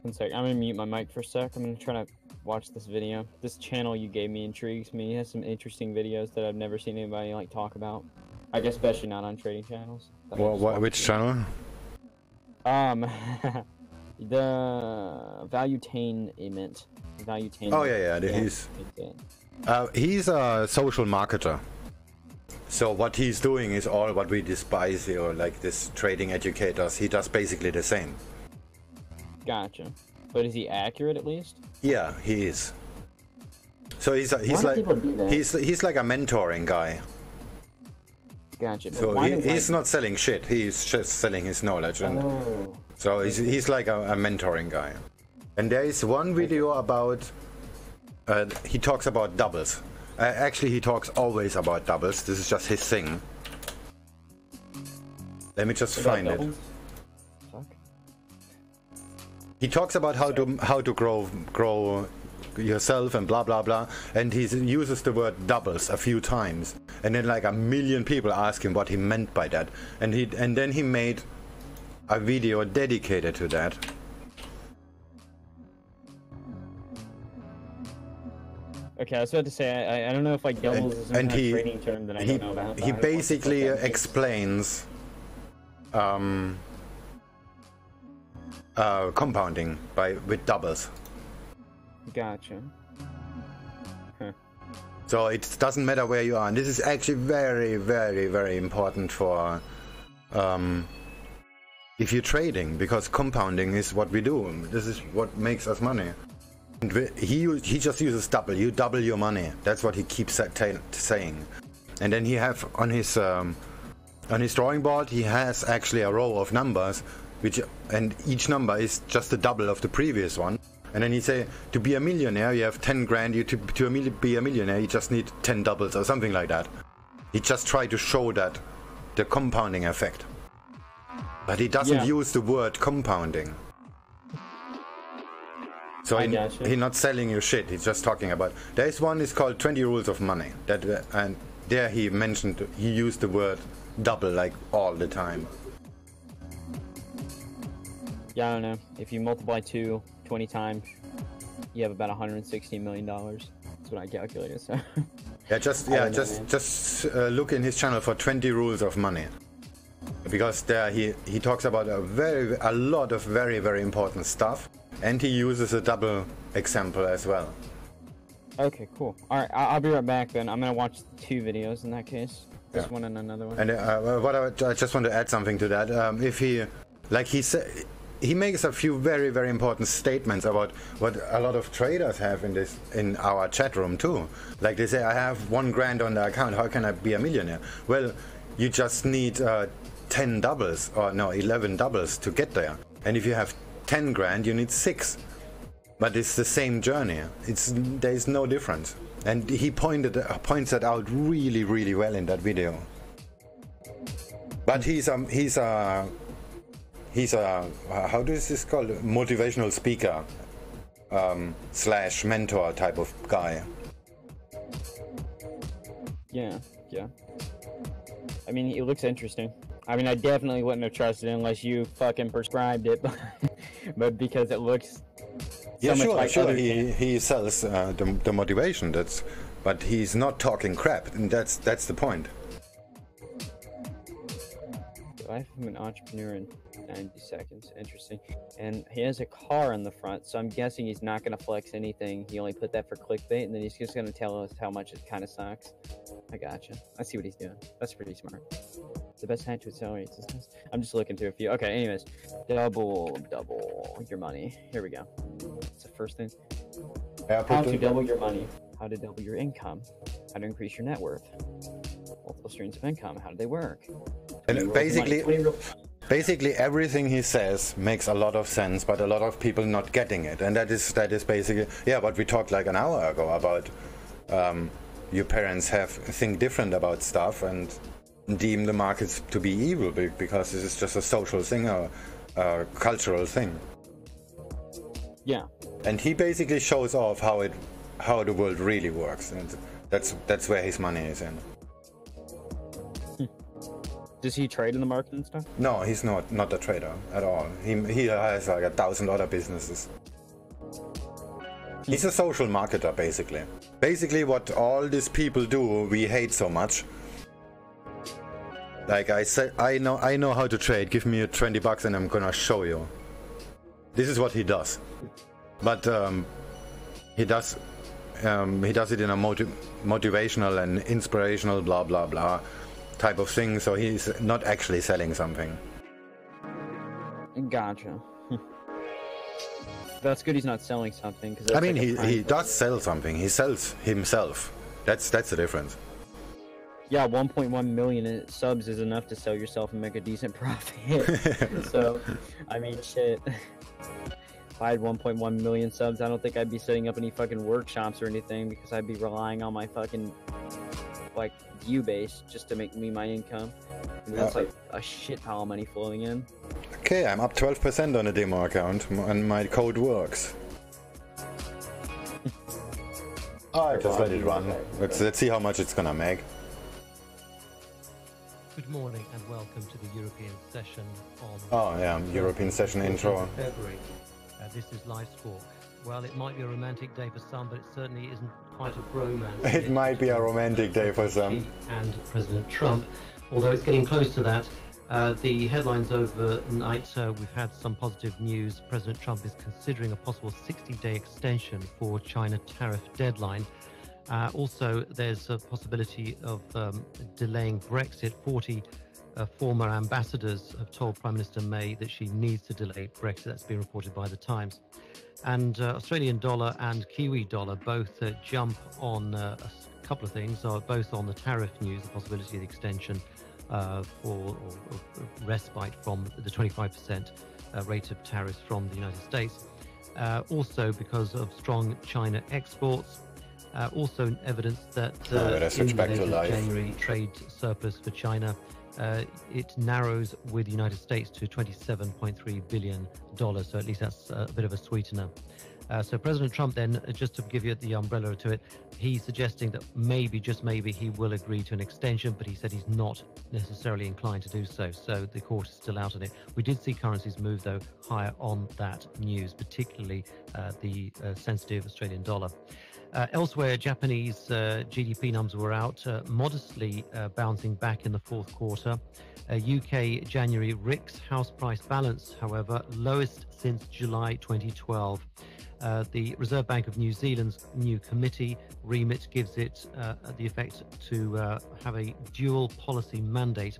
One sec, I'm gonna mute my mic for a sec. I'm gonna try to watch this video. This channel you gave me intrigues me. It has some interesting videos that I've never seen anybody like talk about. I guess especially not on trading channels. Well, which channel? The Valuetainment. Valuetainment. Oh yeah. He's a social marketer. So what he's doing is all what we despise here, like this trading educators. He does basically the same. Gotcha. But is he accurate at least? Yeah, he is. So he's like he's like a mentoring guy. Gotcha. So he's not selling shit. He's just selling his knowledge, and so he's like a mentoring guy. And there is one video about he talks about doubles. Actually, he talks always about doubles. This is just his thing. Let me just find it. Fuck. He talks about how to grow yourself and blah blah blah, and he uses the word doubles a few times, and then like a million people ask him what he meant by that, and then he made a video dedicated to that. Okay, I was about to say I don't know if like doubles is some trading term that I don't know about. He basically explains compounding with doubles. Gotcha. Huh. So it doesn't matter where you are, and this is actually very, very, very important for if you're trading, because compounding is what we do. This is what makes us money. And he just uses double. You double your money. That's what he keeps saying. And then he have on his drawing board, he has actually a row of numbers, and each number is just a double of the previous one. And then he say, to be a millionaire, you have 10 grand. To be a millionaire, you just need 10 doubles or something like that. He just tried to show that the compounding effect, but he doesn't use the word compounding. So he's not selling you shit. He's just talking about. There is one is called 20 Rules of Money. And there he used the word double like all the time. Yeah, I don't know. If you multiply 20 times, you have about $160 million. That's what I calculated. So. Just look in his channel for 20 Rules of Money, because there he talks about a lot of very, very important stuff, and he uses a double example as well. Okay, cool. All right, I'll be right back then. I'm gonna watch 2 videos in that case. This one and another one. And I just want to add something to that. If he, like he said. He makes a few very, very important statements about what a lot of traders have in our chat room too. Like they say, I have 1 grand on the account. How can I be a millionaire? Well, you just need 10 doubles, or no, 11 doubles to get there. And if you have 10 grand, you need 6. But it's the same journey. There is no difference. And he points that out really, really well in that video. But he's a how does this called, motivational speaker / mentor type of guy. Yeah. I mean, it looks interesting. I mean, I definitely wouldn't have trusted it unless you fucking prescribed it, but because it looks so much like sure. He sells the motivation. But he's not talking crap, and that's the point. Life of an entrepreneur in 90 seconds. Interesting. And he has a car in the front, so I'm guessing he's not going to flex anything. He only put that for clickbait, and then he's just going to tell us how much it kind of sucks. I gotcha. I see what he's doing. That's pretty smart. The best hand to accelerate success. I'm just looking through a few. Okay, anyways. Double your money. Here we go. That's the first thing. How to double your money. How to double your income. How to increase your net worth. Multiple streams of income. How do they work? And basically everything he says makes a lot of sense, but a lot of people not getting it. And that is basically, yeah, what we talked like an hour ago about your parents think different about stuff and deem the markets to be evil because this is just a social thing or a cultural thing. Yeah. And he basically shows off how the world really works, and that's where his money is in. Does he trade in the market and stuff? No, he's not a trader at all. He has like 1,000 other businesses. He's a social marketer, basically. Basically, what all these people do, we hate so much. Like I said, I know how to trade. Give me $20 and I'm gonna show you. This is what he does. But he does it in a motivational and inspirational blah blah blah type of thing. So he's not actually selling something. Gotcha. That's good. He's not selling something. I mean, he does sell something. He sells himself. That's the difference. Yeah, 1.1 million subs is enough to sell yourself and make a decent profit. So, I mean, shit. If I had 1.1 million subs, I don't think I'd be setting up any fucking workshops or anything because I'd be relying on my fucking, like, view base just to make me my income. And that's like a shit pile of money flowing in. Okay, I'm up 12% on a demo account and my code works. Alright, just let it run. Let's see how much it's gonna make. Good morning and welcome to the European session on... Oh yeah, European session intro. February. This is Live Squawk. Well, it might be a romantic day for some, but it certainly isn't quite a bromance. It might be a romantic day for some. And President Trump, although it's getting close to that. The headlines overnight, we've had some positive news. President Trump is considering a possible 60-day extension for China tariff deadline. Also, there's a possibility of delaying Brexit. 40 former ambassadors have told Prime Minister May that she needs to delay Brexit. That's been reported by The Times. And Australian dollar and Kiwi dollar both jump on a couple of things, both on the tariff news, the possibility of the extension for respite from the 25% rate of tariffs from the United States. Also because of strong China exports. Also evidence that in the January trade surplus for China, it narrows with the United States to $27.3 billion. So at least that's a bit of a sweetener. So President Trump then, just to give you the umbrella to it, he's suggesting that maybe, just maybe, he will agree to an extension, but he said he's not necessarily inclined to do so. So the court is still out on it. We did see currencies move, though, higher on that news, particularly the sensitive Australian dollar. Elsewhere, Japanese GDP numbers were out, modestly bouncing back in the fourth quarter. UK January RICS house price balance, however, lowest since July 2012. The Reserve Bank of New Zealand's new committee remit gives it the effect to have a dual policy mandate.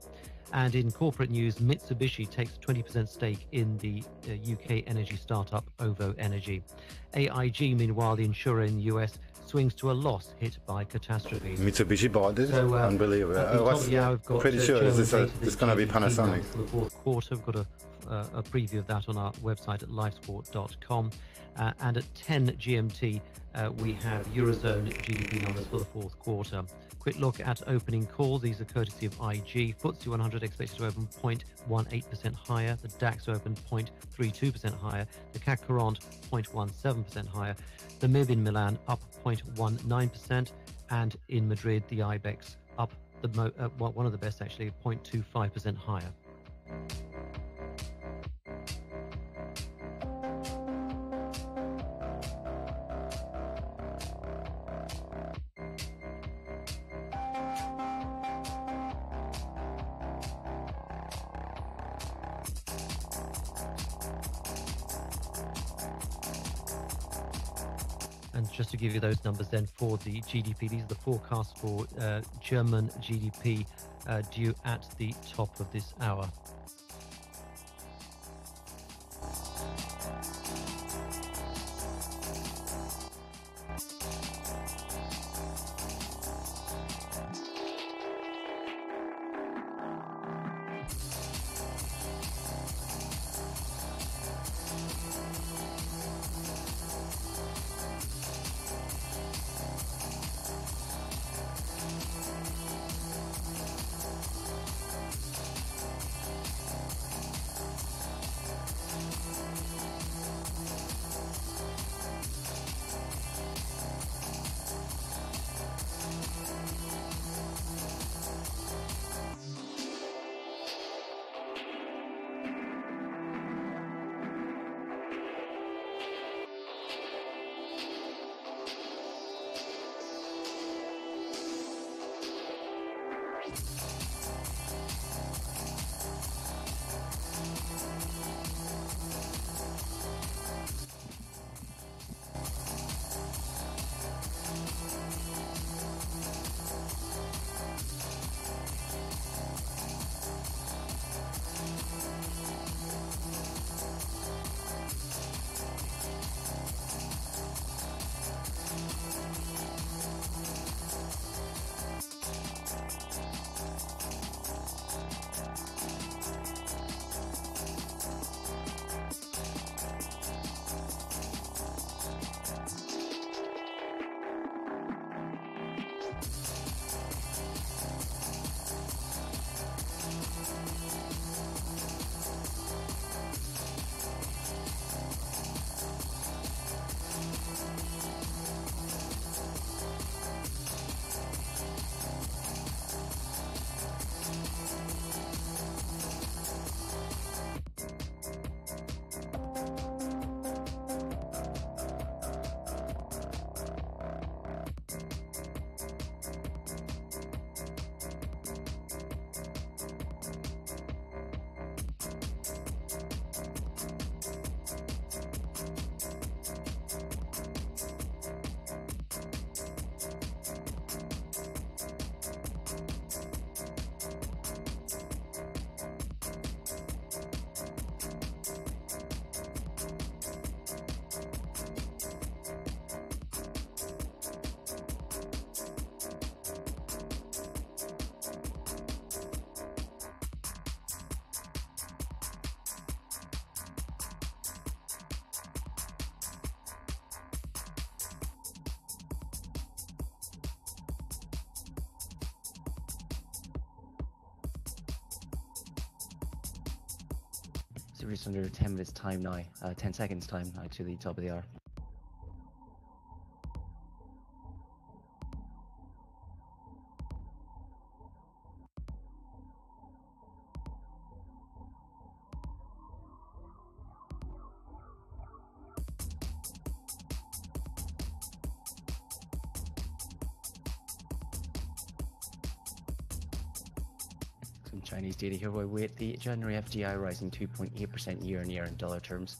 And in corporate news, Mitsubishi takes a 20% stake in the UK energy startup OVO Energy. AIG, meanwhile, the insurer in the US, swings to a loss hit by catastrophes. Mitsubishi bought it? So, unbelievable. I was pretty sure it's going to be Panasonic. For the fourth quarter, we've got a preview of that on our website at livesport.com. And at 10 GMT, we have Eurozone GDP numbers for the fourth quarter. Quick look at opening calls. These are courtesy of IG. FTSE 100 expected to open 0.18% higher. The DAX opened 0.32% higher. The CAC 0.17% higher. The MIB in Milan up 0.19%. And in Madrid, the IBEX up one of the best, actually, 0.25% higher. And just to give you those numbers then for the GDP, these are the forecasts for German GDP due at the top of this hour. So we're just under 10 minutes time now, 10 seconds time now to the top of the hour. Some Chinese data here by weight. The January FDI rising 2.8% year on year in dollar terms.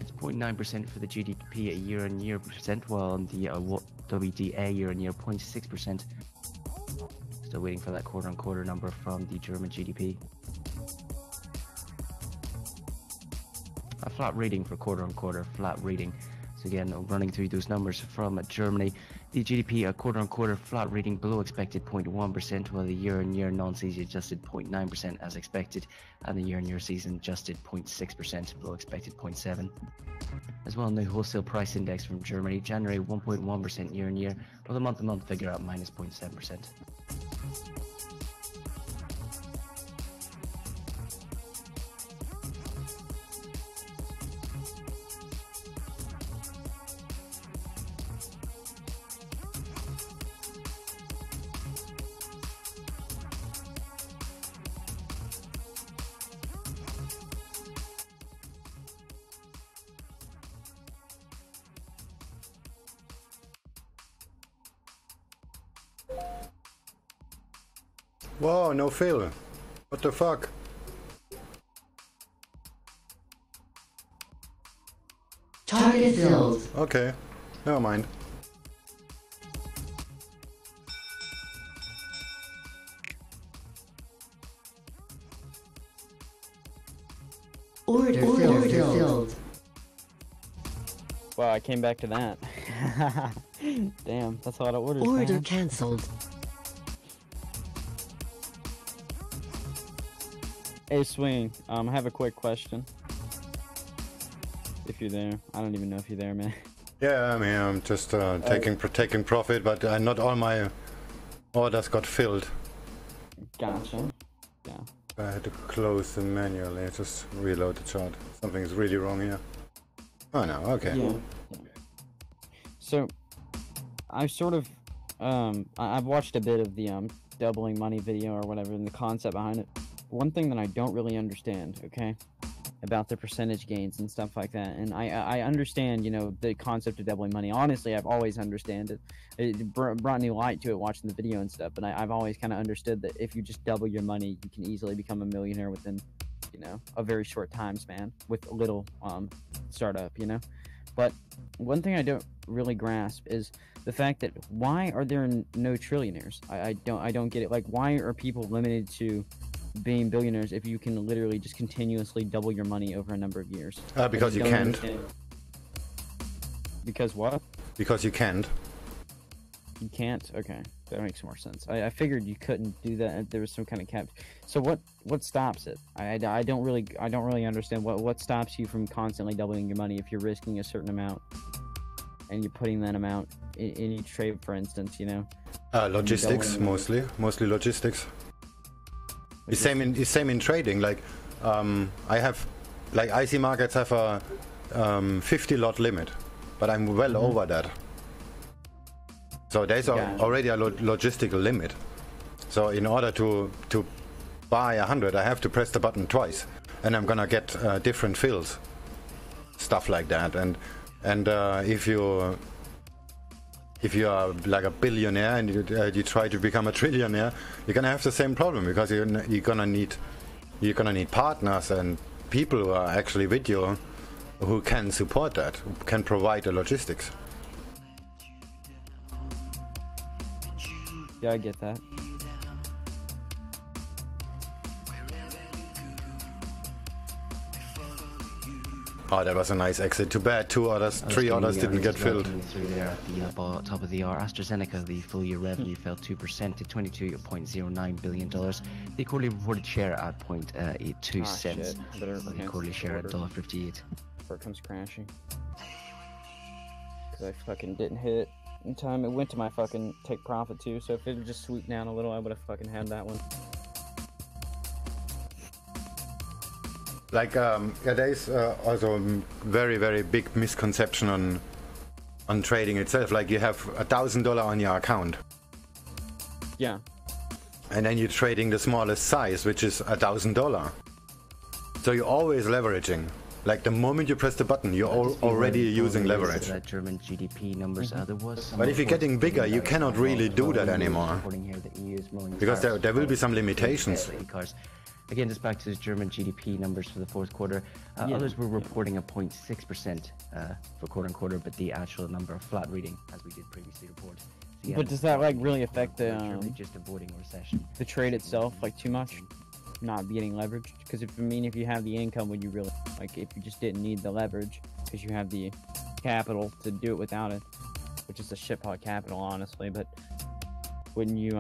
It's 0.9% for the GDP a year on year percent, while on the WDA year on year 0.6%. Still waiting for that quarter on quarter number from the German GDP. A flat reading for quarter on quarter, flat reading. So again, running through those numbers from Germany, the GDP a quarter on quarter flat reading below expected 0.1%, while the year on year non-season adjusted 0.9% as expected, and the year on year season adjusted 0.6% below expected 0.7%. As well, the wholesale price index from Germany, January 1.1% year on year, while the month to month figure at minus 0.7%. Whoa, no fill. What the fuck? Target filled. Okay, never mind. Order filled. Wow, I came back to that. Damn, that's a lot of orders. Order man. cancelled. Hey, Swing, I have a quick question. If you're there. I don't even know if you're there, man. Yeah, I'm here. I'm just taking profit, but not all my orders got filled. Gotcha. Yeah. I had to close them manually. Just reload the chart. Something's really wrong here. Oh no, okay. Yeah. So, I've sort of, I've watched a bit of the doubling money video or whatever, and the concept behind it. One thing that I don't really understand, okay, about the percentage gains and stuff like that, and I understand, you know, the concept of doubling money. Honestly, I've always understood it. It brought new light to it watching the video and stuff, but I've always kind of understood that if you just double your money, you can easily become a millionaire within, you know, a very short time span with a little startup, you know. But one thing I don't really grasp is the fact that why are there no trillionaires? I don't get it. Like, why are people limited to being billionaires if you can literally just continuously double your money over a number of years? Because you can't. Because what? Because you can't. You can't? Okay, that makes more sense. I figured you couldn't do that. There was some kind of cap. So what stops it? I don't really understand what stops you from constantly doubling your money if you're risking a certain amount and you're putting that amount in each trade, for instance, you know. Logistics mostly logistics. It's same in trading. Like I have, like IC markets have a 50 lot limit, but I'm well over that. So there's already a logistical limit. So in order to buy 100, I have to press the button twice, and I'm gonna get different fills, stuff like that. And if you are like a billionaire and you try to become a trillionaire, you're gonna have the same problem, because you're gonna need partners and people who are actually with you, who can support that, who can provide the logistics. Yeah, I get that. Oh, that was a nice exit. Too bad 3 orders didn't get filled. Through there at the top of the hour, AstraZeneca, the full year revenue fell 2% to $22.09 billion. The quarterly reported share at 0.82 cents. The quarterly share at $1.58. Before it comes crashing. Because I fucking didn't hit it in time. It went to my fucking take profit too, so if it had just swooped down a little, I would have fucking had that one. Like, yeah, there is also a very, very big misconception on trading itself. Like, you have $1,000 on your account. Yeah. And then you're trading the smallest size, which is $1,000. So you're always leveraging. Like, the moment you press the button, you're already using leverage. German GDP numbers, there was. But if you're getting bigger, you cannot really do that anymore. Because there will be some limitations. Again, just back to the German GDP numbers for the fourth quarter. Others were reporting a 0.6% for quarter-on-quarter, but the actual number of flat reading, as we did previously report. So yeah, but does that like really affect the just avoiding a recession? The trade itself, like too much, not getting leveraged? Because if you have the income, would you really like if you just didn't need the leverage because you have the capital to do it without it, which is a shitpot capital, honestly. But wouldn't you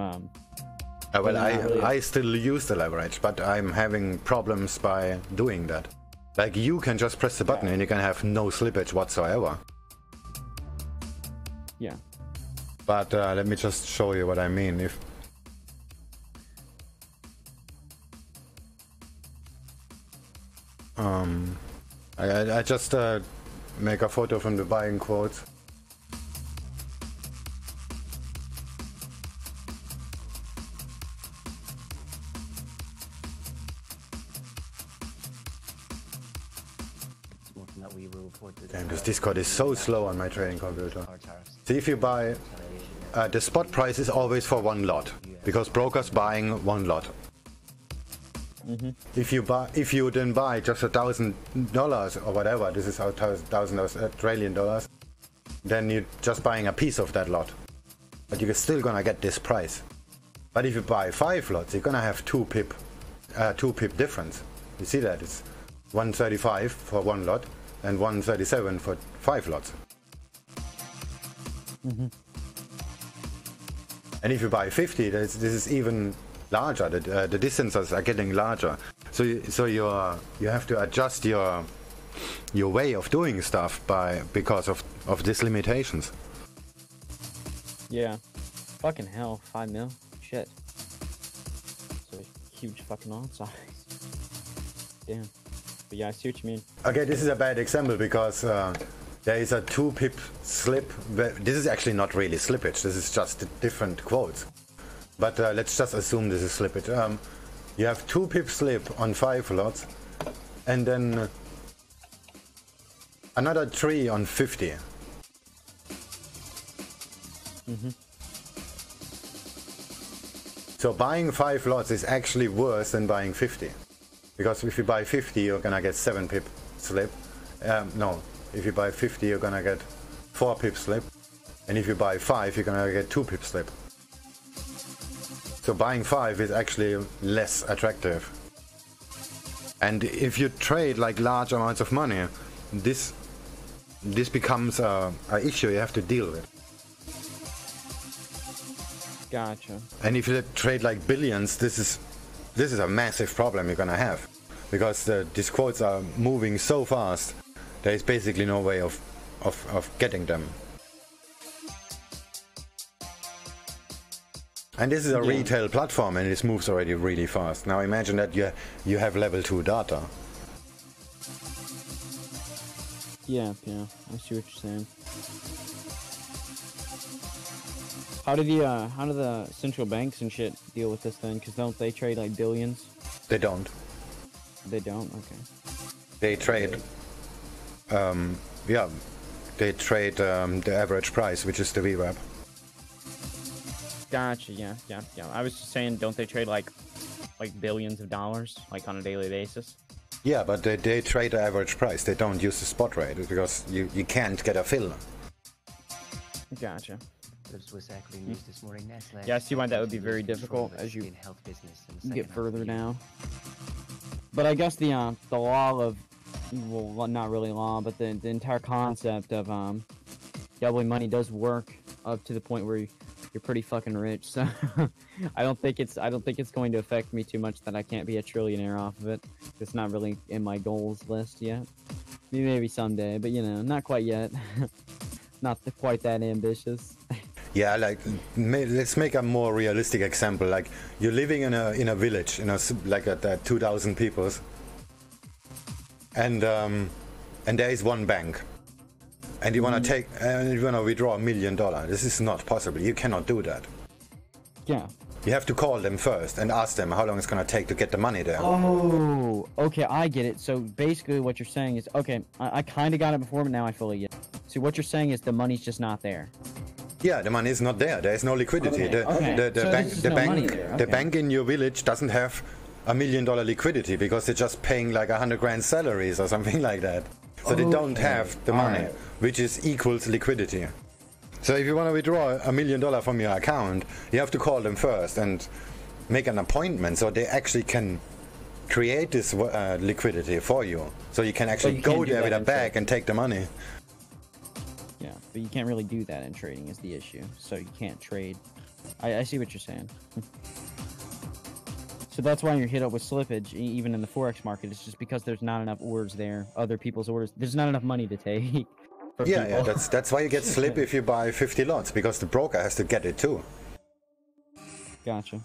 well, I still use the leverage, but I'm having problems by doing that. Like, you can just press the button and you can have no slippage whatsoever. Yeah. But let me just show you what I mean. If I just make a photo from the buying quotes. Damn, this Discord is so slow on my trading computer. See, if you buy, the spot price is always for one lot. because brokers buying one lot. If you then buy just $1,000 or whatever, this is how $1,000 Australian dollars, then you're just buying a piece of that lot. But you're still gonna get this price. But if you buy 5 lots, you're gonna have 2 pip difference. You see that? It's 135 for one lot and 137 for 5 lots. And if you buy 50, this is even larger. The distances are getting larger. So you have to adjust your way of doing stuff because of these limitations. Yeah. Fucking hell, 5 mil. Shit. It's a huge fucking lot size. Damn. But yeah, I see what you mean. Okay, this is a bad example because there is a 2 pip slip. This is actually not really slippage. This is just different quotes. But let's just assume this is slippage. You have 2 pip slip on 5 lots, and then another 3 on 50. So buying 5 lots is actually worse than buying 50. Because if you buy 50, you're gonna get 7 pip slip. No, if you buy 50, you're gonna get 4 pip slip. And if you buy 5, you're gonna get 2 pip slip. So buying 5 is actually less attractive. And if you trade like large amounts of money, this becomes a issue you have to deal with. Gotcha. And if you trade like billions, this is a massive problem you're gonna have, because these quotes are moving so fast. There is basically no way of getting them. And this is a retail platform, and this moves already really fast. Now imagine that you have level 2 data. Yeah, I see what you're saying. How do the central banks and shit deal with this then? Because don't they trade like billions? They don't. They don't? Okay. They trade, they trade the average price, which is the VWAP. Gotcha, yeah. I was just saying, don't they trade like billions of dollars, like on a daily basis? Yeah, but they trade the average price. They don't use the spot rate because you can't get a fill. Gotcha. Swiss equity news this morning. Yeah, I see why that would be very difficult as you get further down. But I guess the law of, well, not really law, but the entire concept of doubling money does work up to the point where you're pretty fucking rich. So I don't think it's going to affect me too much that I can't be a trillionaire off of it. It's not really in my goals list yet. Maybe someday, but you know, not quite yet. Not quite that ambitious. Yeah, like let's make a more realistic example. Like you're living in a village, like at 2,000 people, and there is one bank, and you want to withdraw $1 million. This is not possible. You cannot do that. Yeah. You have to call them first and ask them how long it's gonna take to get the money there. Oh, okay, I get it. So basically, what you're saying is, okay, I kind of got it before, but now I fully get it. So what you're saying is the money's just not there. Yeah, the money is not there. There is no liquidity. The bank in your village doesn't have $1 million liquidity because they're just paying like 100 grand salaries or something like that. So they don't have the money, which is equals liquidity. So if you want to withdraw $1 million from your account, you have to call them first and make an appointment so they actually can create this liquidity for you. So you can actually go there with a bag and take the money. Yeah, but you can't really do that in trading is the issue. So you can't trade. I see what you're saying. So that's why you're hit up with slippage, even in the Forex market. It's just because there's not enough orders there, other people's orders. There's not enough money to take. Yeah, that's why you get slip if you buy 50 lots, because the broker has to get it too. Gotcha.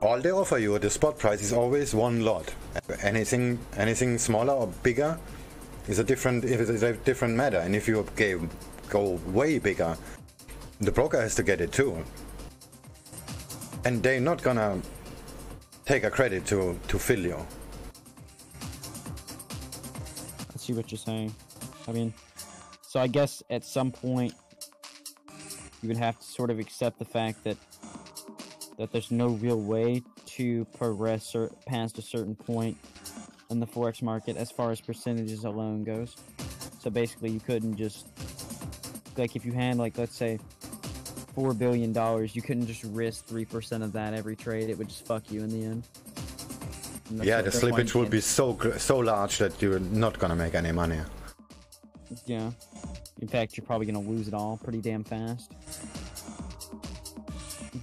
All they offer you at the spot price is always one lot. Anything smaller or bigger is a different matter. And if you go way bigger, the broker has to get it too. And they're not gonna take a credit to fill you. I see what you're saying. I mean, so I guess at some point you would have to sort of accept the fact that there's no real way to progress past a certain point in the Forex market as far as percentages alone goes. So basically, you couldn't just, like, if you had, like, let's say, $4 billion, you couldn't just risk 3% of that every trade. It would just fuck you in the end. Yeah, the slippage will be so large that you're not gonna make any money. Yeah. In fact, you're probably gonna lose it all pretty damn fast.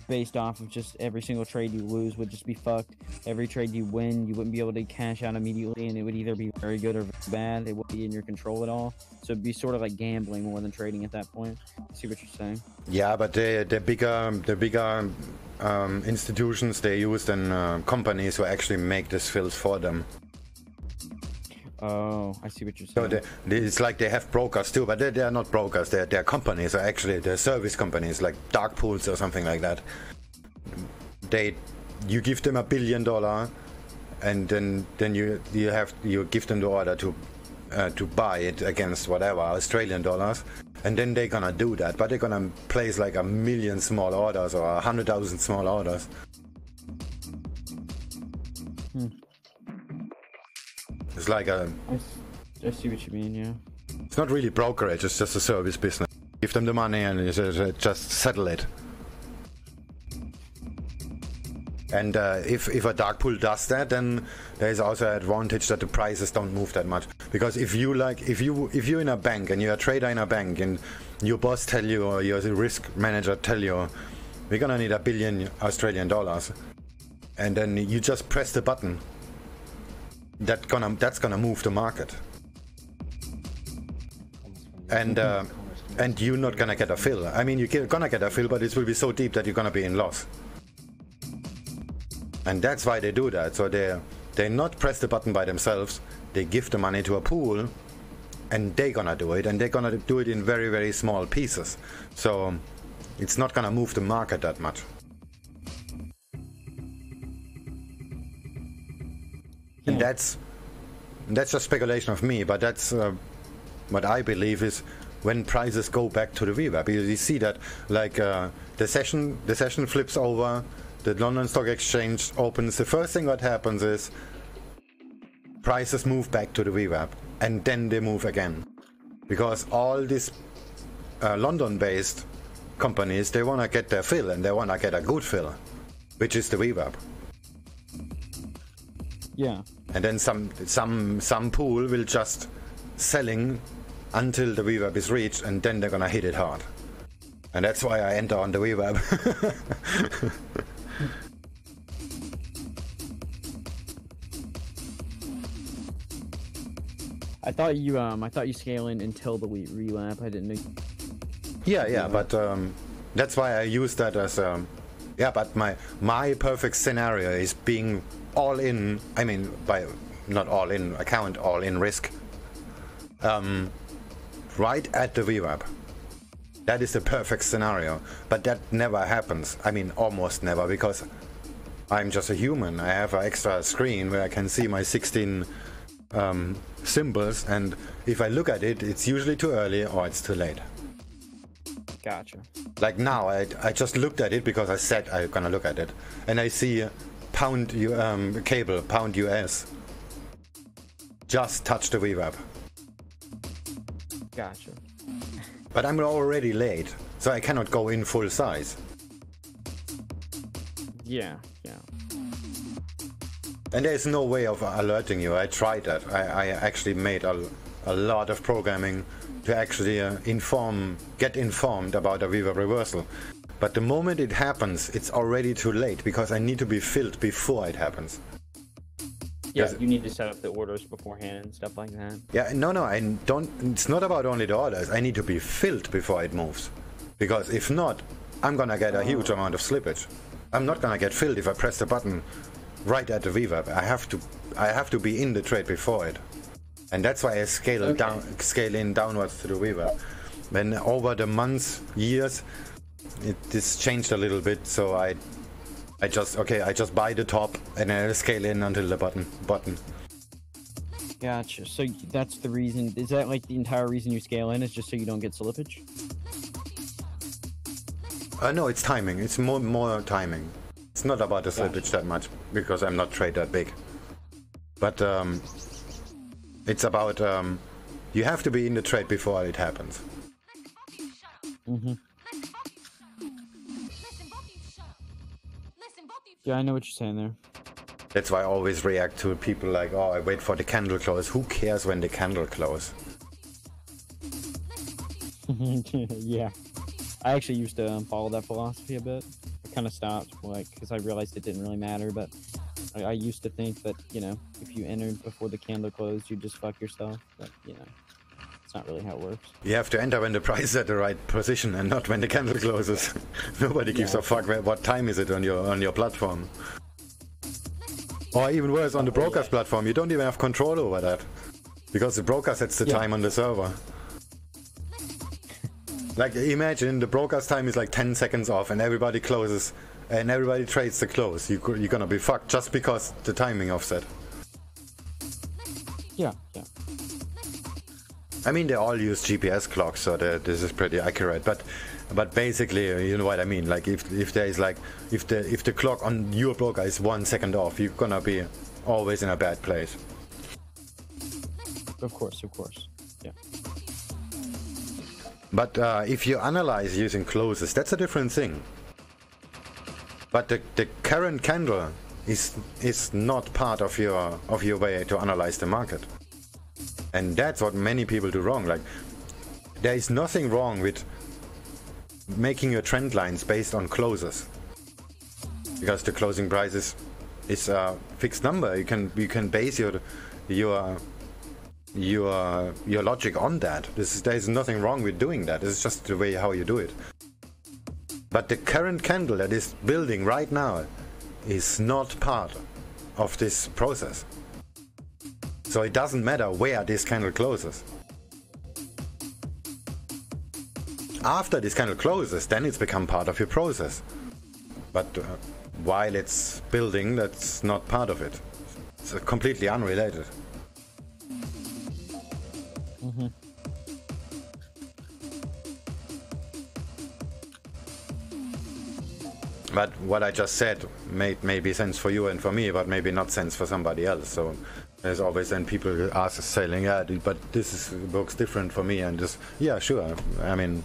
Based off of just every single trade you lose would just be fucked. Every trade you win, you wouldn't be able to cash out immediately, and it would either be very good or very bad. It wouldn't be in your control at all. So it'd be sort of like gambling more than trading at that point. See what you're saying? Yeah, but the bigger institutions, they use then companies who actually make this fills for them. Oh, I see what you're saying. So it's like they have brokers too, but they are not brokers. They're companies. Or actually, they're service companies like dark pools or something like that. You give them $1 billion, and then you give them the order to buy it against whatever Australian dollars, and then they're gonna do that. But they're gonna place like 1 million small orders or 100,000 small orders. It's like a... I see what you mean, yeah. It's not really brokerage, it's just a service business. Give them the money and just settle it. And if a dark pool does that, then there is also an advantage that the prices don't move that much. Because if you're in a bank and you're a trader in a bank and your boss tell you, or your risk manager tell you, we're gonna need $1 billion Australian dollars, and then you just press the button, that's gonna move the market. And you're not gonna get a fill. I mean, you're gonna get a fill, but it will be so deep that you're gonna be in loss. And that's why they do that. So they not press the button by themselves. They give the money to a pool, and they're gonna do it, and they're gonna do it in very, very small pieces. So it's not gonna move the market that much. And that's just speculation of me, but that's what I believe is when prices go back to the VWAP. Because you see that, like, the session flips over, the London Stock Exchange opens. The first thing that happens is prices move back to the VWAP, and then they move again, because all these London-based companies, they want to get their fill, and they want to get a good fill, which is the VWAP. Yeah. And then some pool will just selling until the VWAP is reached, and then they're gonna hit it hard. And that's why I enter on the VWAP. I thought you scale in until the relap. I didn't know. Yeah, but that's why I use that as yeah. But my perfect scenario is being all in. I mean, by not all in, I count all in risk. Right at the VWAP. That is the perfect scenario, but that never happens. I mean, almost never, because I'm just a human. I have an extra screen where I can see my 16 symbols, and if I look at it, it's usually too early or it's too late. Gotcha. Like now, I just looked at it because I said I'm gonna look at it, and I see pound cable, pound US, just touch the VWAP. Gotcha. But I'm already late, so I cannot go in full size. Yeah. And there's no way of alerting you. I tried that. I actually made a lot of programming to actually get informed about a VWAP reversal. But the moment it happens, it's already too late, because I need to be filled before it happens. Yeah, you need to set up the orders beforehand and stuff like that. Yeah, no, I don't. It's not about only the orders. I need to be filled before it moves, because if not, I'm gonna get a huge amount of slippage. I'm not gonna get filled if I press the button right at the VWAP. I have to be in the trade before it, and that's why I scale in downwards to the VWAP. Then over the months, years, this changed a little bit. So I just buy the top and then I scale in until the button. Gotcha. So that's the reason. Is that like the entire reason you scale in, is just so you don't get slippage? No, it's timing. It's more timing. It's not about the slippage that much because I'm not trade that big. But it's about you have to be in the trade before it happens. Yeah, I know what you're saying there. That's why I always react to people like, oh, I wait for the candle close. Who cares when the candle close? Yeah. I actually used to follow that philosophy a bit. I kind of stopped, like, because I realized it didn't really matter, but I used to think that, you know, if you entered before the candle closed, you just fuck yourself. But, you know, it's not really how it works. You have to enter when the price is at the right position and not when the candle closes. Nobody gives a fuck what time is it on your platform. Or even worse, on the broker's platform, you don't even have control over that. Because the broker sets the time on the server. Like, imagine the broker's time is like 10 seconds off and everybody closes and everybody trades the close. You're gonna be fucked just because the timing offset. Yeah. I mean, they all use GPS clocks, so this is pretty accurate. But basically, you know what I mean. Like, if there is like if the clock on your broker is 1 second off, you're gonna be always in a bad place. Of course. Yeah. But if you analyze using closes, that's a different thing. But the current candle is not part of your way to analyze the market. And that's what many people do wrong. Like, there is nothing wrong with making your trend lines based on closes, because the closing price is a fixed number. You can base your logic on that. There is nothing wrong with doing that. It's just the way how you do it. But the current candle that is building right now is not part of this process. So it doesn't matter where this candle closes. After this candle closes, then it's become part of your process. But while it's building, that's not part of it. It's completely unrelated. But what I just said made maybe sense for you and for me, but maybe not sense for somebody else. So there's always then people who ask saying, yeah, but this works different for me, and just, yeah, sure. I mean,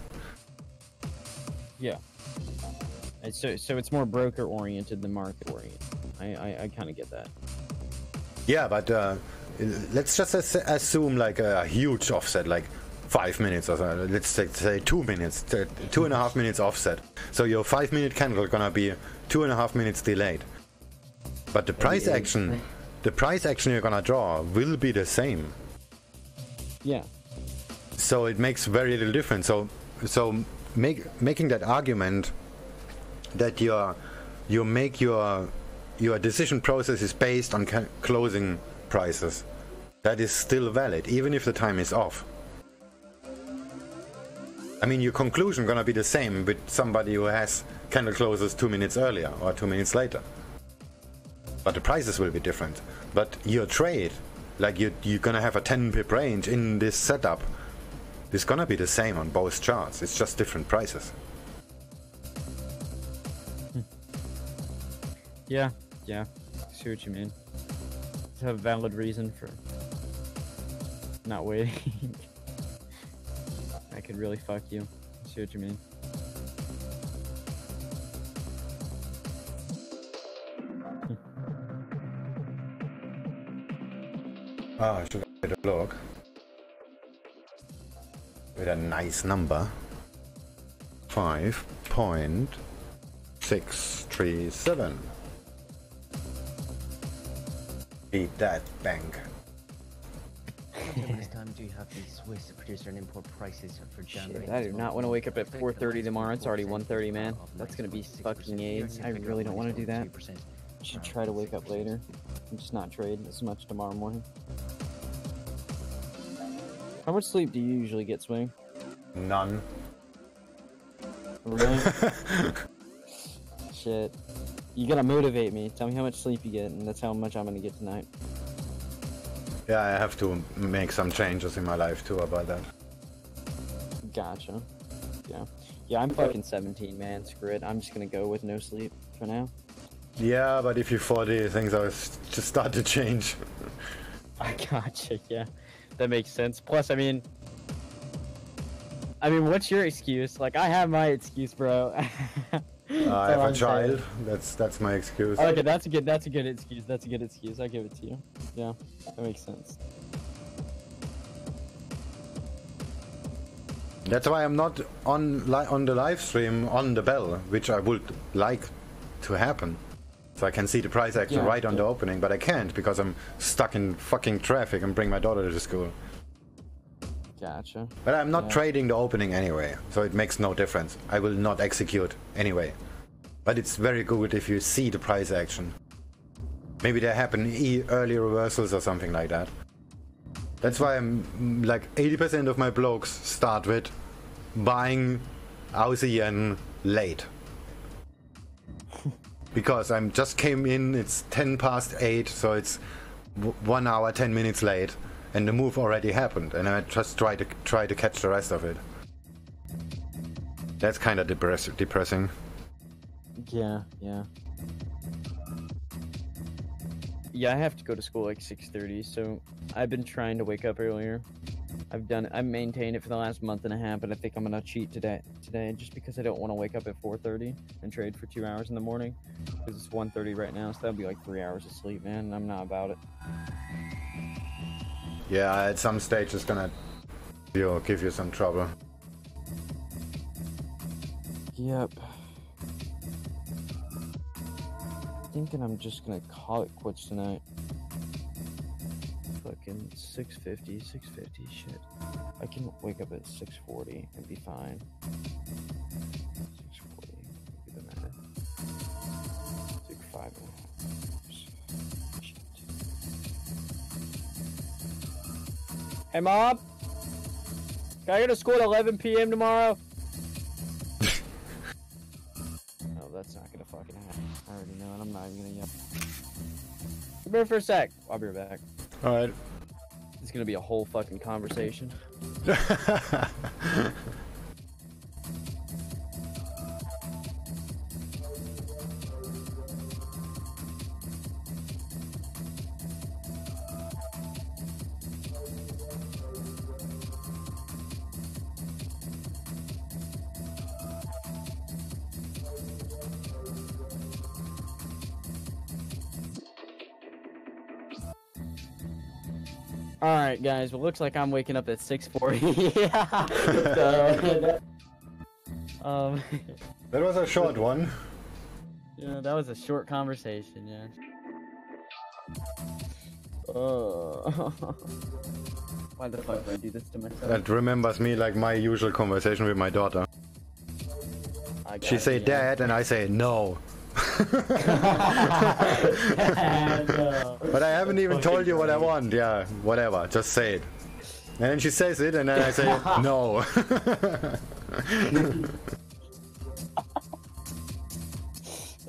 yeah. So it's more broker oriented than market oriented. I kind of get that. Yeah, but let's just assume like a huge offset, like 5 minutes or so. Let's say 2 minutes, 2.5 minutes offset. So your 5-minute candle gonna be 2.5 minutes delayed. But the price action you're gonna draw will be the same. Yeah. So it makes very little difference. So making that argument that you make your decision process is based on closing prices, that is still valid, even if the time is off. I mean, your conclusion gonna be the same with somebody who has candle closes 2 minutes earlier or 2 minutes later. But the prices will be different. But your trade, like you're gonna have a 10 pip range in this setup, is gonna be the same on both charts. It's just different prices. Yeah. I see what you mean. It's a valid reason for not waiting. I could really fuck you. I see what you mean. I should get a look. With a nice number. 5.637. Beat that bank. How much time do you have the Swiss producer and import prices for January? Shit, I do not want to wake up at 4:30 tomorrow. It's already 1:30, man. That's gonna be fucking AIDS. I really don't want to do that. I should try to wake up later and just not trade as much tomorrow morning. How much sleep do you usually get, Swing? None. Really? Shit. You gotta motivate me. Tell me how much sleep you get, and that's how much I'm gonna get tonight. Yeah, I have to make some changes in my life too about that. Gotcha. Yeah, Yeah, I'm fucking 17, man. Screw it. I'm just gonna go with no sleep for now. Yeah, but if you're 40, things are just start to change. I gotcha. Yeah, that makes sense. Plus, I mean, what's your excuse? Like, I have my excuse, bro. I have a child. That's my excuse. Okay, that's a good excuse. That's a good excuse. I give it to you. Yeah, that makes sense. That's why I'm not on the live stream on the bell, which I would like to happen, so I can see the price action right on the opening. But I can't because I'm stuck in fucking traffic and bring my daughter to school. Gotcha. But I'm not trading the opening anyway, so it makes no difference. I will not execute anyway. But it's very good if you see the price action. Maybe there happen early reversals or something like that. That's why I'm like 80% of my blogs start with buying Aussie yen late. Because I'm just came in, it's 10 past 8, so it's 1 hour, 10 minutes late, and the move already happened, and I just try to catch the rest of it. That's kind of depressing. Yeah. Yeah, I have to go to school like 6:30, so I've been trying to wake up earlier. I've maintained it for the last month and a half, but I think I'm gonna cheat today just because I don't want to wake up at 4:30 and trade for 2 hours in the morning. Because it's 1:30 right now, so that'll be like 3 hours of sleep, man, and I'm not about it. Yeah, at some stage it's gonna give you some trouble. Yep. Thinking I'm just gonna call it quits tonight. Fucking 6:50, shit. I can wake up at 6:40 and be fine. 6:40 would be the matter. Take 5 hours. Shit. Hey, Mom! Can I go to school at 11 p.m. tomorrow? No, that's not gonna fucking happen. I already know it. I'm not even gonna yell. Come here for a sec. I'll be right back. Alright. It's gonna be a whole fucking conversation. Alright, guys, well, looks like I'm waking up at 6:40. Yeah. So, that was a short one. Yeah, that was a short conversation, yeah. Why the fuck did I do this to myself? That remembers me like my usual conversation with my daughter. She say dad and I say no. But I haven't even told you what I want. Yeah, whatever, just say it. And then she says it and then I say no.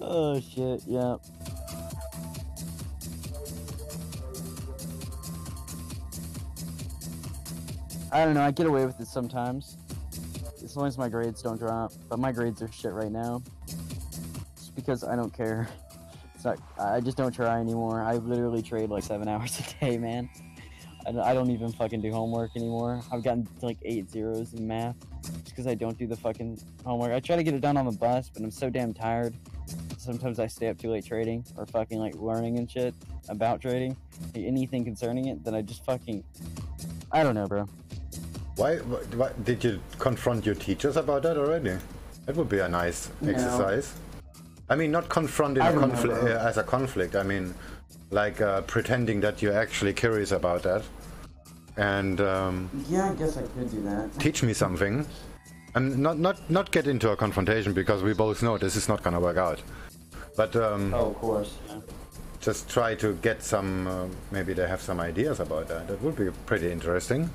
Oh shit, yeah. I don't know, I get away with it sometimes. As long as my grades don't drop. But my grades are shit right now. Just because I don't care. It's not, I just don't try anymore. I literally trade like 7 hours a day, man. I don't even fucking do homework anymore. I've gotten to like 8 zeros in math. Just because I don't do the fucking homework. I try to get it done on the bus, but I'm so damn tired. Sometimes I stay up too late trading. Or fucking like learning and shit about trading. Anything concerning it, then I just fucking... I don't know, bro. Why did you confront your teachers about that already? That would be a nice exercise. I mean, not confronting as a conflict. I mean, like pretending that you're actually curious about that. And yeah, I guess I could do that. Teach me something, and not get into a confrontation because we both know this is not gonna work out. But oh, of course. Yeah. Just try to get some. Maybe they have some ideas about that. That would be pretty interesting.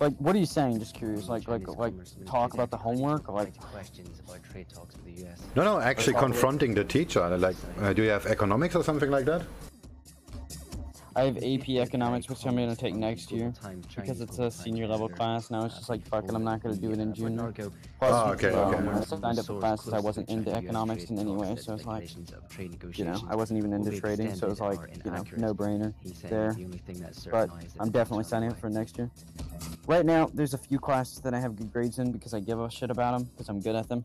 Like, what are you saying? Just curious. Like talk about the homework, or like questions about trade talks with the US. No, actually confronting the teacher. Like, do you have economics or something like that? I have AP Economics, which I'm gonna take next year because it's a senior level class. Now it's just like fuck it, I'm not gonna do it in junior. Plus, when I signed up for classes, I wasn't into economics in any way, so it's like, you know, I wasn't even into trading, so it was like, you know, no brainer there. But I'm definitely signing up for next year. Right now, there's a few classes that I have good grades in because I give a shit about them because I'm good at them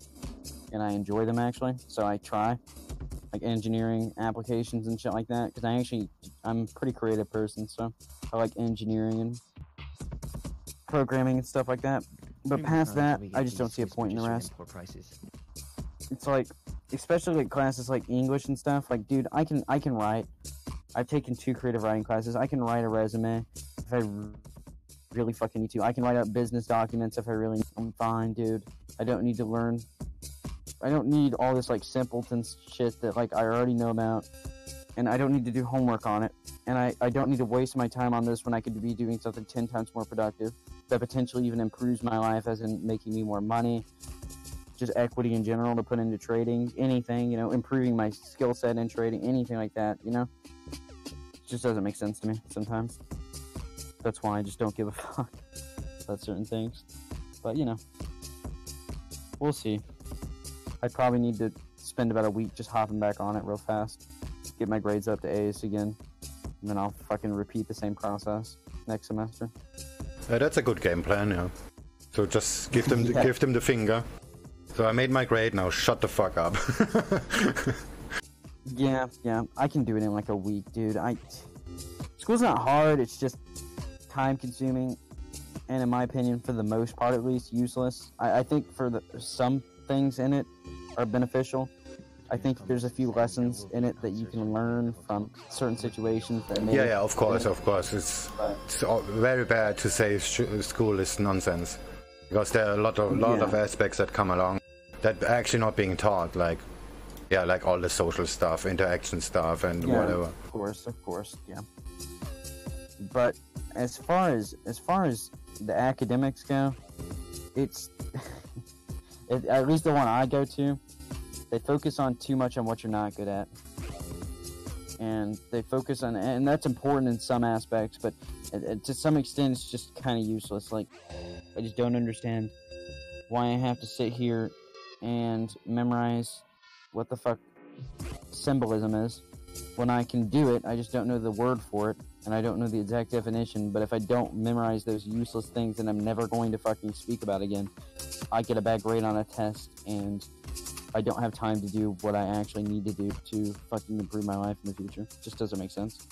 and I enjoy them actually. So I try, like engineering applications and shit like that, because I'm a pretty creative person, so I like engineering and programming and stuff like that. But past that, I just don't see a point in the rest. It's like, especially like classes like English and stuff. Like, dude, I can write. I've taken 2 creative writing classes. I can write a resume if I really fucking need to. I can write out business documents if I really. I'm fine, dude. I don't need to learn. I don't need all this like simpleton shit that like I already know about, and I don't need to do homework on it, and I don't need to waste my time on this when I could be doing something 10 times more productive that potentially even improves my life, as in making me more money, just equity in general to put into trading, anything, you know, improving my skill set in trading, anything like that, you know. It just doesn't make sense to me sometimes. That's why I just don't give a fuck about certain things. But you know, we'll see. I probably need to spend about a week just hopping back on it real fast, get my grades up to A's again, and then I'll fucking repeat the same process next semester. That's a good game plan, yeah. So just give them give them the finger. So I made my grade, now shut the fuck up. Yeah, I can do it in like a week, dude. School's not hard, it's just time consuming, and in my opinion, for the most part at least, useless. I think for some things in it are beneficial. I think there's a few lessons in it that you can learn from certain situations that may... Yeah, of course. It's very bad to say school is nonsense, because there are a lot of aspects that come along that are actually not being taught, like all the social stuff, interaction stuff, and whatever. Of course, yeah. But as far as the academics go, it's at least the one I go to, they focus on too much on what you're not good at, and they focus on, and that's important in some aspects, but to some extent it's just kind of useless. Like, I just don't understand why I have to sit here and memorize what the fuck symbolism is when I can do it. I just don't know the word for it, and I don't know the exact definition. But if I don't memorize those useless things, then I'm never going to fucking speak about it again. I get a bad grade on a test, and I don't have time to do what I actually need to do to fucking improve my life in the future. It just doesn't make sense.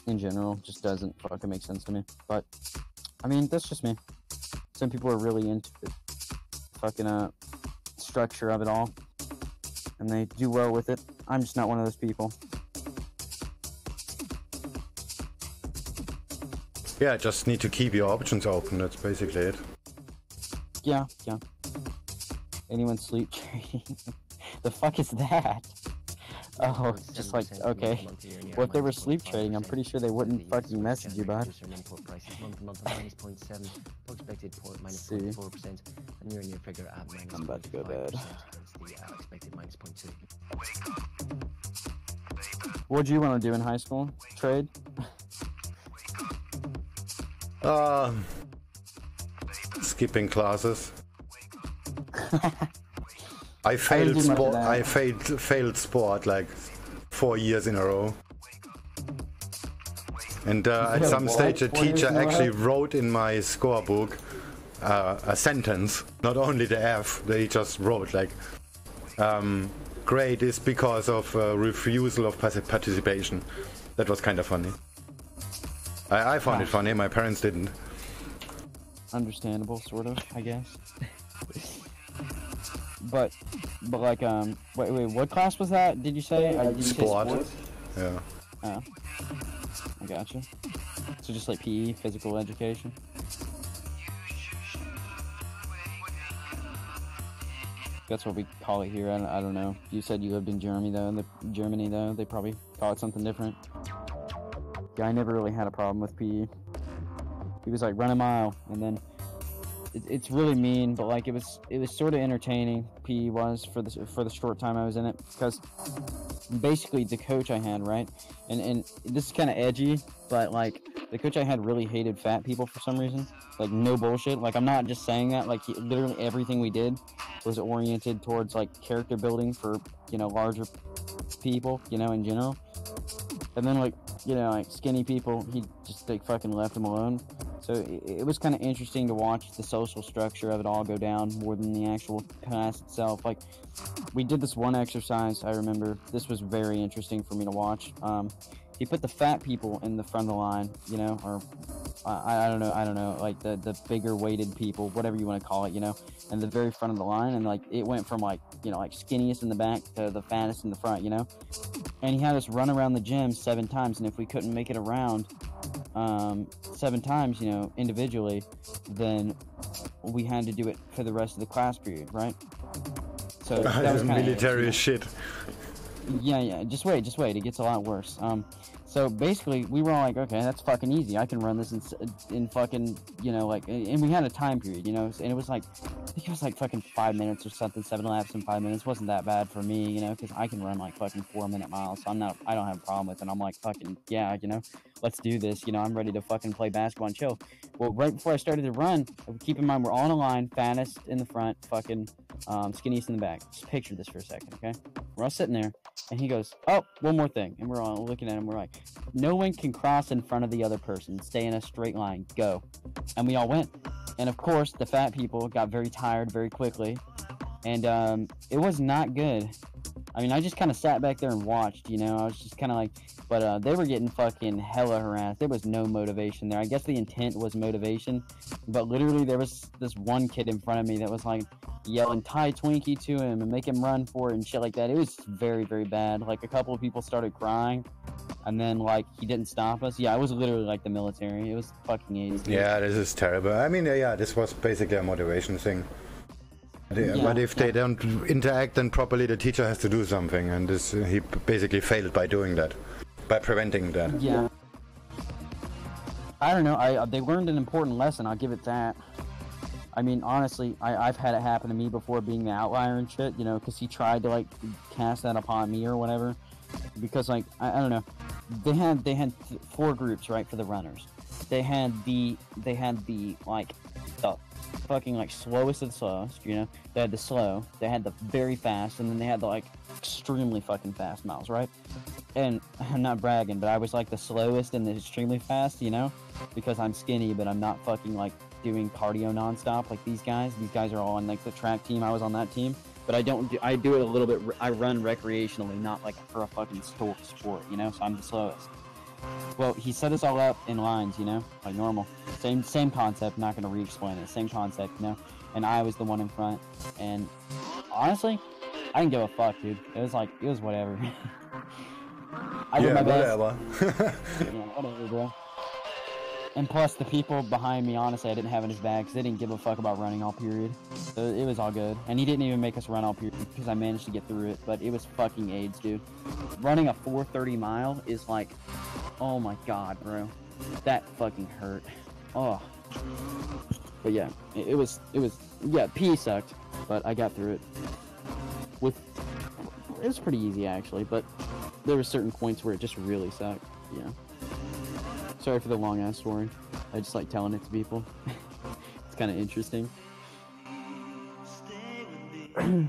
In general, just doesn't fucking make sense to me. But, I mean, that's just me. Some people are really into the fucking structure of it all, and they do well with it. I'm just not one of those people. Yeah, just need to keep your options open, that's basically it. Yeah. Anyone sleep trading? The fuck is that? Oh, just like, okay. Well, if they were sleep trading, I'm pretty sure they wouldn't fucking message you, bud. See. I'm about to go to bed. What'd you want to do in high school? Trade? Skipping classes. I failed sport. I failed sport like 4 years in a row. And at some stage, a teacher actually wrote in my scorebook a sentence, not only the F. They just wrote like, "Grade is because of refusal of participation." That was kind of funny. I found it funny. My parents didn't. Understandable, sort of, I guess. But like, wait, what class was that? Did you say? Did you say sports? Yeah. Oh, I gotcha. So just like PE, physical education. That's what we call it here. I don't know. You said you lived in Germany though. They probably call it something different. Yeah, I never really had a problem with PE. He was like, run a mile, and then it's really mean, but like it was sort of entertaining. PE was for the short time I was in it, because basically the coach I had, right, and this is kind of edgy, but like the coach I had really hated fat people for some reason. Like, no bullshit. Like, I'm not just saying that. Like, literally everything we did was oriented towards like character building for, you know, larger people, you know, in general. And then like, you know, like skinny people, he just like fucking left them alone. So it was kind of interesting to watch the social structure of it all go down more than the actual class itself. Like, we did this one exercise, I remember. This was very interesting for me to watch. He put the fat people in the front of the line, you know, or I don't know, like the bigger weighted people, whatever you want to call it, you know, in the very front of the line. And like it went from like, you know, like skinniest in the back to the fattest in the front, you know. And he had us run around the gym 7 times, and if we couldn't make it around 7 times, you know, individually, then we had to do it for the rest of the class period, right? So that was kind of military shit. Yeah, just wait, it gets a lot worse. So basically, we were all like, okay, that's fucking easy. I can run this in fucking, you know, like, and we had a time period, you know, and it was like, I think it was like fucking 5 minutes or something, 7 laps in 5 minutes. Wasn't that bad for me, you know, because I can run like fucking 4-minute miles, so I don't have a problem with it. I'm like, fucking, yeah, you know, let's do this, you know, I'm ready to fucking play basketball and chill. Well, right before I started to run, keep in mind, we're all in a line, fattest in the front, fucking skinniest in the back. Just picture this for a second, okay? We're all sitting there, and he goes, oh, one more thing. And we're all looking at him, we're like, no one can cross in front of the other person. Stay in a straight line. Go. And we all went. And of course, the fat people got very tired very quickly. And it was not good. I mean, I just kind of sat back there and watched, you know. I was just kind of like, but they were getting fucking hella harassed. There was no motivation there. I guess the intent was motivation. But literally, there was this one kid in front of me that was like yelling Thai Twinkie to him and make him run for it and shit like that. It was very, very bad. Like, a couple of people started crying. And then, like, he didn't stop us. Yeah, I was literally like the military. It was fucking AIDS. Yeah, this is terrible. I mean, yeah, this was basically a motivation thing. But if they don't interact then properly, the teacher has to do something, and he basically failed by doing that, by preventing that. Yeah. I don't know. They learned an important lesson. I'll give it that. I mean, honestly, I've had it happen to me before, being the outlier and shit. You know, because he tried to like cast that upon me or whatever. Because like I don't know, they had 4 groups, right, for the runners. They had the like the fucking like slowest of the slowest, you know. They had the slow, they had the very fast, and then they had the like extremely fucking fast miles, right? And I'm not bragging, but I was like the slowest and the extremely fast, you know, because I'm skinny, but I'm not fucking like doing cardio nonstop like these guys. These guys are all on like the track team. I was on that team. But I do it a little bit, I run recreationally, not like for a fucking sport, you know, so I'm the slowest. Well, he set us all up in lines, you know, like normal. Same concept, not gonna re-explain it, same concept, you know, and I was the one in front, and honestly, I didn't give a fuck, dude. It was whatever. I did my best. Whatever. Yeah, whatever, bro. And plus, the people behind me, honestly, I didn't have in his bag because they didn't give a fuck about running all period. So it was all good. And he didn't even make us run all period because I managed to get through it. But it was fucking AIDS, dude. Running a 4:30 mile is like, oh my god, bro. That fucking hurt. Oh. But yeah, it was, yeah, PE sucked, but I got through it. It was pretty easy, actually, but there were certain points where it just really sucked, yeah. Sorry for the long ass story. I just like telling it to people. It's kind of interesting. Did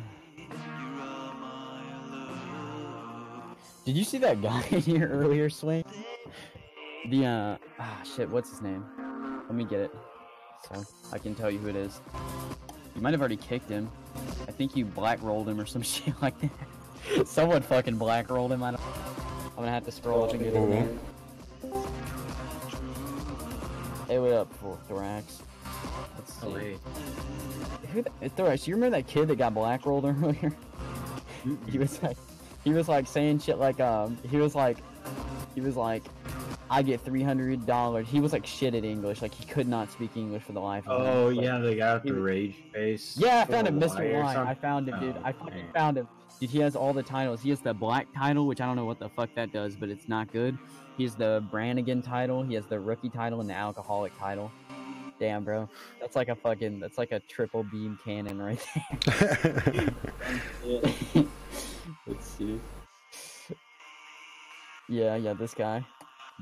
you see that guy here earlier, Swing? The shit, what's his name? Let me get it so I can tell you who it is. You might have already kicked him. I think you black rolled him or some shit like that. Someone fucking black rolled him. I'm gonna have to scroll up and get his name. Hey, what up, for Thorax? Let's see. Thorax, you remember that kid that got black rolled earlier? He was like saying shit like he was like I get $300. He was like shit at English, like he could not speak English for the life of him. Oh yeah, the guy with the rage face. Yeah, I found him, Mr. Y. I found him, dude. I fucking found him. Dude, he has all the titles. He has the black title, which I don't know what the fuck that does, but it's not good. He has the Brannigan title, he has the rookie title, and the alcoholic title. Damn, bro. That's like a triple beam cannon right there. Let's see. Yeah, this guy.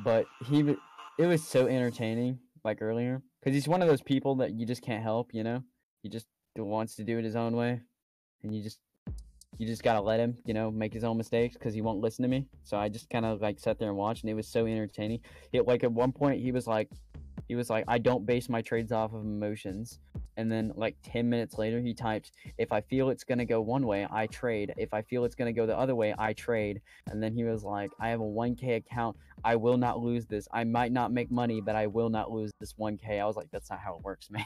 But it was so entertaining, like earlier, because he's one of those people that you just can't help, you know? He just wants to do it his own way, and you just gotta let him, you know, make his own mistakes because he won't listen to me. So I just kind of like sat there and watched, and it was so entertaining. Like at one point he was like, I don't base my trades off of emotions. And then like 10 minutes later he typed, if I feel it's gonna go one way, I trade. If I feel it's gonna go the other way, I trade. And then he was like, I have a 1K account. I will not lose this. I might not make money, but I will not lose this 1K. I was like, that's not how it works, man.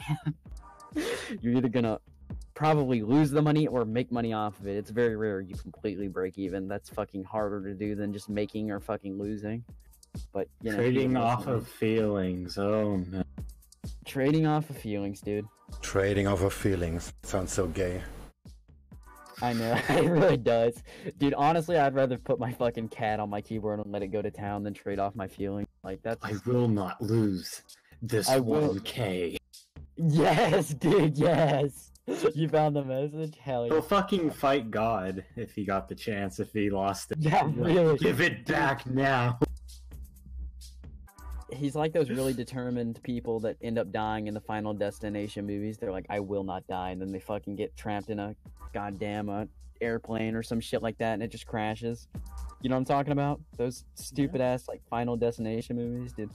You're either gonna probably lose the money or make money off of it. It's very rare you completely break even. That's fucking harder to do than just making or fucking losing. But you know, trading off of feelings. Oh no. Trading off of feelings, dude. Trading off of feelings. Sounds so gay. I know, it really does. Dude, honestly, I'd rather put my fucking cat on my keyboard and let it go to town than trade off my feelings. Like, that's... I will not lose this 1K. Yes, dude, yes! You found the message? Hell yeah. He'll fucking fight God if he got the chance, if he lost it. Yeah, really. Give it back now. He's like those really determined people that end up dying in the Final Destination movies. They're like, I will not die, and then they fucking get trapped in a goddamn airplane or some shit like that, and it just crashes. You know what I'm talking about? Those stupid ass like Final Destination movies, dude.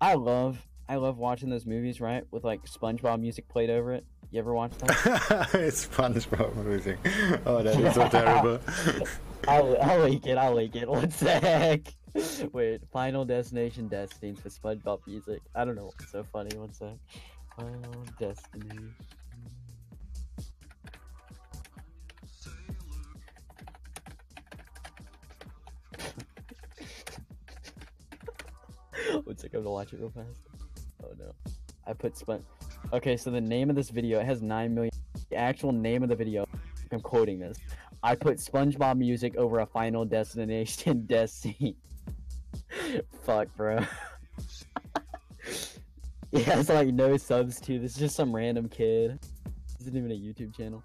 I love watching those movies, right? With like SpongeBob music played over it. You ever watch that? It's SpongeBob music. Oh, that is so terrible. I'll link it. One sec. Wait, Final Destination death scenes with SpongeBob music. I don't know what's so funny. One sec. Final Destination. One sec, I'm gonna watch it real fast. Oh no. I put Okay, so the name of this video, it has 9 million. The actual name of the video, I'm quoting this. I put SpongeBob music over a Final Destination death scene. Fuck, bro. It has like no subs too. This is just some random kid. This isn't even a YouTube channel.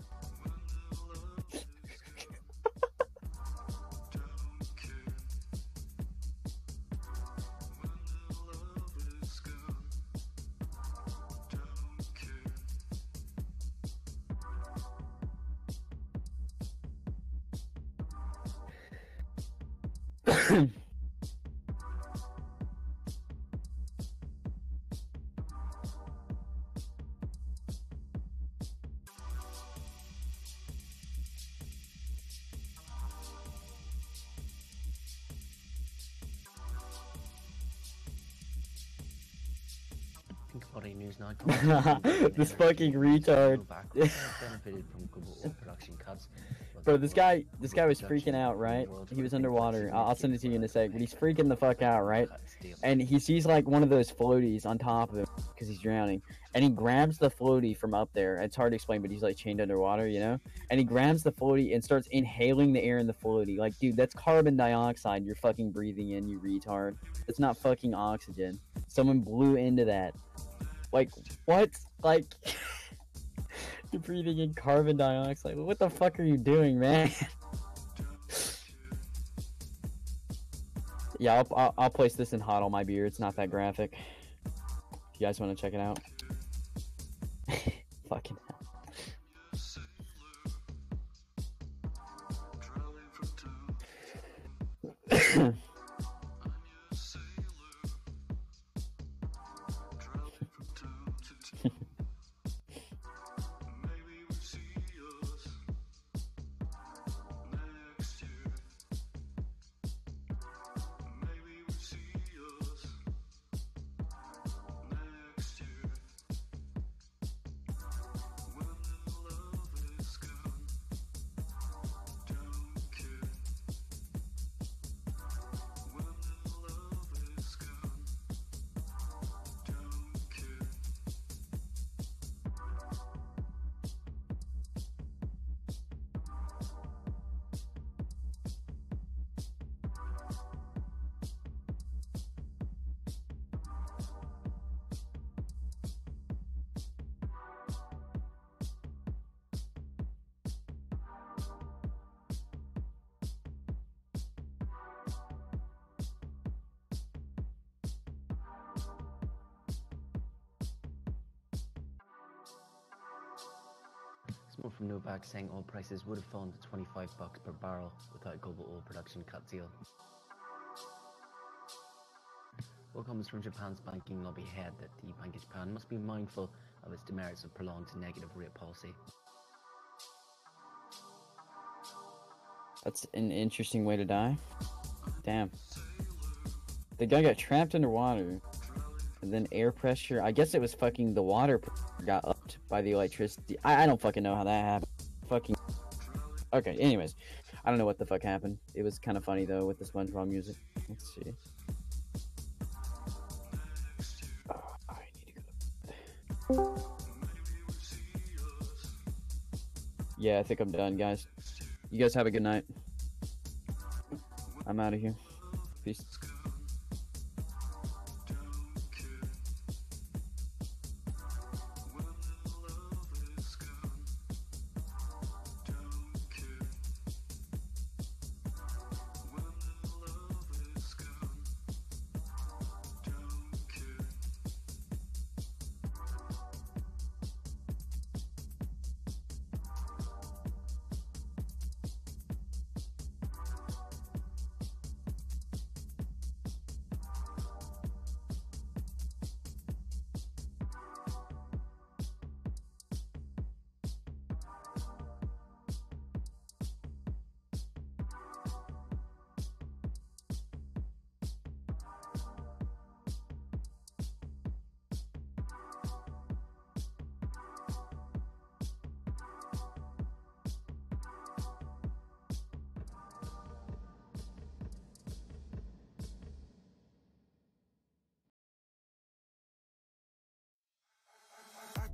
This fucking retard. Bro, this guy was freaking out, right? He was underwater. I'll send it to you in a sec, but he's freaking the fuck out, right? And he sees like one of those floaties on top of him because he's drowning, and he grabs the floaty from up there. It's hard to explain, but he's like chained underwater, you know? And he grabs the floaty and starts inhaling the air in the floaty. Like, dude, that's carbon dioxide you're fucking breathing in, you retard. It's not fucking oxygen. Someone blew into that. Like, what? Like, you're breathing in carbon dioxide. What the fuck are you doing, man? Yeah, I'll place this in hot on my beer. It's not that graphic. If you guys want to check it out. Fucking hell. Someone from Novak saying oil prices would have fallen to $25 per barrel without global oil production cut deal. What comes from Japan's banking lobby head that the Bank of Japan must be mindful of its demerits of prolonged negative rate policy. That's an interesting way to die. Damn. The guy got trapped underwater, and then air pressure. I guess it was fucking the water got upped by the electricity. I don't fucking know how that happened. Fucking. Okay, anyways. I don't know what the fuck happened. It was kind of funny, though, with the SpongeBob music. Let's see. Oh, I need to go. Yeah, I think I'm done, guys. You guys have a good night. I'm out of here. Peace.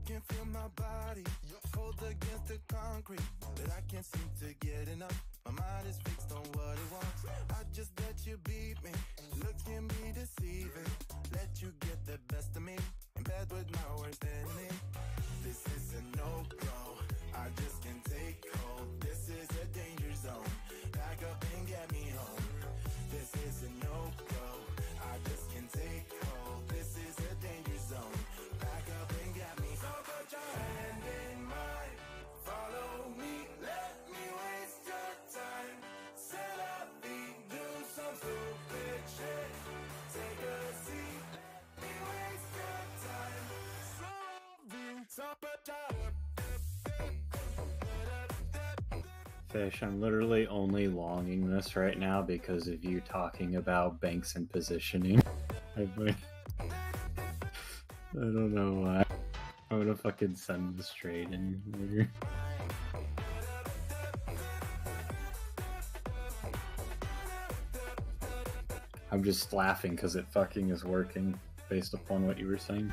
Can feel my body cold against the concrete, but I can't seem to get enough. My mind is fixed on what it wants. I just let you beat me. Looks can be deceiving. Let you get the best of me. In bed with my worst enemy. This is a no-go. I just can't take hold. This is a danger zone. Back up and get me home. This is a no-go. I just can't take hold. This is a danger zone. Back up and get me home. So put your hand in mine. Follow me. Let me waste your time. Set up feet. Do some stupid shit. Take a seat. Let me waste your time. So put your Fish, I'm literally only longing this right now because of you talking about banks and positioning. I don't know why. I'm gonna fucking send this trade in later. I'm just laughing because it fucking is working based upon what you were saying.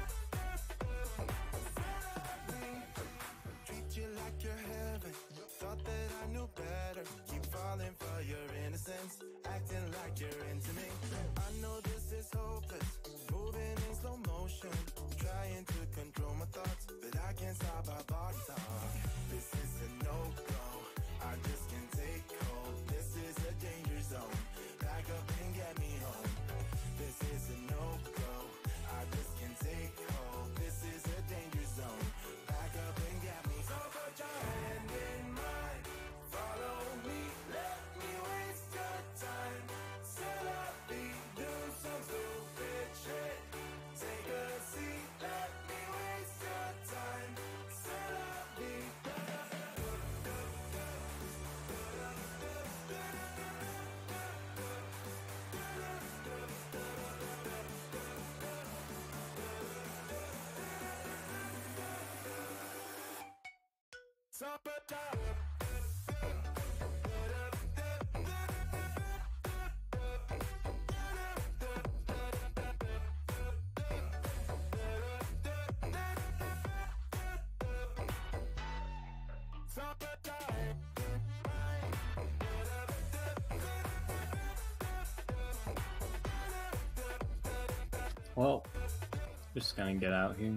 Acting like you're into me. I know this is hopeless. Moving in slow motion. Trying to control my thoughts, but I can't stop our body talk. This is a no-go. I just can't take hold. This is a danger zone. Back up and get me home. This is a no-go. I just can't take hold. This is a danger zone. Back up and get me home. So put your hand in mine. Follow me. Let me waste your time. Set up feet. Do some stupid shit. Take a seat. Let me waste your time. Set up feet. Well, just gonna get out here.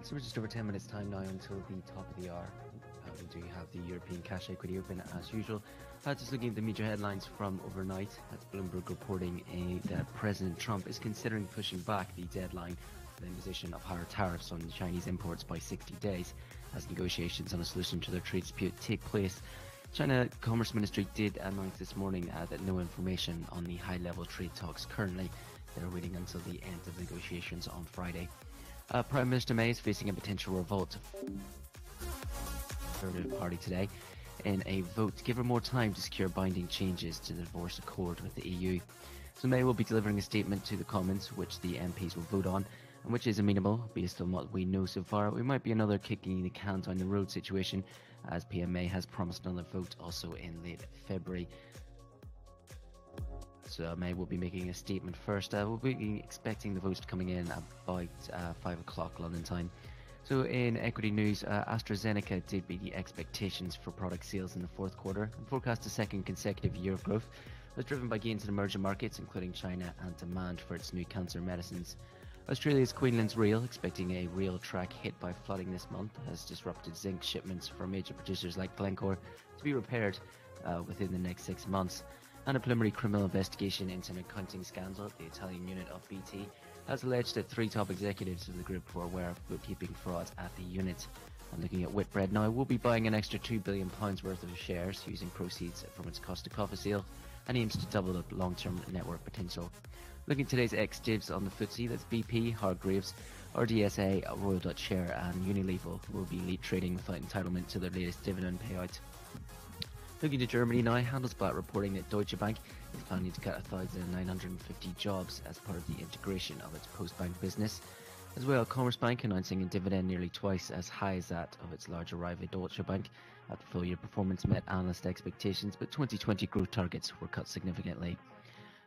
So we're just over 10 minutes time now until the top of the hour. We do have the European cash equity open as usual. Just looking at the major headlines from overnight. That's Bloomberg reporting that President Trump is considering pushing back the deadline for the imposition of higher tariffs on Chinese imports by 60 days as negotiations on a solution to their trade dispute take place. China Commerce Ministry did announce this morning that no information on the high-level trade talks currently. They're waiting until the end of negotiations on Friday. Prime Minister May is facing a potential revolt Conservative Party today in a vote to give her more time to secure binding changes to the divorce accord with the EU. So May will be delivering a statement to the Commons, which the MPs will vote on, and which is amenable, based on what we know so far. We might be another kicking the can down the road situation, as PM May has promised another vote also in late February. So May will be making a statement first. We'll be expecting the votes coming in about 5 o'clock London time. So in equity news, AstraZeneca did beat the expectations for product sales in the fourth quarter and forecast a second consecutive year of growth. It was driven by gains in emerging markets, including China, and demand for its new cancer medicines. Australia's Queensland's rail, expecting a rail track hit by flooding this month, has disrupted zinc shipments for major producers like Glencore to be repaired within the next 6 months. And a preliminary criminal investigation into an accounting scandal at the Italian unit of BT has alleged that 3 top executives of the group were aware of bookkeeping frauds at the unit. And looking at Whitbread now, we'll be buying an extra £2 billion worth of shares using proceeds from its Costa Coffee sale and aims to double the long-term network potential. Looking at today's ex-divs on the FTSE, that's BP, Hargreaves, RDSA, Royal Dutch Share and Unilever will be lead trading without entitlement to their latest dividend payout. Looking to Germany now, Handelsblatt reporting that Deutsche Bank is planning to cut 1,950 jobs as part of the integration of its Postbank business. As well, Commerzbank announcing a dividend nearly twice as high as that of its larger rival Deutsche Bank. After full year performance met analyst expectations, but 2020 growth targets were cut significantly.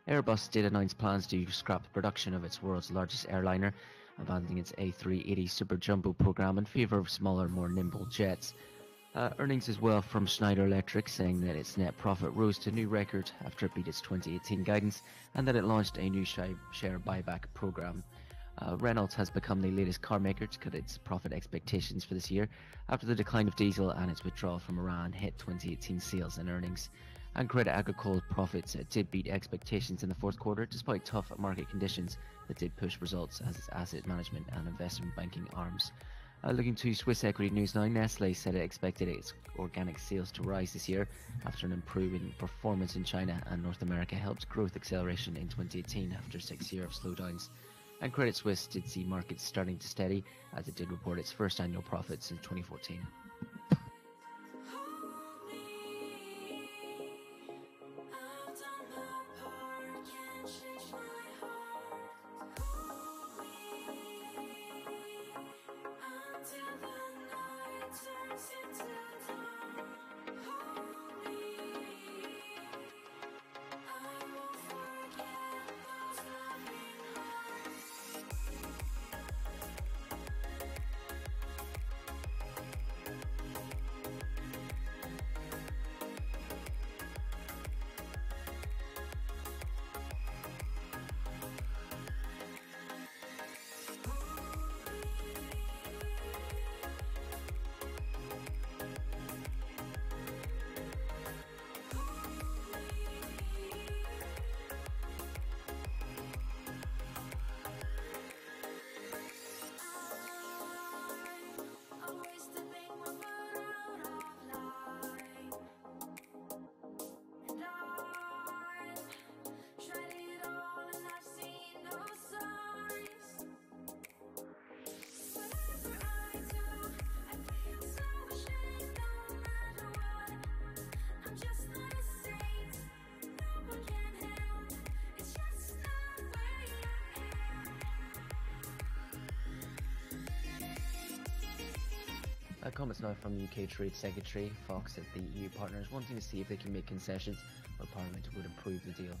Airbus did announce plans to scrap the production of its world's largest airliner, abandoning its A380 Super Jumbo program in favour of smaller, more nimble jets. Earnings as well from Schneider Electric, saying that its net profit rose to a new record after it beat its 2018 guidance and that it launched a new share buyback program. Renault has become the latest car maker to cut its profit expectations for this year after the decline of diesel and its withdrawal from Iran hit 2018 sales and earnings. And Crédit Agricole profits did beat expectations in the fourth quarter despite tough market conditions that did push results as its asset management and investment banking arms. Looking to Swiss equity news now, Nestle said it expected its organic sales to rise this year after an improving performance in China and North America helped growth acceleration in 2018 after 6 years of slowdowns. And Credit Suisse did see markets starting to steady as it did report its first annual profit since 2014. Comments now from UK Trade Secretary Fox at the EU partners wanting to see if they can make concessions where Parliament would approve the deal.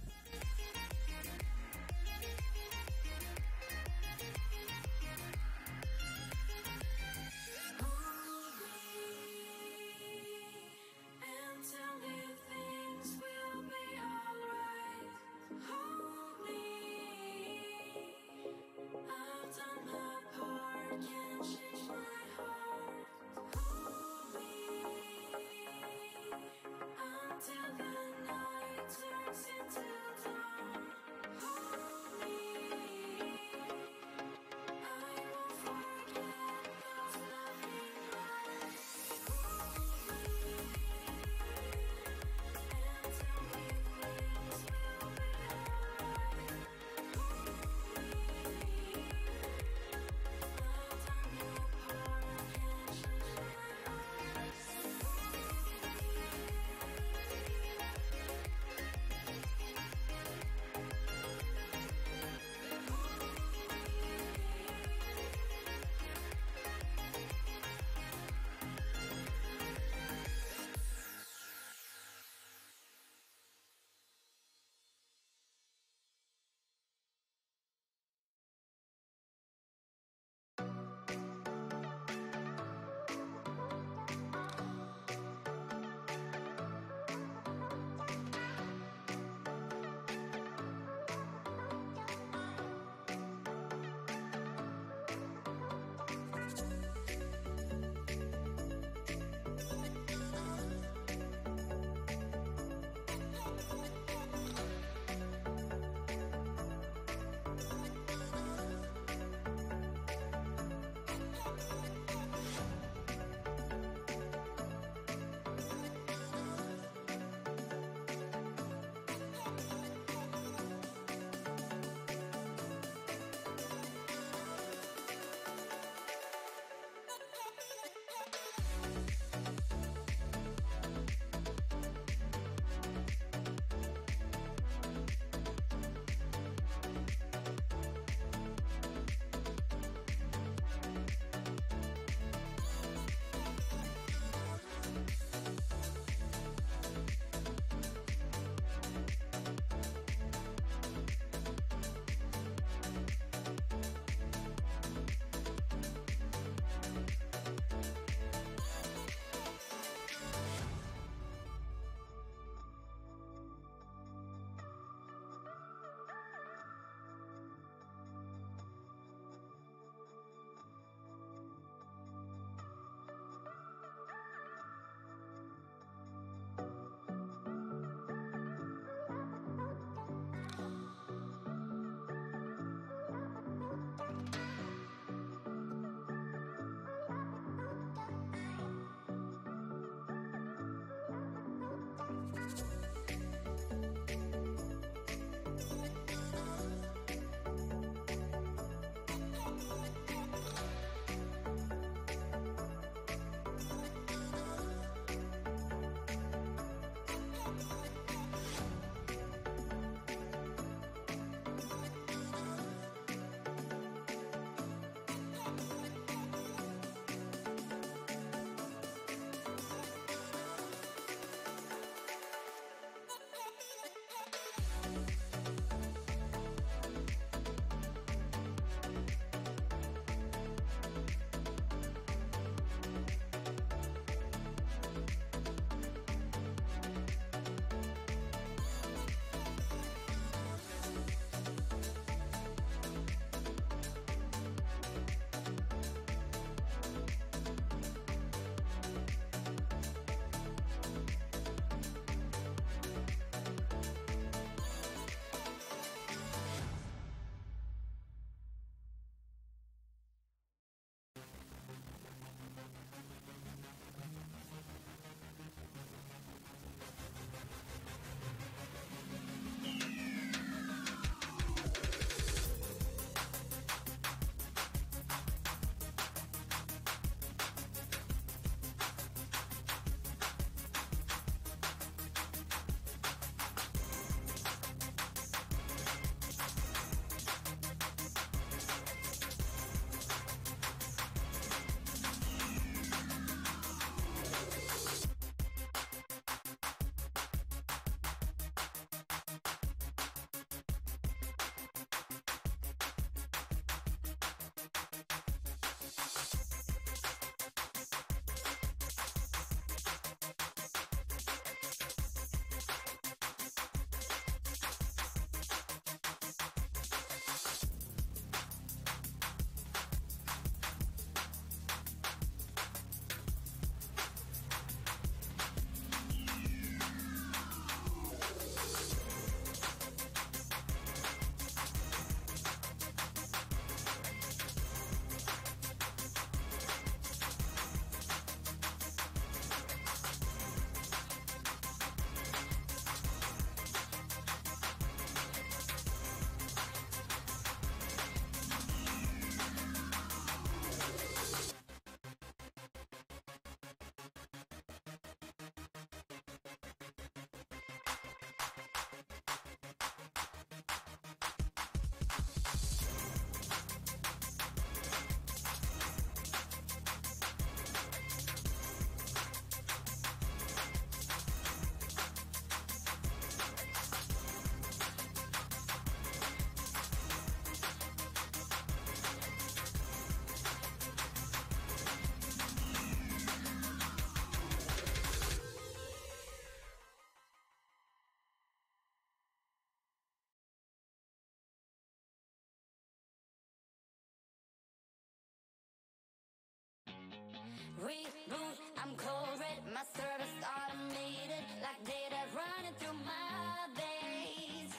Reboot, I'm cold red, my service automated, like data running through my veins.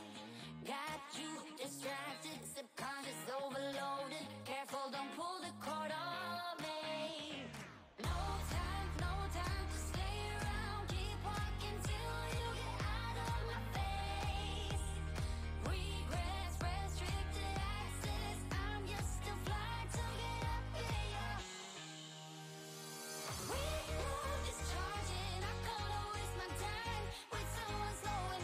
Got you distracted, subconscious overloaded. Careful, don't pull the cord on me. No time to stay around. Keep walking till you get out of my face. Regrets, restricted access. I'm used to fly to get up here. We move this charging. I can't waste my time with someone slowing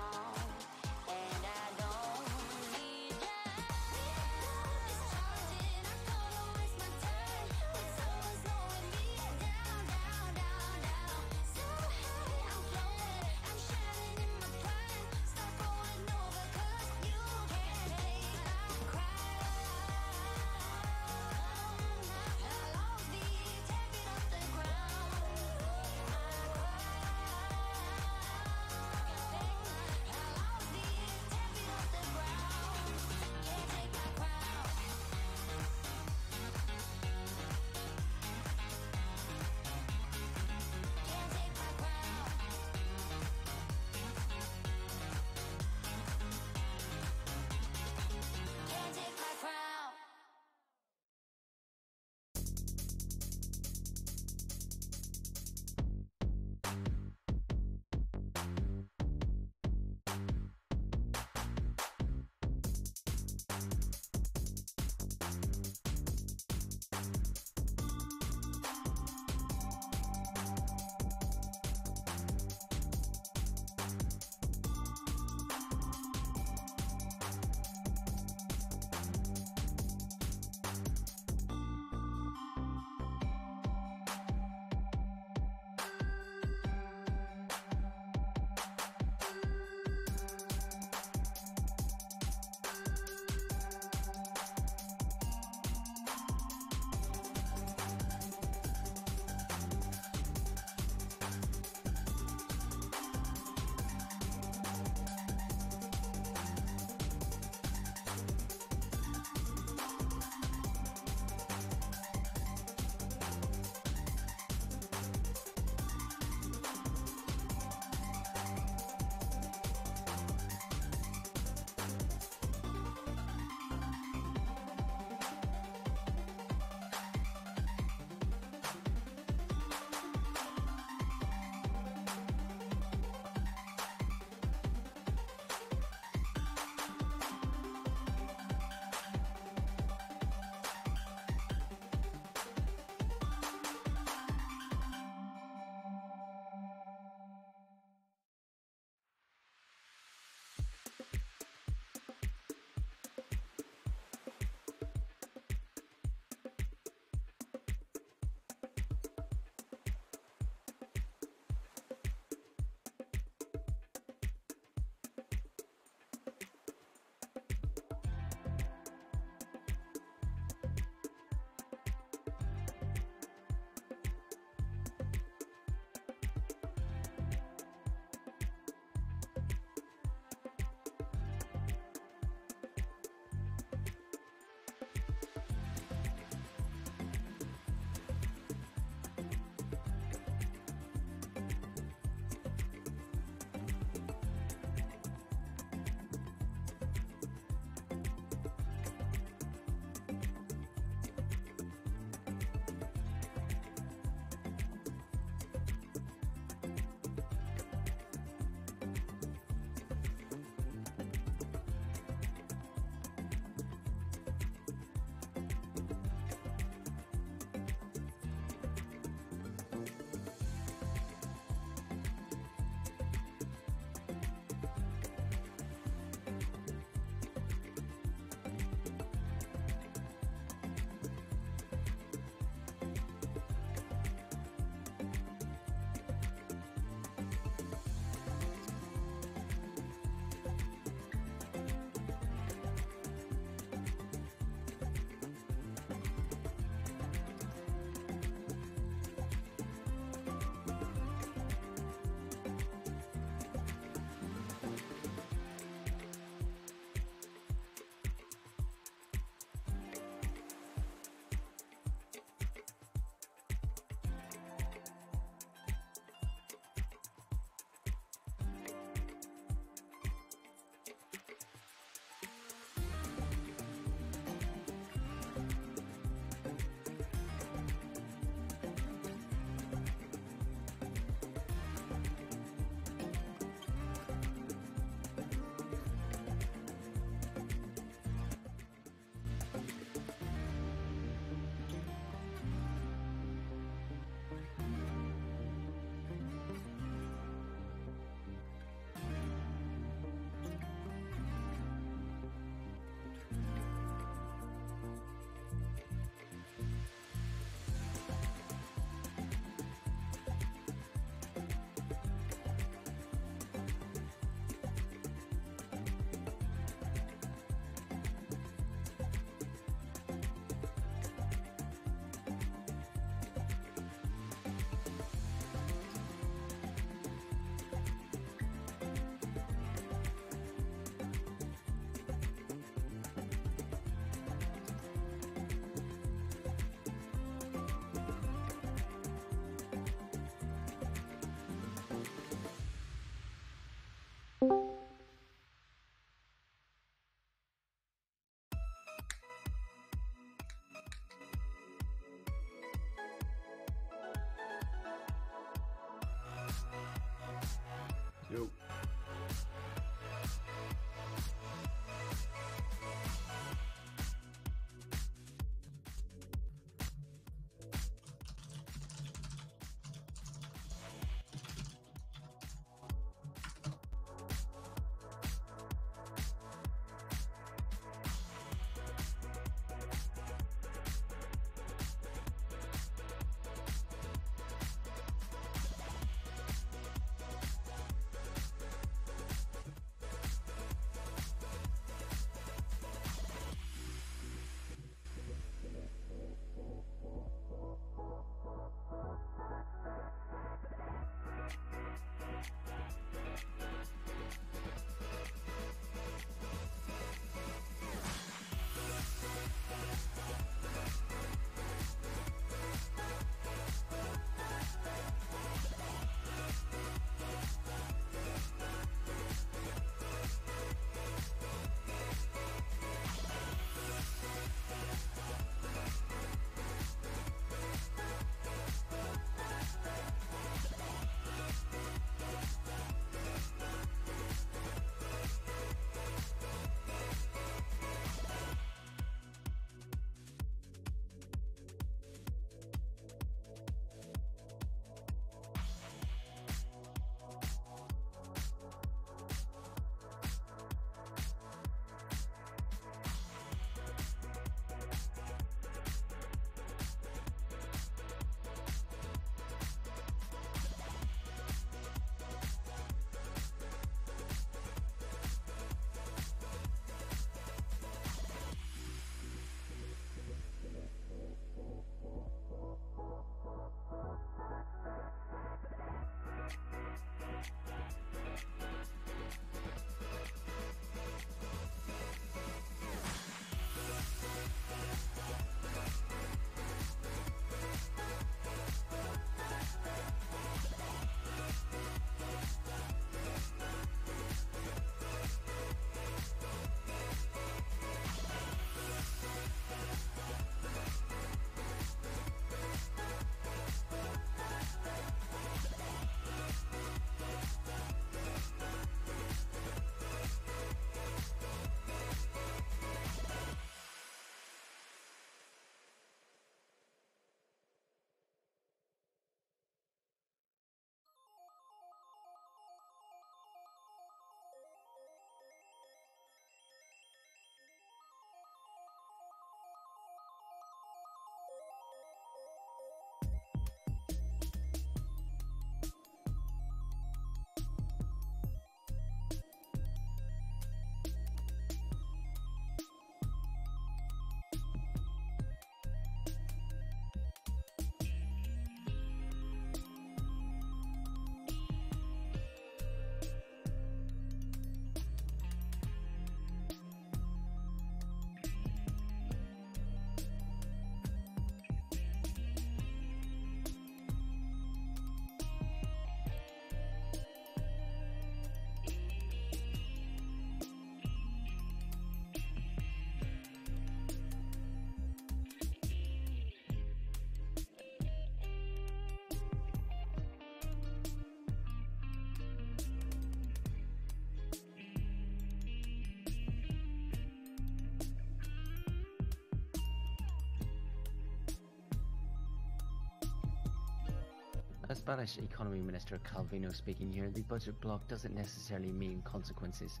Spanish Economy Minister Calvino speaking here. The budget block doesn't necessarily mean consequences.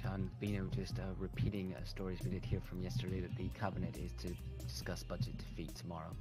Calvino just repeating stories we did hear from yesterday that the cabinet is to discuss budget defeat tomorrow.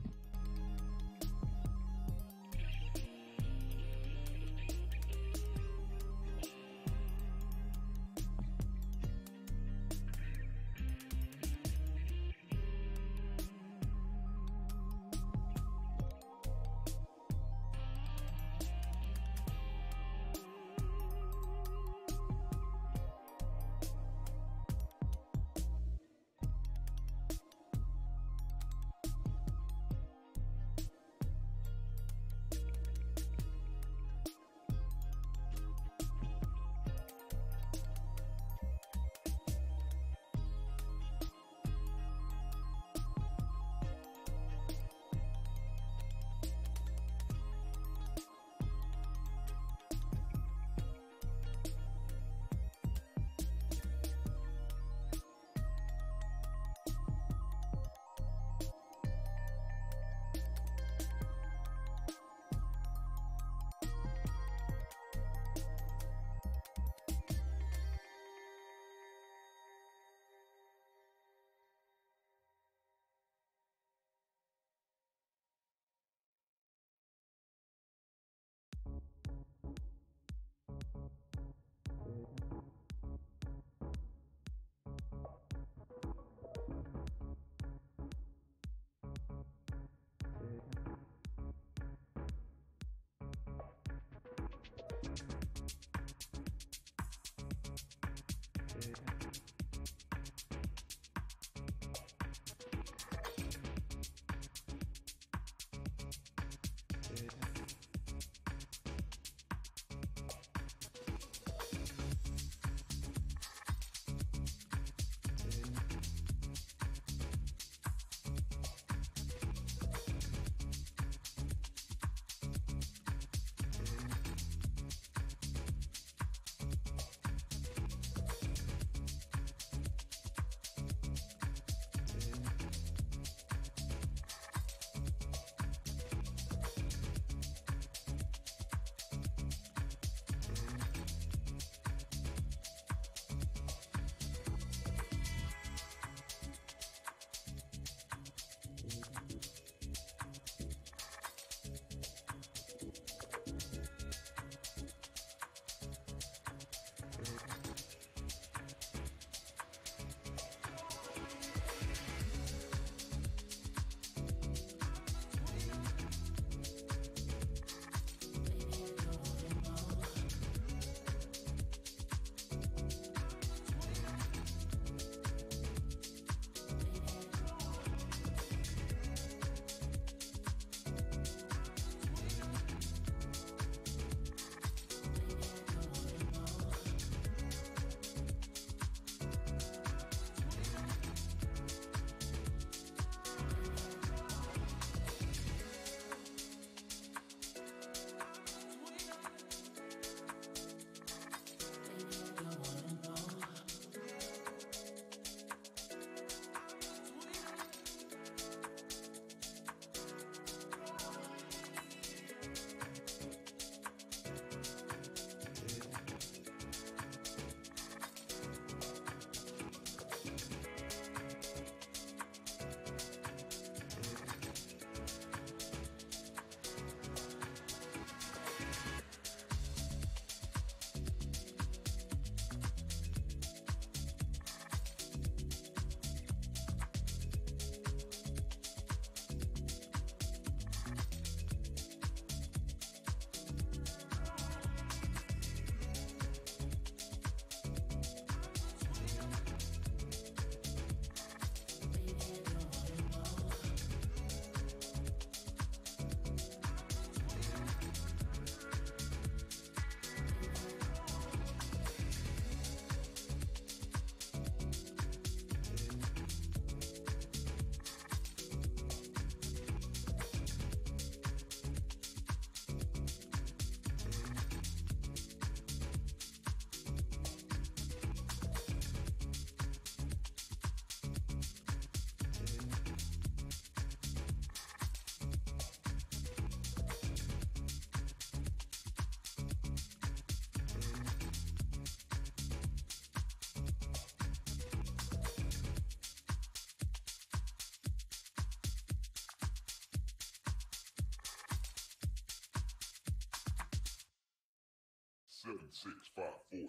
7, 6, 5, 4, 3,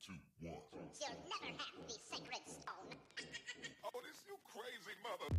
2, 1. You'll never have the sacred stone. Oh, this you crazy mother.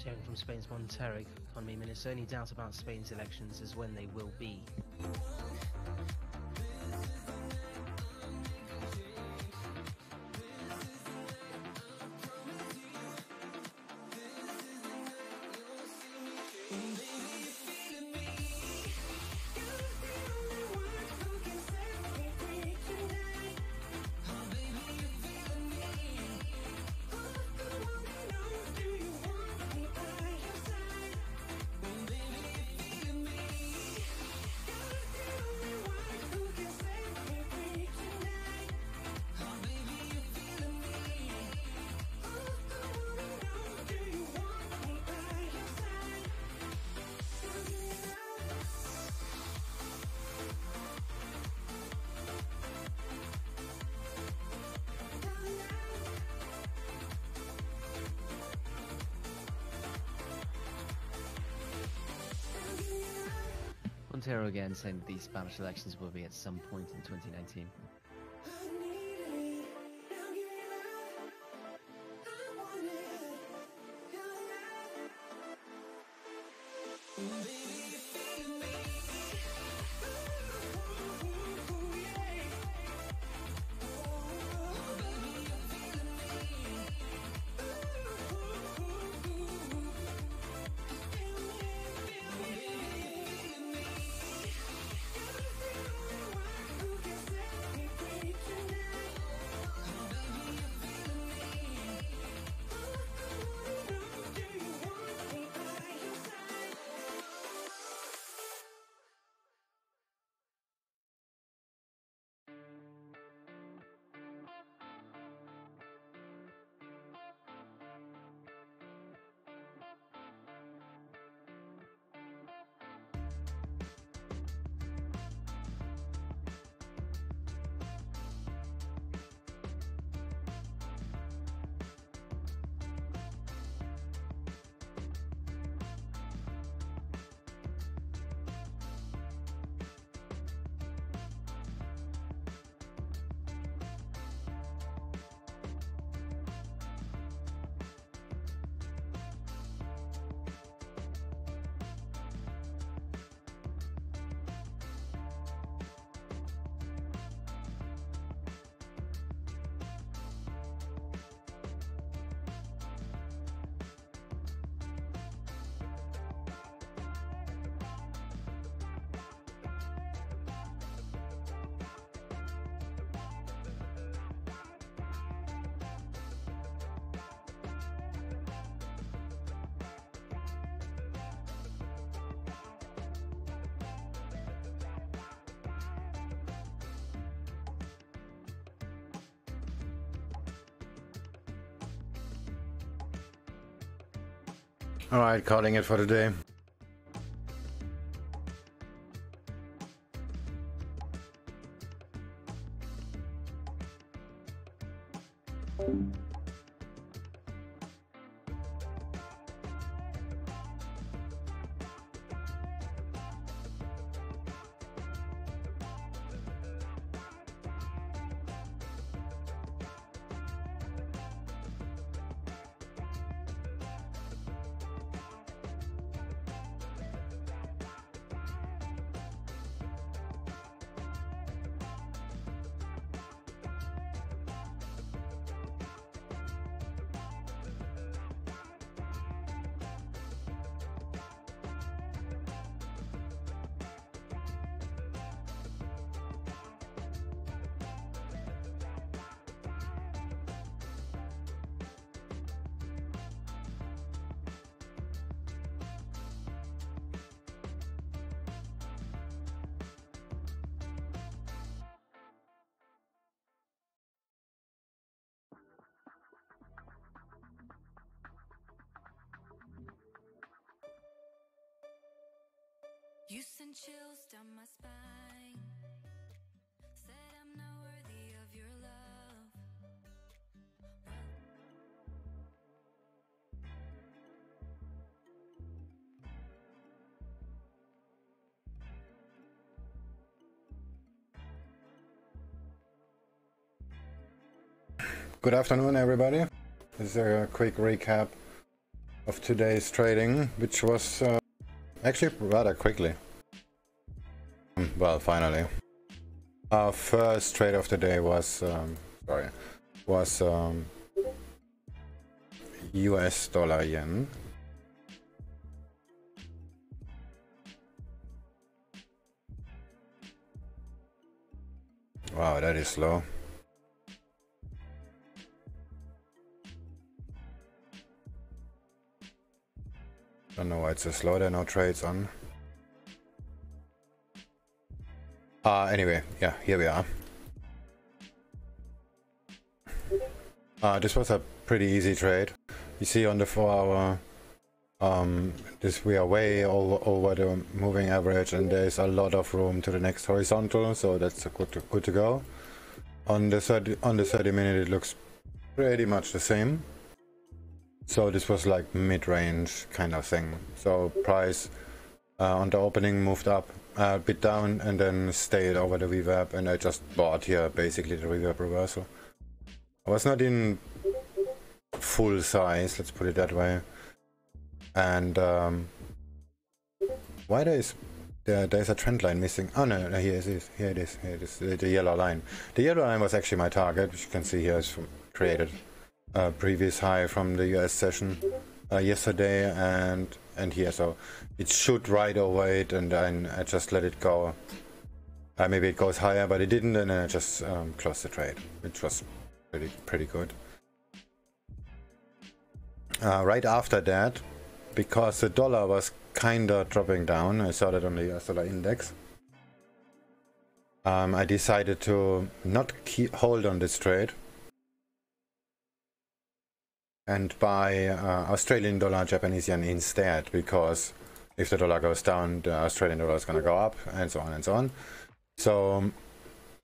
Sharing from Spain's monetary economy, and its only doubt about Spain's elections is when they will be. Montero again saying that these Spanish elections will be at some point in 2019. Alright, calling it for today. You send chills down my spine. Said I'm not worthy of your love. Good afternoon, everybody. This is a quick recap of today's trading, which was actually rather quickly. Well, finally. Our first trade of the day was US dollar yen. Wow, that is slow. Don't know why it's so slow. There are no trades on. Anyway, yeah, here we are. This was a pretty easy trade. You see on the 4 hour, we are way over the moving average, and there's a lot of room to the next horizontal, so that's good to go. On the 30 minute, it looks pretty much the same. So this was like mid-range kind of thing. So price on the opening moved up a bit down and then stayed over the VWAP, and I just bought here basically the VWAP reversal. I was not in full size, let's put it that way. And why there's a trend line missing? Oh no, here it is, the yellow line. The yellow line was actually my target, which you can see here is created a previous high from the US session yesterday and here, so it should ride over it, and then I just let it go. Maybe it goes higher, but it didn't, and then I just closed the trade, which was pretty good. Right after that, because the dollar was kinda dropping down, I saw that on the US dollar index, I decided to not hold on this trade and buy Australian dollar, Japanese yen instead, because if the dollar goes down, the Australian dollar is going to go up, and so on and so on. So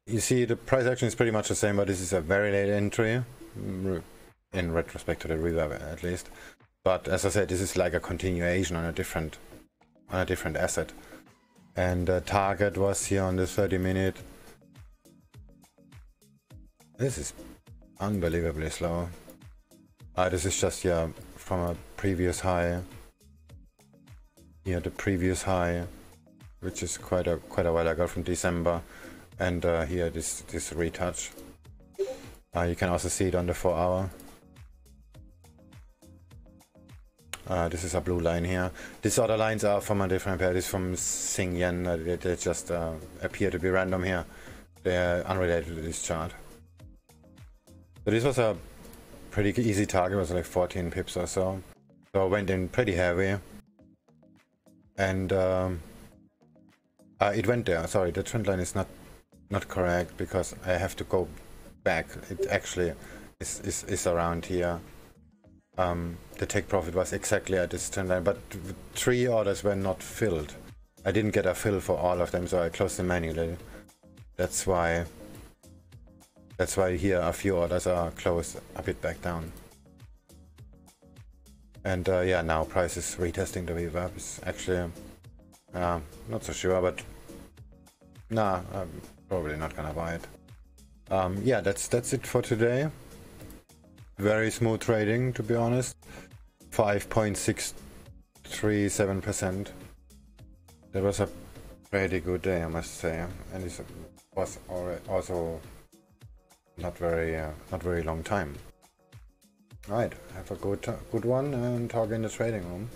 you see the price action is pretty much the same, but this is a very late entry, in retrospect to the VWAP at least. But as I said, this is like a continuation on a different asset. And the target was here on the 30 minute. This is unbelievably slow. This is just, yeah, from a previous high. Here, the previous high, which is quite a while ago from December, and here this retouch. You can also see it on the 4 hour. This is a blue line here. These other lines are from a different pair. This is from Sing Yen. They just appear to be random here. They are unrelated to this chart. So this was a pretty easy target. It was like 14 pips or so. So I went in pretty heavy. And it went there. Sorry, the trend line is not correct, because I have to go back. It actually is around here. the take profit was exactly at this trend line, but 3 orders were not filled. I didn't get a fill for all of them, so I closed them manually. That's why here a few orders are closed a bit back down. And yeah, now price is retesting the VWAP. It's actually not so sure, but nah, I'm probably not gonna buy it. Yeah, that's it for today. Very smooth trading, to be honest. 5.637%. That was a pretty good day, I must say, and it was also not very long time. Alright, have a good one and talk in the trading room.